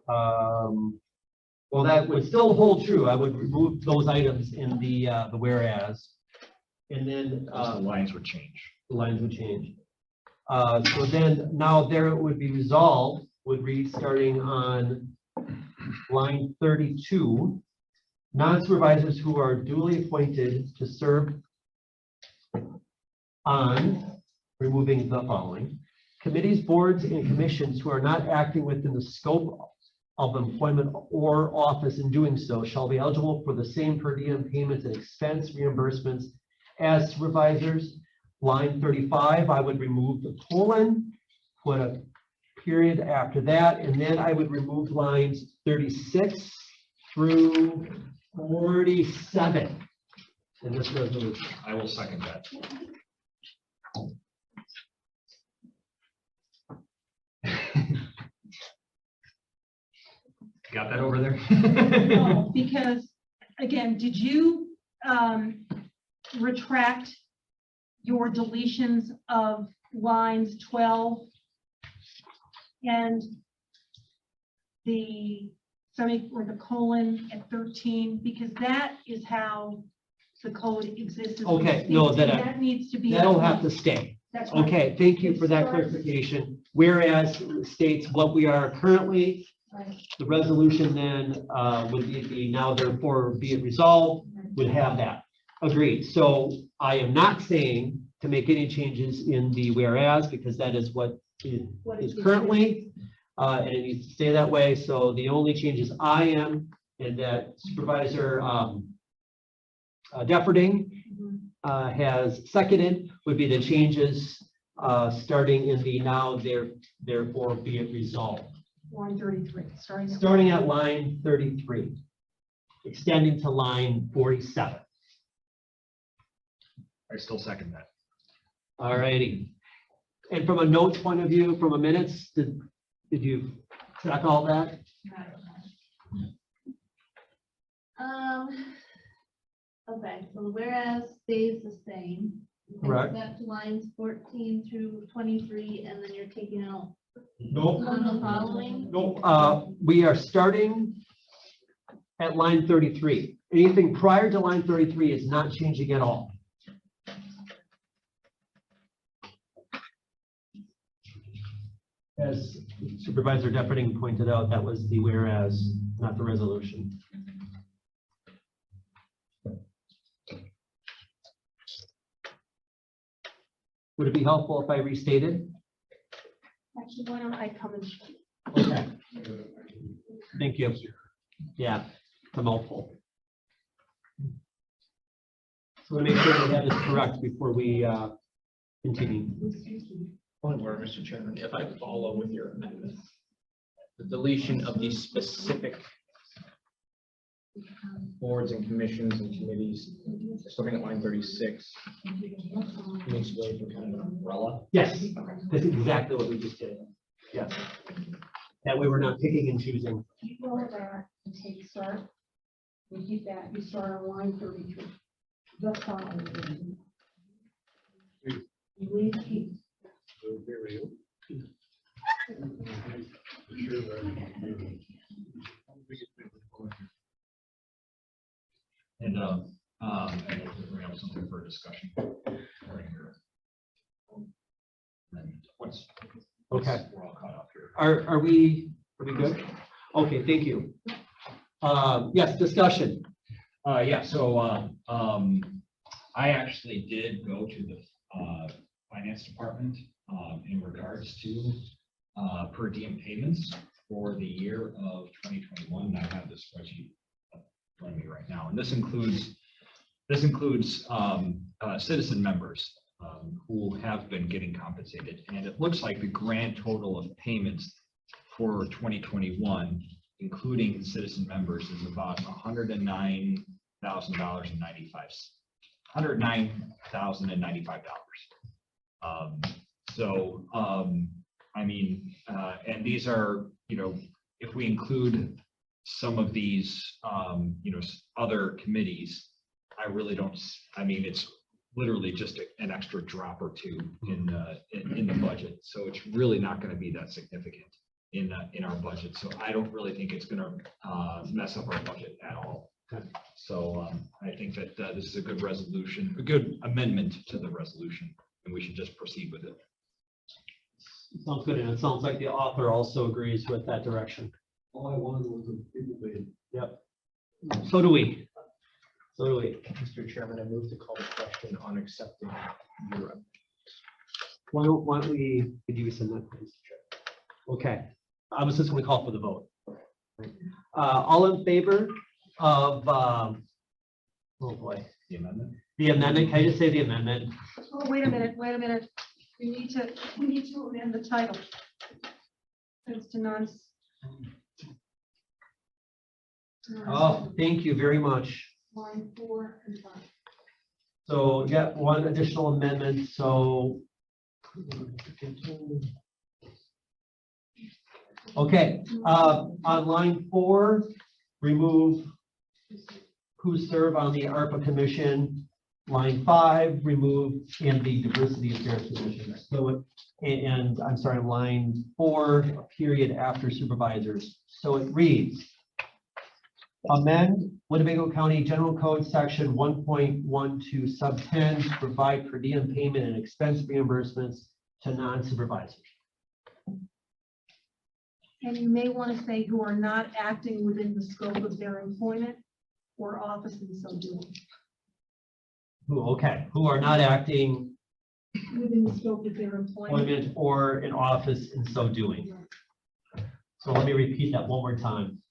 well, that would still hold true. I would remove those items in the whereas, and then The lines would change. the lines would change. So then now there it would be resolved, would read starting on line 32. Non-supervisors who are duly appointed to serve on, removing the following, committees, boards, and commissions who are not acting within the scope of employment or office in doing so shall be eligible for the same per diem payments and expense reimbursements as supervisors. Line 35, I would remove the colon, put a period after that, and then I would remove lines 36 through 47 in this resolution. I will second that. Got that over there? No, because, again, did you retract your deletions of lines 12 and the or the colon at 13? Because that is how the code exists. Okay, no, That needs to be. That'll have to stay. That's right. Okay, thank you for that clarification. Whereas states what we are currently, Right. the resolution then would be now therefore be it resolved, would have that. Agreed. So I am not saying to make any changes in the whereas, because that is what is currently, and it needs to stay that way. So the only changes I am, and that Supervisor Defferding has seconded, would be the changes starting in the now therefore be it resolved. Line 33, Starting at line 33, extending to line 47. I still second that. All righty. And from a notes point of view, from a minutes, did you track all that? Okay, so whereas stays the same. Correct. Except lines 14 through 23, and then you're taking out Nope. on the following. Nope. We are starting at line 33. Anything prior to line 33 is not changing at all. As Supervisor Defferding pointed out, that was the whereas, not the resolution. Would it be helpful if I restated? Actually, why don't I come and Okay. Thank you. Yeah, it's a mouthful. So we'll make sure we have this correct before we continue. Point where, Mr. Chairman, if I follow with your amendment, the deletion of these specific boards and commissions and committees, starting at line 36, makes way for kind of an umbrella. Yes, that's exactly what we just did. Yes. That way we're not picking and choosing. You go back and take start, and keep that, you start on line 33. Just follow it. You leave keep. And bring up something for discussion. Right here. And once Okay. we're all caught up here. Are we good? Okay, thank you. Yes, discussion. Yeah, so, I actually did go to the, finance department, in regards to, per diem payments for the year of 2021. And I have this spreadsheet on me right now, and this includes, citizen members, who have been getting compensated. And it looks like the grand total of payments for 2021, including citizen members, is about $109,095. So, I mean, and these are, if we include some of these, other committees, I really don't, I mean, it's literally just an extra drop or two in the budget. So it's really not going to be that significant in our budget. So I don't really think it's going to mess up our budget at all. So I think that this is a good resolution, a good amendment to the resolution, and we should just proceed with it. Sounds good, and it sounds like the author also agrees with that direction. All I wanted was a people meeting. Yep. So do we. Mr. Chairman, I move to call the question on accepting your. Why don't we give you some that, please? Okay, I was just going to call for the vote. All in favor of, oh boy, The amendment? the amendment? Can I just say the amendment? Oh, wait a minute. We need to amend the title. It's to non. Oh, thank you very much. Line 4 and 5. So yeah, one additional amendment, so. Okay, on line 4, remove who serve on the ARPA commission. Line 5, remove and the diversity affairs commission. So, and I'm sorry, line 4, period after supervisors. So it reads, amend Winnebago County General Code Section 1.12 sub 10 to provide per diem payment and expense reimbursements to non-supervisors. And you may want to say who are not acting within the scope of their employment or office in so doing. Who are not acting Within the scope of their employment. employment or in office in so doing. So let me repeat that one more time.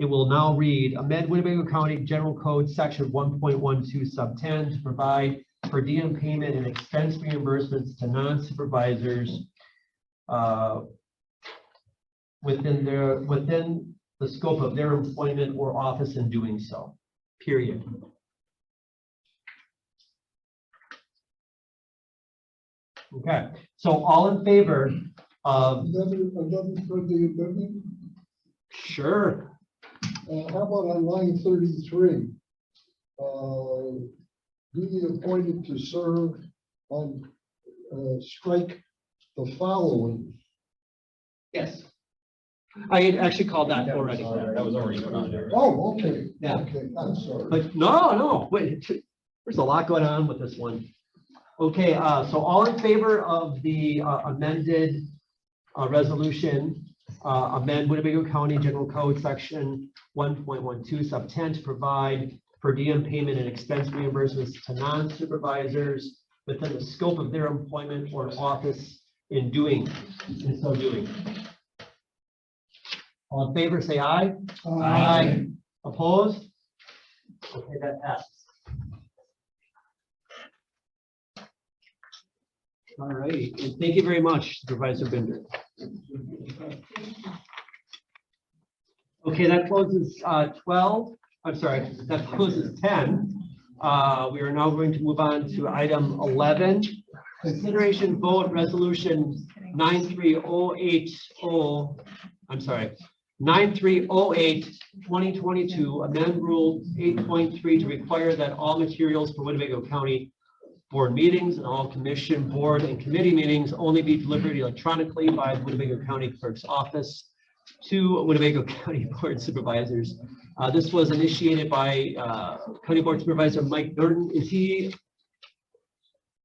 It will now read, amend Winnebago County General Code Section 1.12 sub 10 to provide per diem payment and expense reimbursements to non-supervisors within the scope of their employment or office in doing so, period. Okay, so all in favor of, Another for the amendment. sure, How about on line 33? Duly appointed to serve on, strike the following. yes. I had actually called that already. That was already put on there. Oh, okay. Yeah. Okay, I'm sorry. But no, wait, there's a lot going on with this one. Okay, so all in favor of the amended resolution, amend Winnebago County General Code Section 1.12 sub 10 to provide per diem payment and expense reimbursements to non-supervisors within the scope of their employment or office in so doing. All in favor, say aye. Opposed? Okay, that passes. All right, and thank you very much, Supervisor Bender. Okay, that closes 12. I'm sorry, that closes 10. We are now going to move on to item 11. Consideration vote resolution 93080. I'm sorry, 9308-2022, amend rule 8.3 to require that all materials for Winnebago County board meetings and all commission, board, and committee meetings only be delivered electronically by the Winnebago County Clerk's Office to Winnebago County Board Supervisors. This was initiated by County Board Supervisor Mike Norton. Is he,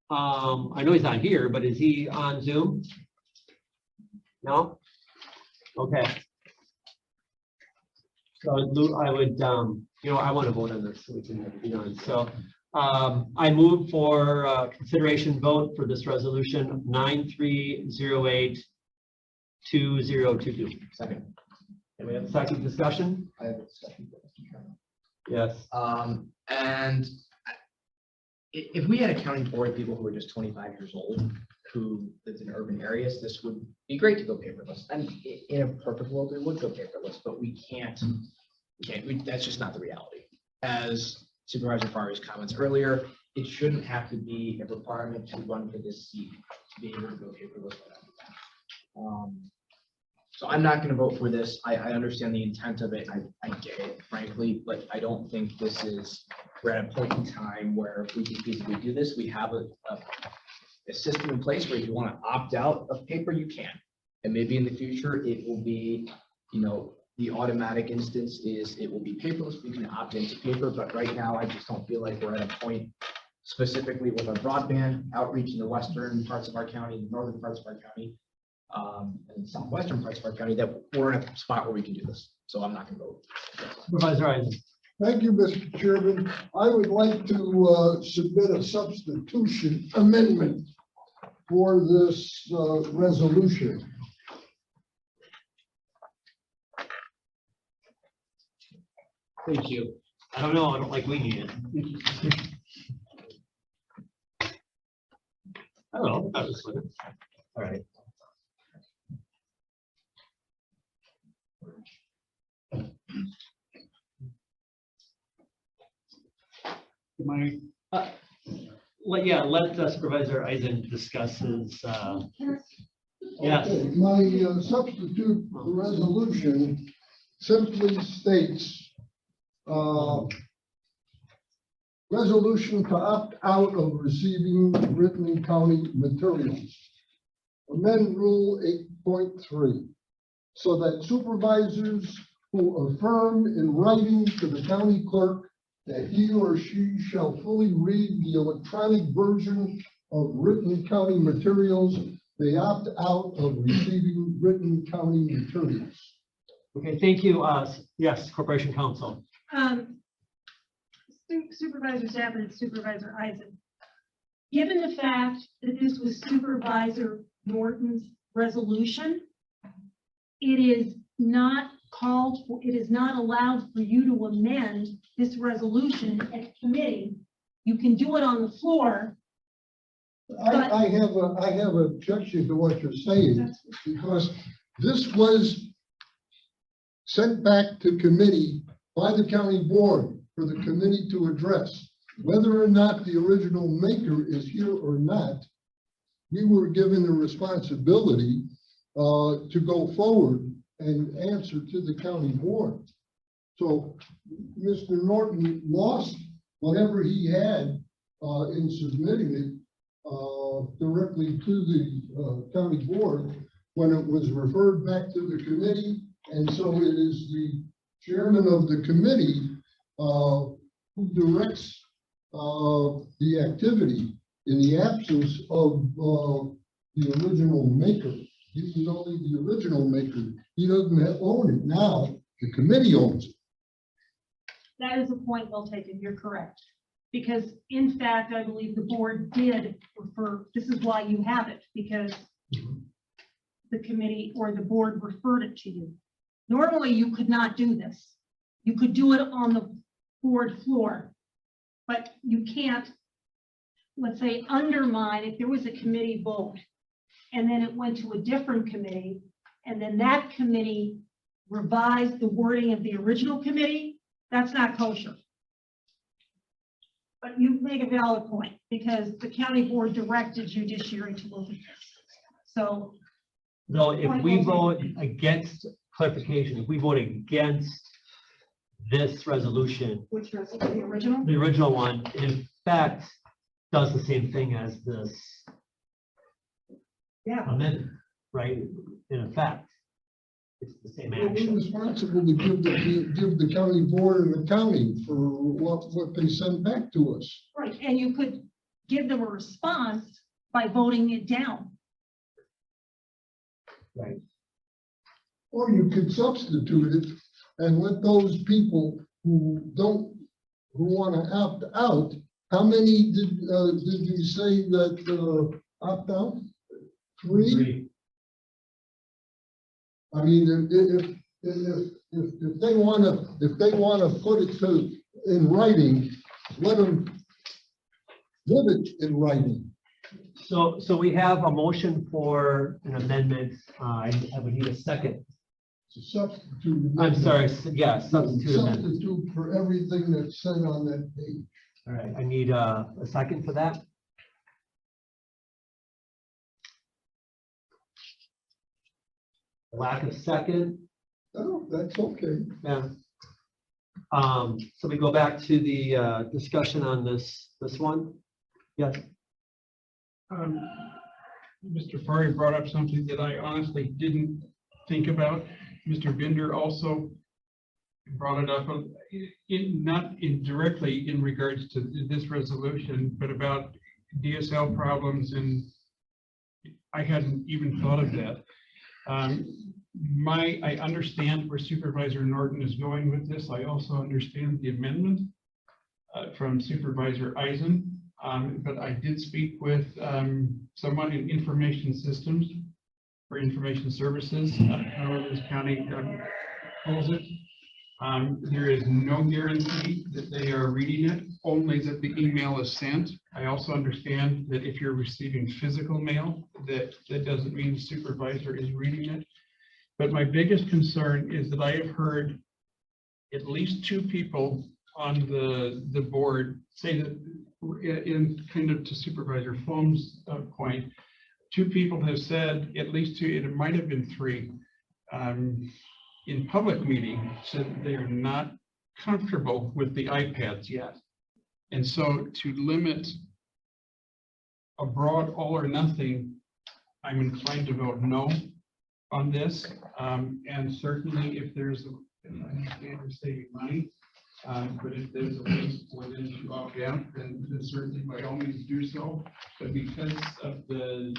I know he's not here, but is he on Zoom? No? Okay. So I would, I want to vote on this so we can be on. So I move for consideration vote for this resolution 9308-2022. Second. And we have a second discussion? I have a discussion. Yes. And if we had a county board, people who are just 25 years old, who lives in urban areas, this would be great to go paperless. And in a perfect world, it would go paperless, but we can't, that's just not the reality. As Supervisor Farley's comments earlier, it shouldn't have to be a requirement to run for this seat to be able to go paperless. So I'm not going to vote for this. I understand the intent of it. I get it, frankly, but I don't think this is, we're at a point in time where if we can feasibly do this, we have a system in place where if you want to opt out of paper, you can. And maybe in the future, it will be, the automatic instance is it will be paperless. We can opt into paper, but right now I just don't feel like we're at a point specifically with our broadband outreach in the western parts of our county, the northern parts of our county, and southwestern parts of our county, that we're in a spot where we can do this. So I'm not going to vote. Supervisor Eisen. Thank you, Mr. Chairman. I would like to submit a substitution amendment for this resolution. Thank you. I don't know. I don't like winging it. I don't know. That was fun. All right. Let Supervisor Eisen discuss his. Yes. Okay, my substitute resolution simply states resolution to opt out of receiving written county materials. Amend Rule 8.3 so that supervisors who affirm in writing to the county clerk that he or she shall fully read the electronic version of written county materials, they opt out of receiving written county materials. Okay, thank you. Yes, Corporation Counsel. Supervisor Stafford and Supervisor Eisen. Given the fact that this was Supervisor Norton's resolution, it is not called for, it is not allowed for you to amend this resolution at committee. You can do it on the floor. I have an objection to what you're saying, because this was sent back to committee by the county board for the committee to address. Whether or not the original maker is here or not, we were given the responsibility to go forward and answer to the county board. So Mr. Norton lost whatever he had in submitting it directly to the county board when it was referred back to the committee. And so it is the chairman of the committee who directs the activity in the absence of the original maker. He is only the original maker. He doesn't own it now. The committee owns it. That is a point well taken. You're correct. Because in fact, I believe the board did refer, this is why you have it, because the committee or the board referred it to you. Normally, you could not do this. You could do it on the board floor, but you can't, let's say, undermine if there was a committee vote and then it went to a different committee and then that committee revised the wording of the original committee. That's not kosher. But you make a valid point because the county board directed Judiciary to look at this. So No, if we vote against clarification, if we vote against this resolution, which was the original? the original one, in fact, does the same thing as this Yeah. amendment, right? In effect, it's the same We're action. responsible to give the county board an accounting for what they send back to us. Right, and you could give them a response by voting it down. Right. Or you could substitute it and let those people who want to opt out, how many did you say that opt out? 3? I mean, if they want to put it in writing, let them put it in writing. So we have a motion for an amendment. I would need a second. To substitute. I'm sorry, yeah, substitute amendment. Substitute for everything that's said on that page. All right, I need a second for that. Lack of second. Oh, that's okay. Yeah. So we go back to the discussion on this one. Yes. Mr. Fari brought up something that I honestly didn't think about. Mr. Binder also brought it up, not directly in regards to this resolution, but about DSL problems, and I hadn't even thought of that. I understand where Supervisor Norton is going with this. I also understand the amendment from Supervisor Eisen, but I did speak with someone in information systems or information services, however this county calls it. There is no guarantee that they are reading it, only that the email is sent. I also understand that if you're receiving physical mail, that doesn't mean the supervisor is reading it. But my biggest concern is that I have heard at least 2 people on the board say that, in kind of to Supervisor Foam's point, 2 people have said, at least 2, it might have been 3, in public meeting, said that they are not comfortable with the iPads yet. And so to limit a broad all or nothing, I'm inclined to vote no on this. And certainly if there's I understand we're saving money, but if there's a way for them to opt out, then certainly by all means do so. But because of the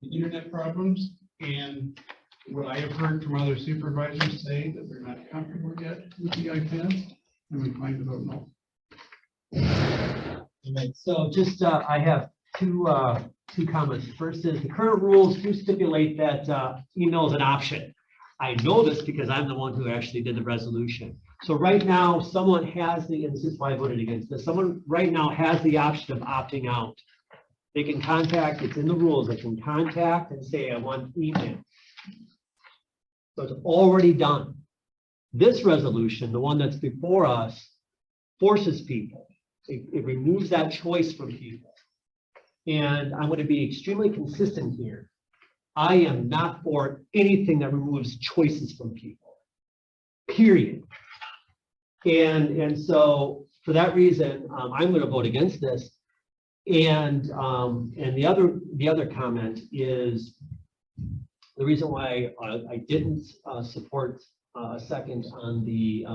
internet problems and what I have heard from other supervisors say that they're not comfortable yet with the iPads, I'm inclined to vote no. So just, I have two comments. First is the current rules do stipulate that email is an option. I know this because I'm the one who actually did the resolution. So right now, someone has and this is why I voted against this, someone right now has the option of opting out. They can contact, it's in the rules, they can contact and say, I want email. So it's already done. This resolution, the one that's before us, forces people. It removes that choice from people. And I'm going to be extremely consistent here. I am not for anything that removes choices from people, period. And so for that reason, I'm going to vote against this. And the other comment is the reason why I didn't support a second on the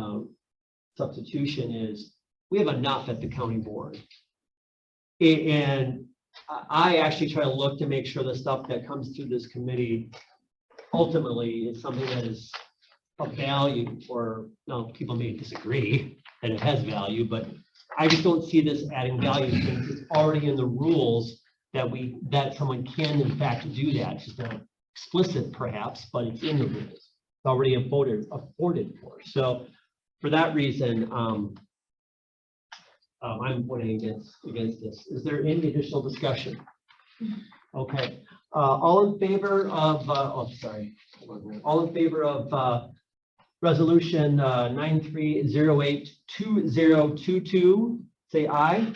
substitution is we have enough at the county board. And I actually try to look to make sure the stuff that comes through this committee ultimately is something that is of value, or people may disagree that it has value, but I just don't see this adding value since it's already in the rules that someone can in fact do that. It's just not explicit perhaps, but it's in the rules. already afforded for. So for that reason, I'm voting against this. Is there any additional discussion? Okay, all in favor of, all in favor of resolution 93082022, say aye.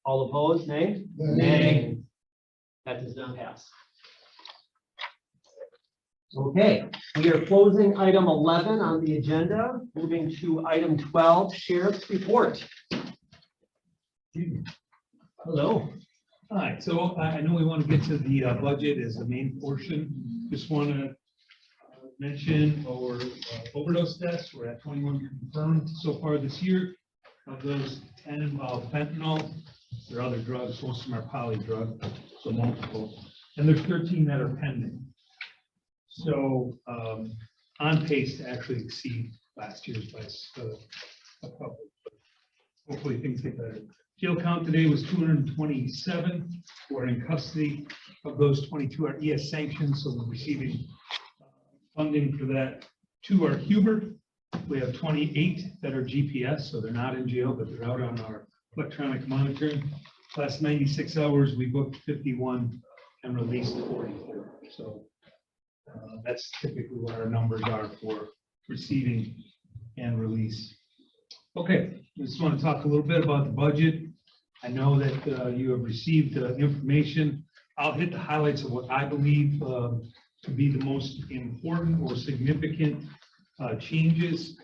All opposed, nay? Nay. That does not pass. Okay, we are closing item 11 on the agenda, moving to item 12, Sheriff's Report. Hello. Hi, so I know we want to get to the budget as the main portion. Just want to mention our overdose deaths. We're at 21 confirmed so far this year. Of those, 10 involve fentanyl. There are other drugs, most of them are poly drug, so multiple. And there's 13 that are pending. So on pace to actually exceed last year's by a couple. Hopefully things get better. Jail count today was 227 who are in custody. Of those, 22 are ES sanctions, so we're receiving funding for that. 2 are Huber. We have 28 that are GPS, so they're not in jail, but they're out on our electronic monitoring. Last 96 hours, we booked 51 and released 44. So that's typically what our numbers are for receiving and release. Okay, just want to talk a little bit about the budget. I know that you have received information. I'll hit the highlights of what I believe to be the most important or significant changes.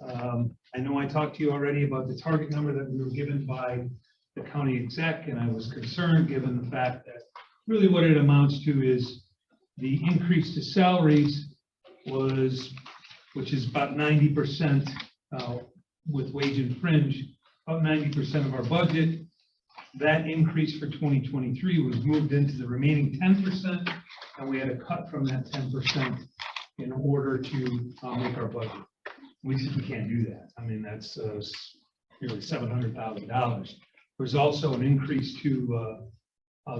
I know I talked to you already about the target number that we were given by the county exec, and I was concerned given the fact that really what it amounts to is the increase to salaries was, which is about 90% with wage and fringe, about 90% of our budget. That increase for 2023 was moved into the remaining 10%, and we had to cut from that 10% in order to make our budget. We said we can't do that. I mean, that's nearly $700,000. There's also an increase to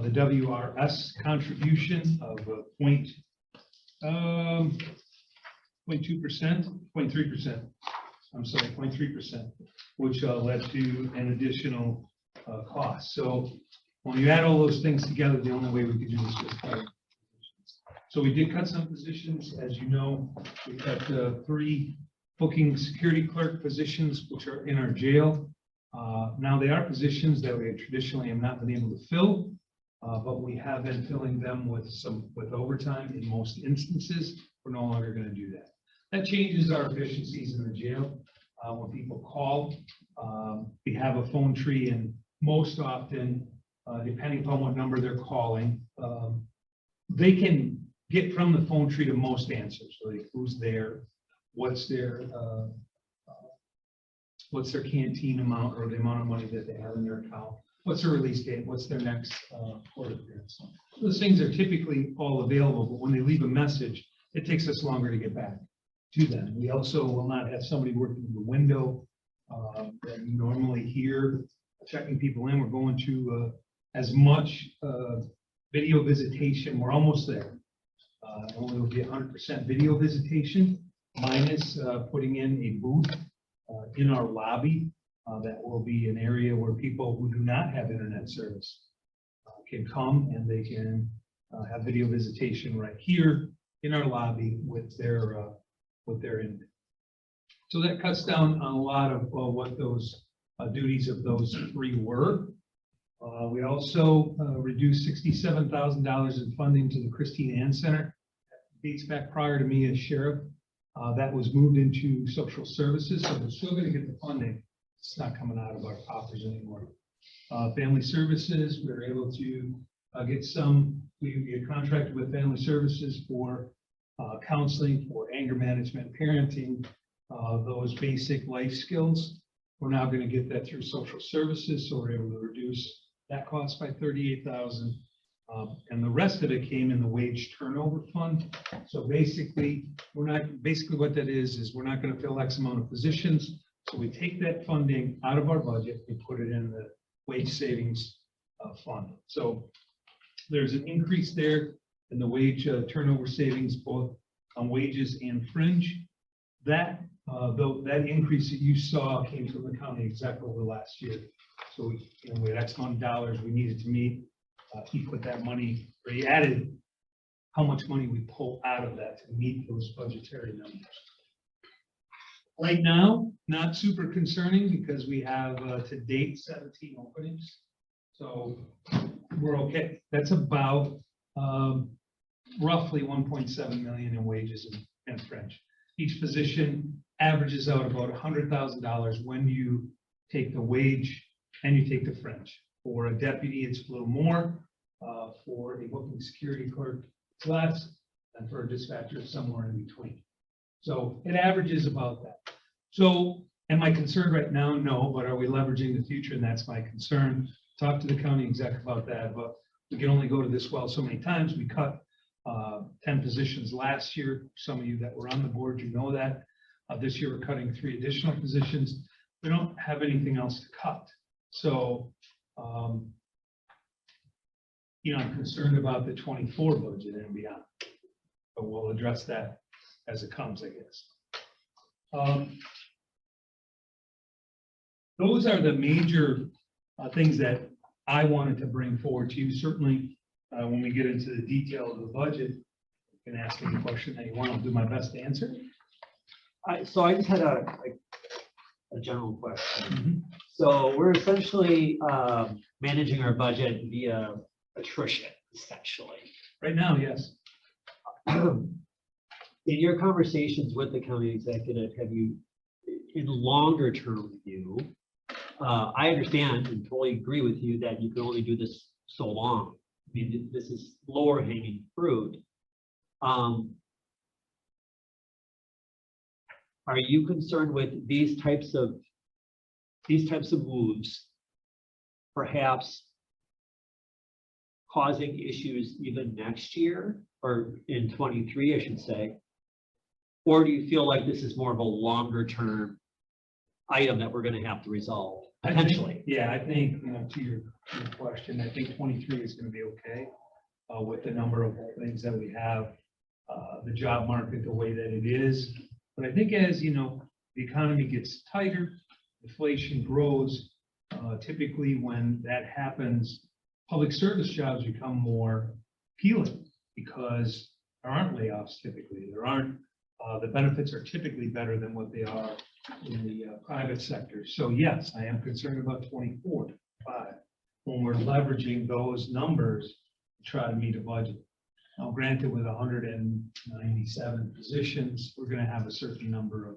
the WRS contribution of 0.3%. I'm sorry, 0.3%, which led to an additional cost. So when you add all those things together, the only way we could do this was cut. So we did cut some positions, as you know. We cut 3 booking security clerk positions, which are in our jail. Now they are positions that we traditionally have not been able to fill, but we have been filling them with overtime in most instances. We're no longer going to do that. That changes our efficiencies in the jail. When people call, we have a phone tree, and most often, depending upon what number they're calling, they can get from the phone tree to most answers. So like who's there, what's their canteen amount or the amount of money that they have in their account, what's their release date, what's their next court appearance. Those things are typically all available, but when they leave a message, it takes us longer to get back to them. We also will not have somebody working in the window that you normally hear checking people in. We're going to as much video visitation. We're almost there. Only will be 100% video visitation, minus putting in a booth in our lobby. That will be an area where people who do not have internet service can come, and they can have video visitation right here in our lobby with their inmate. So that cuts down on a lot of what those duties of those 3 were. We also reduced $67,000 in funding to the Christine Ann Center. Dates back prior to me as sheriff. That was moved into social services, so we're still going to get the funding. It's not coming out of our coffers anymore. Family services, we were able to get some. We contracted with family services for counseling, for anger management, parenting, those basic life skills. We're now going to get that through social services, so we're able to reduce that cost by $38,000. And the rest of it came in the wage turnover fund. So basically, what that is we're not going to fill X amount of positions. So we take that funding out of our budget and put it in the wage savings fund. So there's an increase there in the wage turnover savings, both on wages and fringe. That, though, that increase that you saw came from the county exec over last year. So we had X amount of dollars we needed to meet. He put that money, or he added how much money we pull out of that to meet those budgetary numbers. Right now, not super concerning because we have to date 17 openings. So we're okay. That's about roughly 1.7 million in wages and fringe. Each position averages out about $100,000 when you take the wage and you take the fringe. For a deputy, it's a little more. For a booking security clerk, it's less. And for a dispatcher, it's somewhere in between. So it averages about that. So am I concerned right now? No, but are we leveraging the future? And that's my concern. Talk to the county exec about that, but we can only go to this well so many times. We cut 10 positions last year. Some of you that were on the board, you know that. This year, we're cutting 3 additional positions. We don't have anything else to cut. So, I'm concerned about the 24 budget and beyond, but we'll address that as it comes, I guess. Those are the major things that I wanted to bring forward to you. Certainly, when we get into the detail of the budget, you can ask any question that you want. I'll do my best to answer. So I just had a general question. So we're essentially managing our budget via attrition, essentially. Right now, yes. In your conversations with the county executive, have you, in longer term view, I understand and totally agree with you that you can only do this so long. I mean, this is lower hanging fruit. Are you concerned with these types of moves, perhaps causing issues even next year or in 23, I should say? Or do you feel like this is more of a longer term item that we're going to have to resolve potentially? I think, to your question, I think 23 is going to be okay with the number of openings that we have, the job market the way that it is. But I think as the economy gets tighter, inflation grows, typically when that happens, public service jobs become more appealing because there aren't layoffs typically. There aren't, the benefits are typically better than what they are in the private sector. So yes, I am concerned about 24, 25, when we're leveraging those numbers to try to meet a budget. Now, granted, with 197 positions, we're going to have a certain number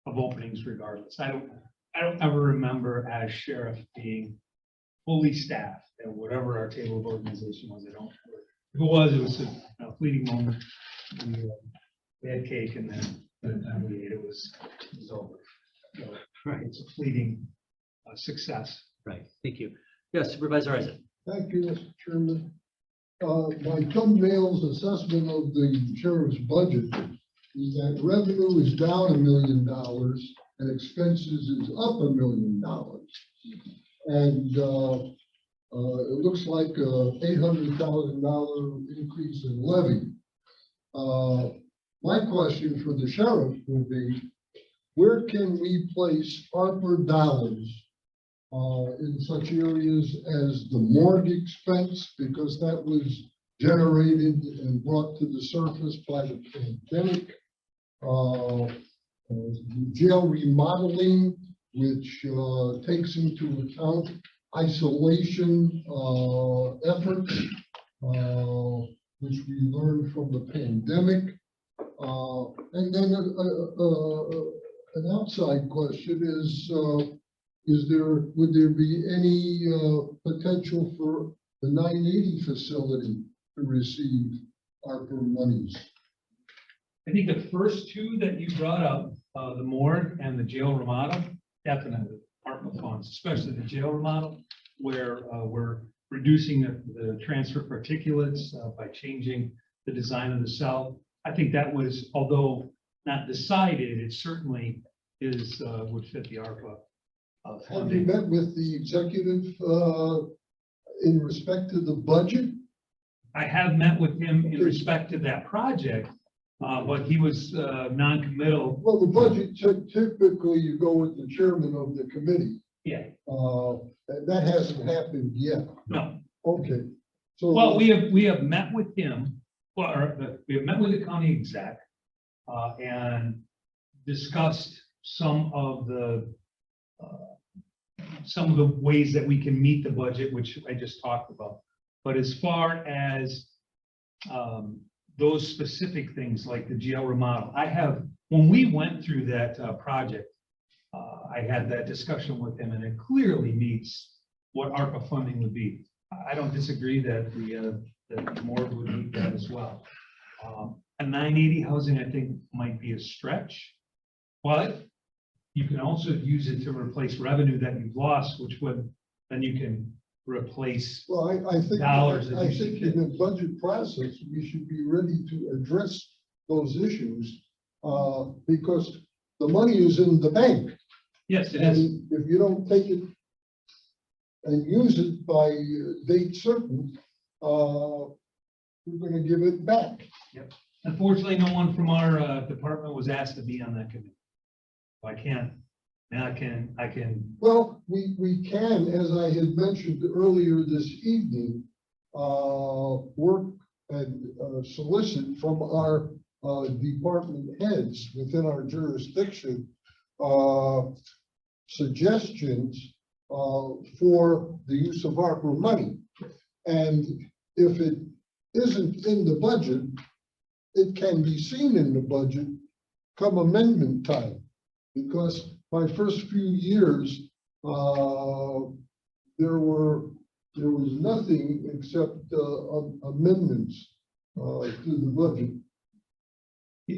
of openings regardless. I don't ever remember as sheriff being fully staffed at whatever our table of organization was. I don't. If it was a fleeting moment. We had cake, and then by the time we ate, it was over. So, right, it's a fleeting success. Right. Thank you. Yes, Supervisor Isaac. Thank you, Mr. Chairman. My thumbnail's assessment of the sheriff's budget is that revenue is down $1 million and expenses is up $1 million. And it looks like a $800,000 increase in levy. My question for the sheriff would be, where can we place ARPA dollars in such areas as the morgue expense, because that was generated and brought to the surface by the pandemic, jail remodeling, which takes into account isolation efforts, which we learned from the pandemic, and then an outside question is would there be any potential for the 980 facility to receive ARPA monies? I think the first two that you brought up, the morgue and the jail remodel, definitely ARPA funds, especially the jail remodel, where we're reducing the transfer particulates by changing the design of the cell. I think that was, although not decided, it certainly is would fit the ARPA. Have you met with the executive in respect to the budget? I have met with him in respect to that project, but he was non-committal. Well, the budget, typically you go with the chairman of the committee. Yeah, That hasn't happened yet. no. Okay. So. Well, we have met with him, we have met with the county exec, and discussed some of the ways that we can meet the budget, which I just talked about. But as far as those specific things like the jail remodel, when we went through that project, I had that discussion with him, and it clearly meets what ARPA funding would be. I don't disagree that the morgue would meet that as well. A 980 housing, I think, might be a stretch, but you can also use it to replace revenue that you've lost, which would, then you can replace. Well, I think, Dollars that I you think should in the budget process, we should be ready to address those issues, because the money is in the bank. Yes, it is. And if you don't take it and use it by date certain, we're gonna give it back. Unfortunately, no one from our department was asked to be on that committee. I can't, and I can. Well, we can, as I had mentioned earlier this evening, work and solicit from our department heads within our jurisdiction suggestions for the use of ARPA money. And if it isn't in the budget, it can be seen in the budget come amendment time. Because my first few years, there was nothing except amendments to the budget.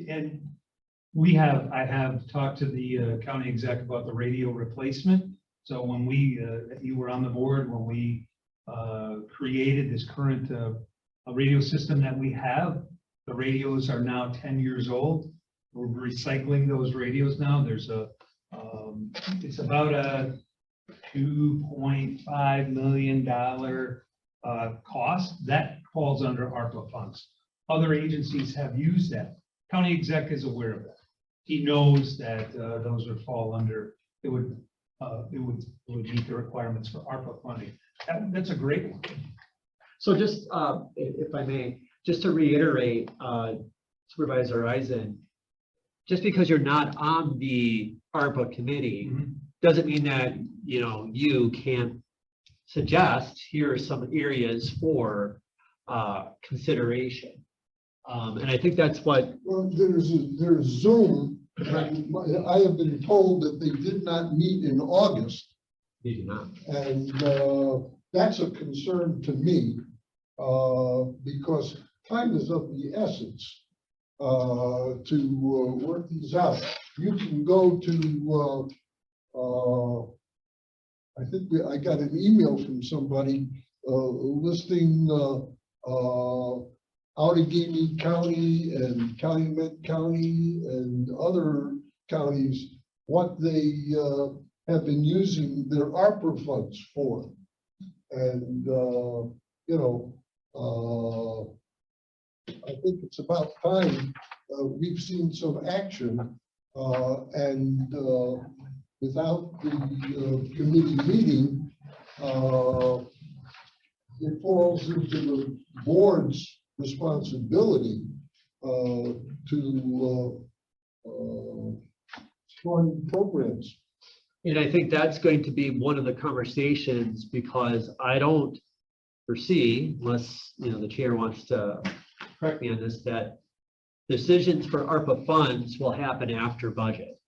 And I have talked to the county exec about the radio replacement. So when you were on the board, when we created this current radio system that we have, the radios are now 10 years old. We're recycling those radios now. There's it's about a $2.5 million cost that falls under ARPA funds. Other agencies have used that. County exec is aware of that. He knows that those would fall under, it would meet the requirements for ARPA funding. That's a great one. So just, if I may, just to reiterate, Supervisor Eisen, just because you're not on the ARPA committee, doesn't mean that, you can't suggest, here are some areas for consideration. And I think that's what. Well, there's Zoom. I have been told that they did not meet in August. They do not. And that's a concern to me, because time is of the essence to work these out. You can go to, I think I got an email from somebody listing Allegheny County and Calumet County and other counties, what they have been using their ARPA funds for. And, I think it's about time we've seen some action, and without the committee meeting, it falls into the board's responsibility to fund programs. And I think that's going to be one of the conversations, because I don't foresee, unless, the chair wants to correct me on this, that decisions for ARPA funds will happen after budget,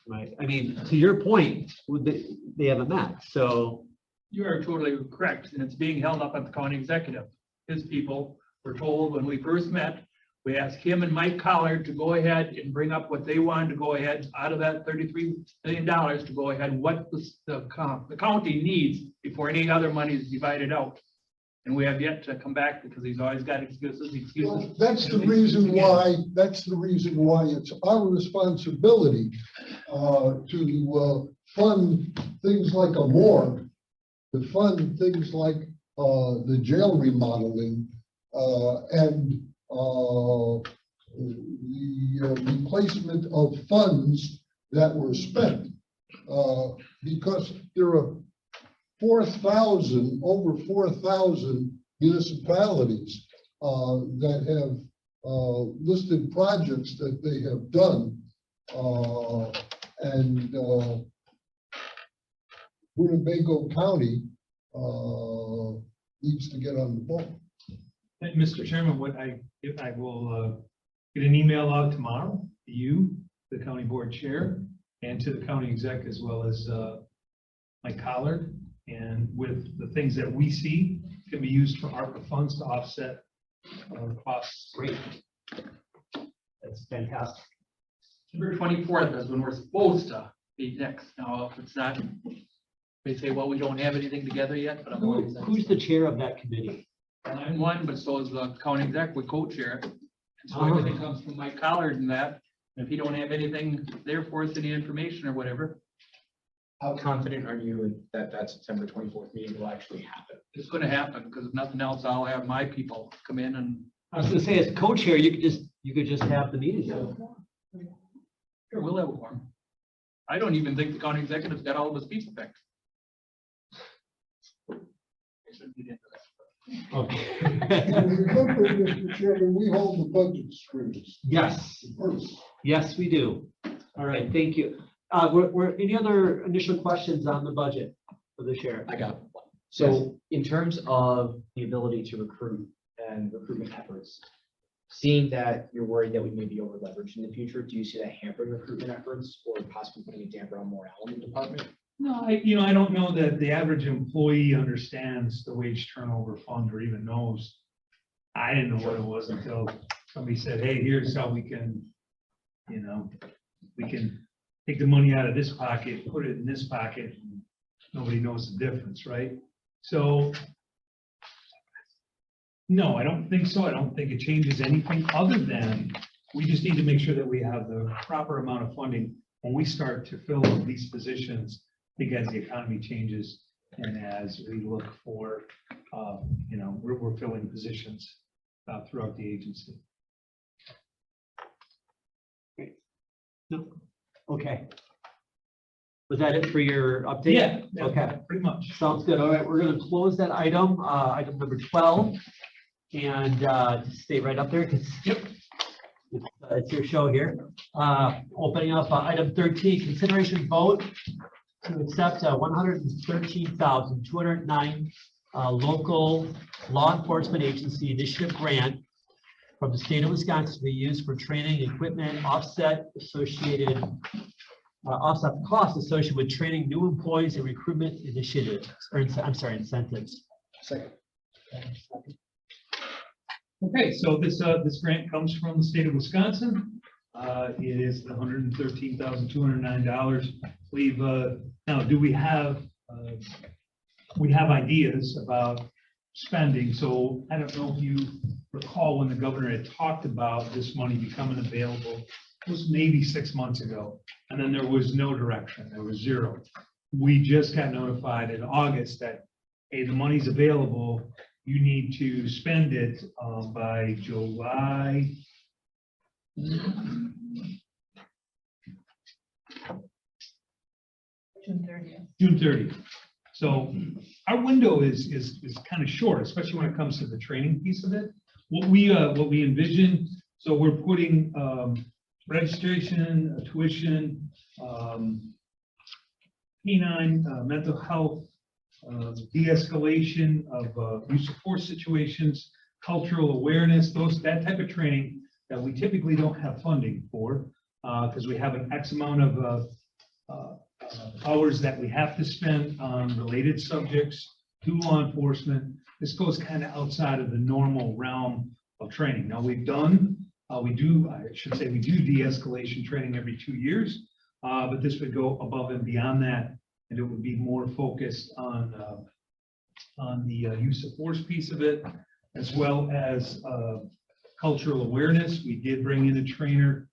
right? I mean, to your point, they haven't met, so. You are totally correct, and it's being held up at the county executive. His people were told when we first met, we asked him and Mike Collard to go ahead and bring up what they wanted to go ahead out of that $33 million to go ahead, what the county needs before any other money is divided out. And we have yet to come back because he's always got excuses. Well, that's the reason why. That's the reason why it's our responsibility to fund things like a morgue, to fund things like the jail remodeling, and replacement of funds that were spent. Because there are 4,000, over 4,000 municipalities that have listed projects that they have done. And Winnebago County needs to get on the ball. And Mr. Chairman, if I will get an email out tomorrow to you, the county board chair, and to the county exec, as well as Mike Collard, and with the things that we see can be used for ARPA funds to offset costs. Great. That's fantastic. September 24th is when we're supposed to be next. Now, if it's not, they say, well, we don't have anything together yet, but I'm always. Who's the chair of that committee? I'm one, but so is the county exec, we co-chair it. And so everything comes from Mike Collard and that. And if you don't have anything there for us, any information or whatever, How confident are you that that September 24th meeting will actually happen? it's gonna happen, because if nothing else, I'll have my people come in and. I was gonna say, as co-chair, you could just have the meeting. Sure, we'll have a forum. I don't even think the county executive's got all of his pieces back. I shouldn't get into that. Okay. And remember, Mr. Chairman, we hold the budget screenings Yes, first. yes, we do. All right, thank you. Any other initial questions on the budget for the sheriff? I got one. So in terms of the ability to recruit and recruitment efforts, seeing that you're worried that we may be over leveraged in the future, do you see that hampering recruitment efforts or possibly putting a damper on morale in the department? No, I don't know that the average employee understands the wage turnover fund or even knows. I didn't know what it was until somebody said, hey, here's how we can, we can take the money out of this pocket, put it in this pocket. And nobody knows the difference, right? So, no, I don't think so. I don't think it changes anything other than we just need to make sure that we have the proper amount of funding when we start to fill these positions. I think as the economy changes and as we look for, we're filling positions throughout the agency. No. Okay. Was that it for your update? Yeah, Okay. pretty much. Sounds good. All right, we're gonna close that item, item number 12. And just stay right up there because it's your show here. Opening up item 13, consideration vote to accept a $113,209 local law enforcement agency initiative grant from the state of Wisconsin to be used for training, equipment, offset costs associated with training new employees and recruitment initiatives, or incentives. Second. Okay, so this grant comes from the state of Wisconsin. It is the $113,209. We've now, do we have ideas about spending? So I don't know if you recall when the governor had talked about this money becoming available. It was maybe 6 months ago, and then there was no direction. There was zero. We just got notified in August that, hey, the money's available. You need to spend it by July. June 30th. So our window is kind of short, especially when it comes to the training piece of it. What we envision, so we're putting registration, tuition, canine, mental health, de-escalation of use of force situations, cultural awareness, that type of training that we typically don't have funding for because we have an X amount of hours that we have to spend on related subjects to law enforcement. This goes kind of outside of the normal realm of training. Now we do de-escalation training every 2 years, but this would go above and beyond that. And it would be more focused on the use of force piece of it, as well as cultural awareness. We did bring in a trainer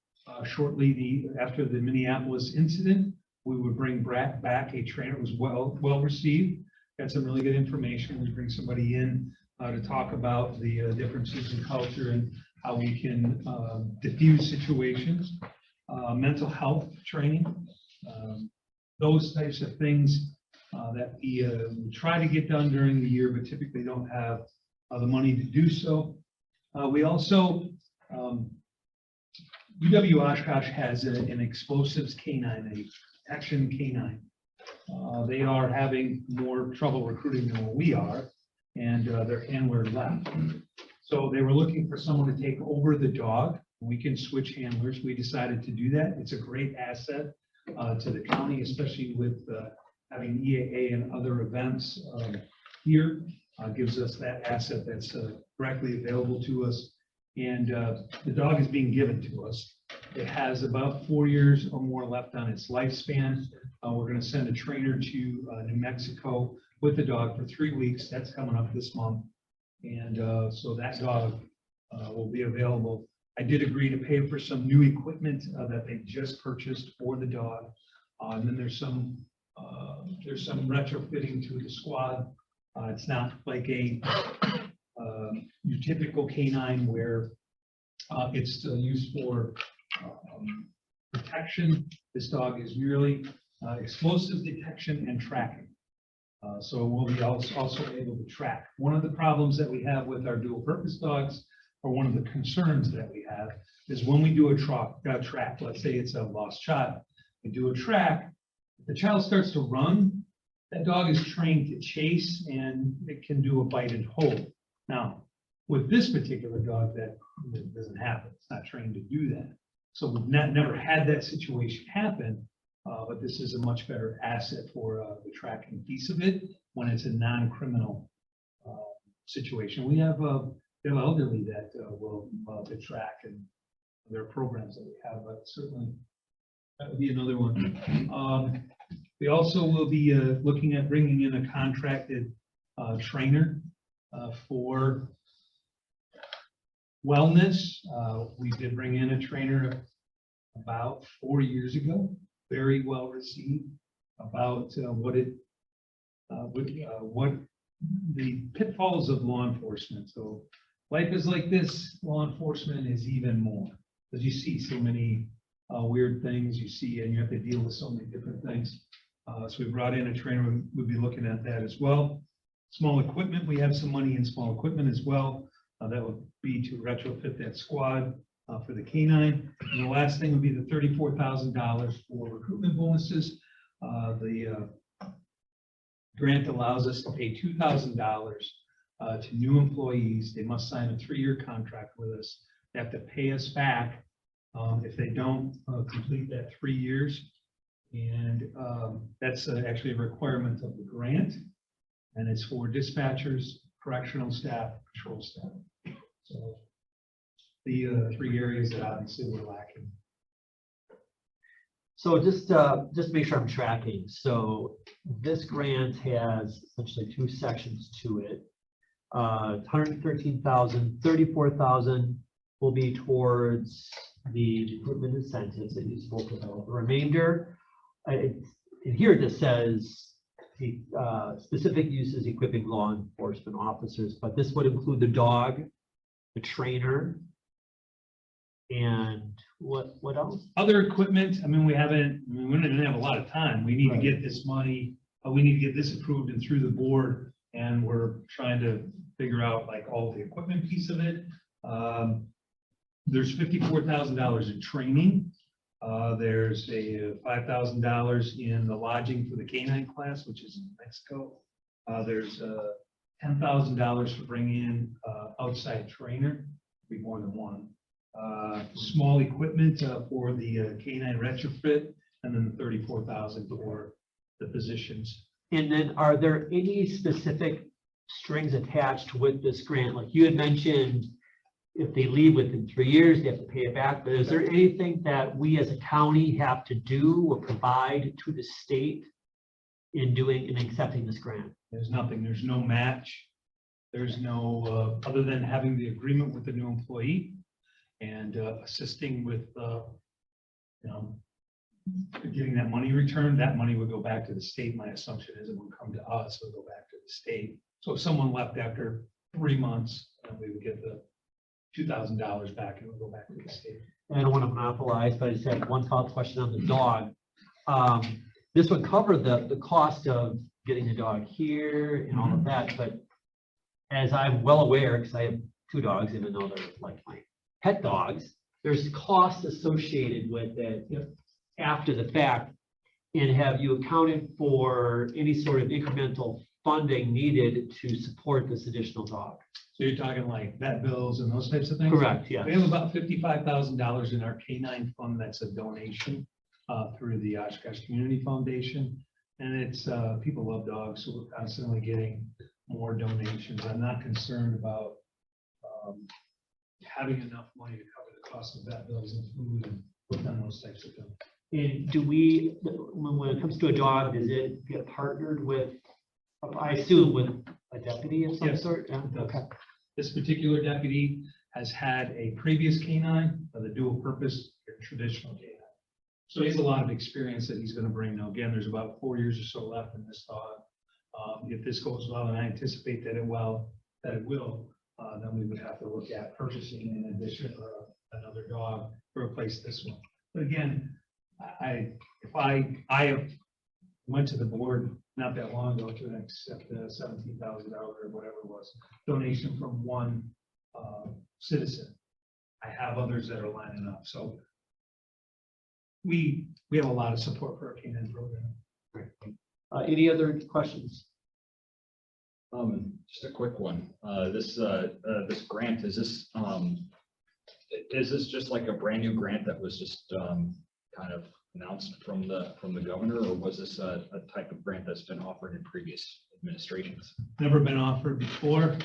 shortly after the Minneapolis incident. We would bring back a trainer. It was well received. Got some really good information. We bring somebody in to talk about the differences in culture and how we can diffuse situations, mental health training, those types of things that we try to get done during the year, but typically don't have the money to do so. We also, UW Oshkosh has an explosives canine, a action canine. They are having more trouble recruiting than what we are, and their handler left. So they were looking for someone to take over the dog. We can switch handlers. We decided to do that. It's a great asset to the county, especially with having EAA and other events here. Gives us that asset that's directly available to us. And the dog is being given to us. It has about 4 years or more left on its lifespan. We're going to send a trainer to New Mexico with the dog for 3 weeks. That's coming up this month. And so that dog will be available. I did agree to pay for some new equipment that they just purchased for the dog. And then there's some retrofitting to the squad. It's not like your typical canine where it's used for protection. This dog is merely explosive detection and tracking. So we'll be also able to track. One of the problems that we have with our dual purpose dogs, or one of the concerns that we have, is when we do a track, let's say it's a lost child, we do a track, if the child starts to run, that dog is trained to chase and it can do a bite and hold. Now, with this particular dog, that doesn't happen. It's not trained to do that. So we've never had that situation happen, but this is a much better asset for the tracking piece of it when it's a non-criminal situation. We have elderly that will to track, and there are programs that we have, but certainly that would be another one. We also will be looking at bringing in a contracted trainer for wellness. We did bring in a trainer about 4 years ago, very well received, about what the pitfalls of law enforcement. So life is like this, law enforcement is even more, because you see so many weird things you see, and you have to deal with so many different things. So we brought in a trainer. We'll be looking at that as well. Small equipment, we have some money in small equipment as well. That would be to retrofit that squad for the canine. And the last thing would be the $34,000 for recruitment bonuses. The grant allows us to pay $2,000 to new employees. They must sign a 3-year contract with us. They have to pay us back if they don't complete that 3 years. And that's actually a requirement of the grant. And it's for dispatchers, correctional staff, patrol staff. So the 3 areas that obviously we're lacking. So just to make sure I'm tracking. So this grant has essentially 2 sections to it. 113,000, 34,000 will be towards the recruitment incentives that you spoke about. The remainder, and here it just says the specific uses equipping law enforcement officers, but this would include the dog, the trainer, and what else? Other equipment. I mean, we didn't have a lot of time. We need to get this money, we need to get this approved and through the board, and we're trying to figure out like all the equipment piece of it. There's $54,000 in training. There's a $5,000 in the lodging for the canine class, which is in Mexico. There's $10,000 to bring in outside trainer, be more than one. Small equipment for the canine retrofit, and then the $34,000 for the positions. And then are there any specific strings attached with this grant? Like you had mentioned, if they leave within 3 years, they have to pay it back. But is there anything that we as a county have to do or provide to the state in doing and accepting this grant? There's nothing, there's no match. There's no, other than having the agreement with the new employee and assisting with, getting that money returned. That money would go back to the state. My assumption is it would come to us, it would go back to the state. So if someone left after 3 months, we would get the $2,000 back and it'll go back to the state. And I don't want to monopolize, but I just have one follow-up question on the dog. This would cover the cost of getting the dog here and all of that, but as I'm well aware, because I have 2 dogs, even though they're like my pet dogs, there's costs associated with it after the fact. And have you accounted for any sort of incremental funding needed to support this additional dog? So you're talking like vet bills and those types of things? Correct, yeah. We have about $55,000 in our canine fund. That's a donation through the Oshkosh Community Foundation. And it's, people love dogs, so we're constantly getting more donations. I'm not concerned about having enough money to cover the cost of vet bills and food and those types of things. And do we, when it comes to a dog, does it get partnered with, I assume with a deputy of some Yes, sort? Yeah, it does. okay. This particular deputy has had a previous canine, the dual purpose, traditional canine. So he has a lot of experience that he's going to bring. Now, again, there's about 4 years or so left in this dog. If this goes well, and I anticipate that it will, then we would have to look at purchasing in addition another dog to replace this one. But again, I have went to the board not that long ago to accept the $17,000 or whatever it was, donation from one citizen. I have others that are lining up, so we have a lot of support for our canine program. Any other questions? Just a quick one. This grant, is this just like a brand new grant that was just kind of announced from the governor, or was this a type of grant that's been offered in previous administrations? Never been offered before.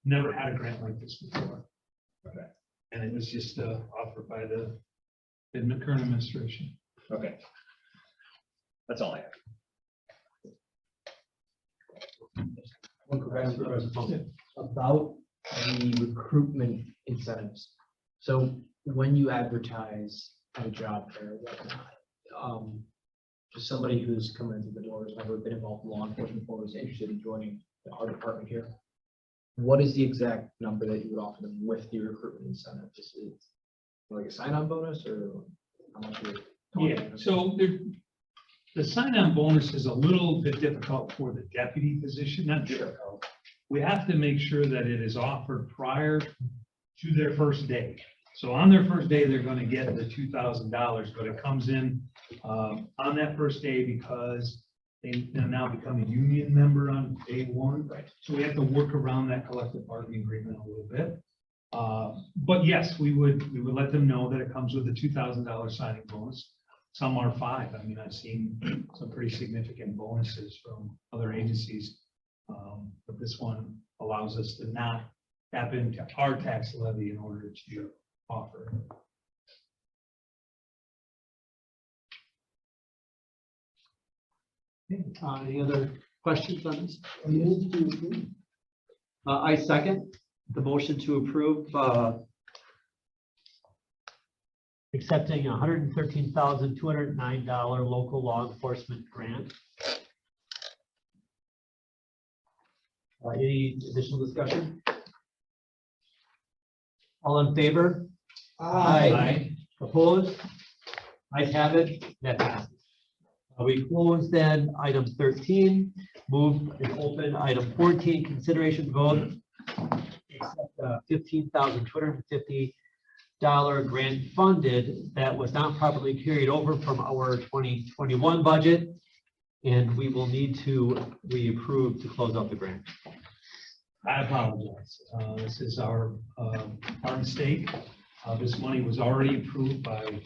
Never had a grant like this before. Okay. And it was just offered by the current administration. Okay. That's all I have. About the recruitment incentives. So when you advertise at a job fair, just somebody who's coming into the door, has never been involved in law enforcement before, is interested in joining our department here, what is the exact number that you would offer them with the recruitment incentive? Is it like a sign-on bonus, or how much? Yeah, so the sign-on bonus is a little bit difficult for the deputy position, not difficult. We have to make sure that it is offered prior to their first day. So on their first day, they're going to get the $2,000, but it comes in on that first day because they now become a union member on day one. Right. So we have to work around that collective bargaining agreement a little bit. But yes, we would let them know that it comes with a $2,000 signing bonus. Some are 5. I mean, I've seen some pretty significant bonuses from other agencies. But this one allows us to not tap into our tax levy in order to offer. Any other questions on this? I move to approve. I second the motion to approve accepting $113,209 local law enforcement grant. Any additional discussion? All in favor? Aye. Opposed? Ayes have it. That passes. We close then item 13, move and open item 14, consideration vote. Accept $15,250 grant funded that was not properly carried over from our 2021 budget. And we will need to reapprove to close out the grant. I apologize. This is our mistake. This money was already approved by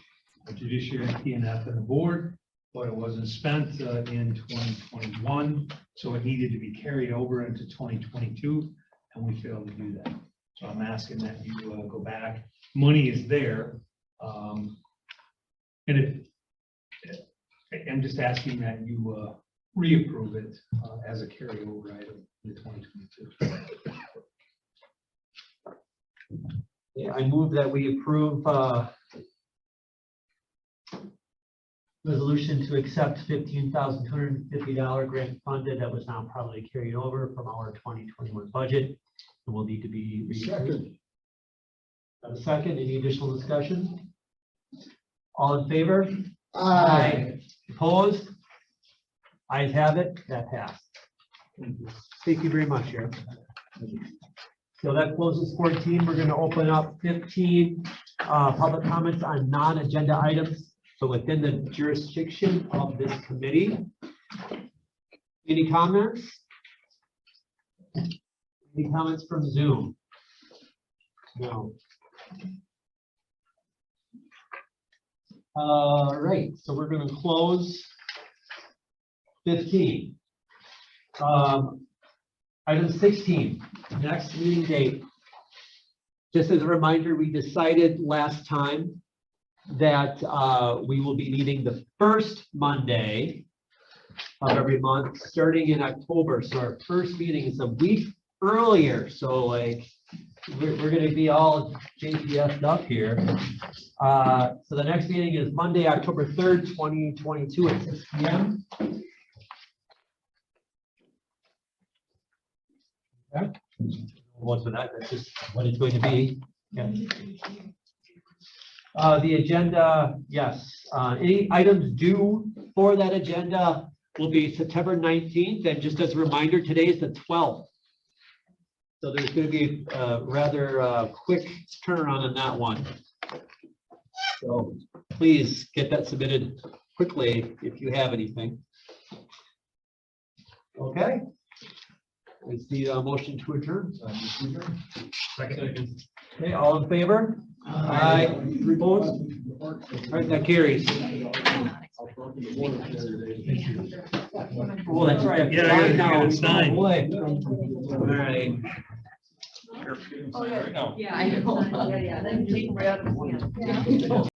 the Judiciary, PNF, and the board, but it wasn't spent in 2021, so it needed to be carried over into 2022, and we failed to do that. So I'm asking that you go back. Money is there, and I'm just asking that you reapprove it as a carryover item in 2022. Yeah, I move that we approve resolution to accept $15,250 grant funded that was not properly carried over from our 2021 budget and will need to be. Second. A second, any additional discussion? All in favor? Aye. Opposed? Ayes have it, that passed. Thank you very much, Sheriff. So that closes 14. We're going to open up 15 public comments on non-agenda items. So within the jurisdiction of this committee. Any comments? Any comments from Zoom? No. All right, so we're going to close 15. Item 16, next meeting date. Just as a reminder, we decided last time that we will be meeting the first Monday of every month, starting in October. So our first meeting is a week earlier. So like, we're going to be all JPS'd up here. So the next meeting is Monday, October 3rd, 2022 at 6 p.m. Okay. What's with that? That's just what it's going to be. Yeah. The agenda, yes. Any items due for that agenda will be September 19th. And just as a reminder, today is the 12th. So there's going to be a rather quick turnaround on that one. So please get that submitted quickly if you have anything. Okay. Is the motion to adjourn? Second. Okay, all in favor? Aye. Opposed? All right, that carries. Oh, that's right. Yeah, I Sign now. gotta sign. Oh, boy. All right. Yeah, I know. Yeah, yeah. Then take Brad.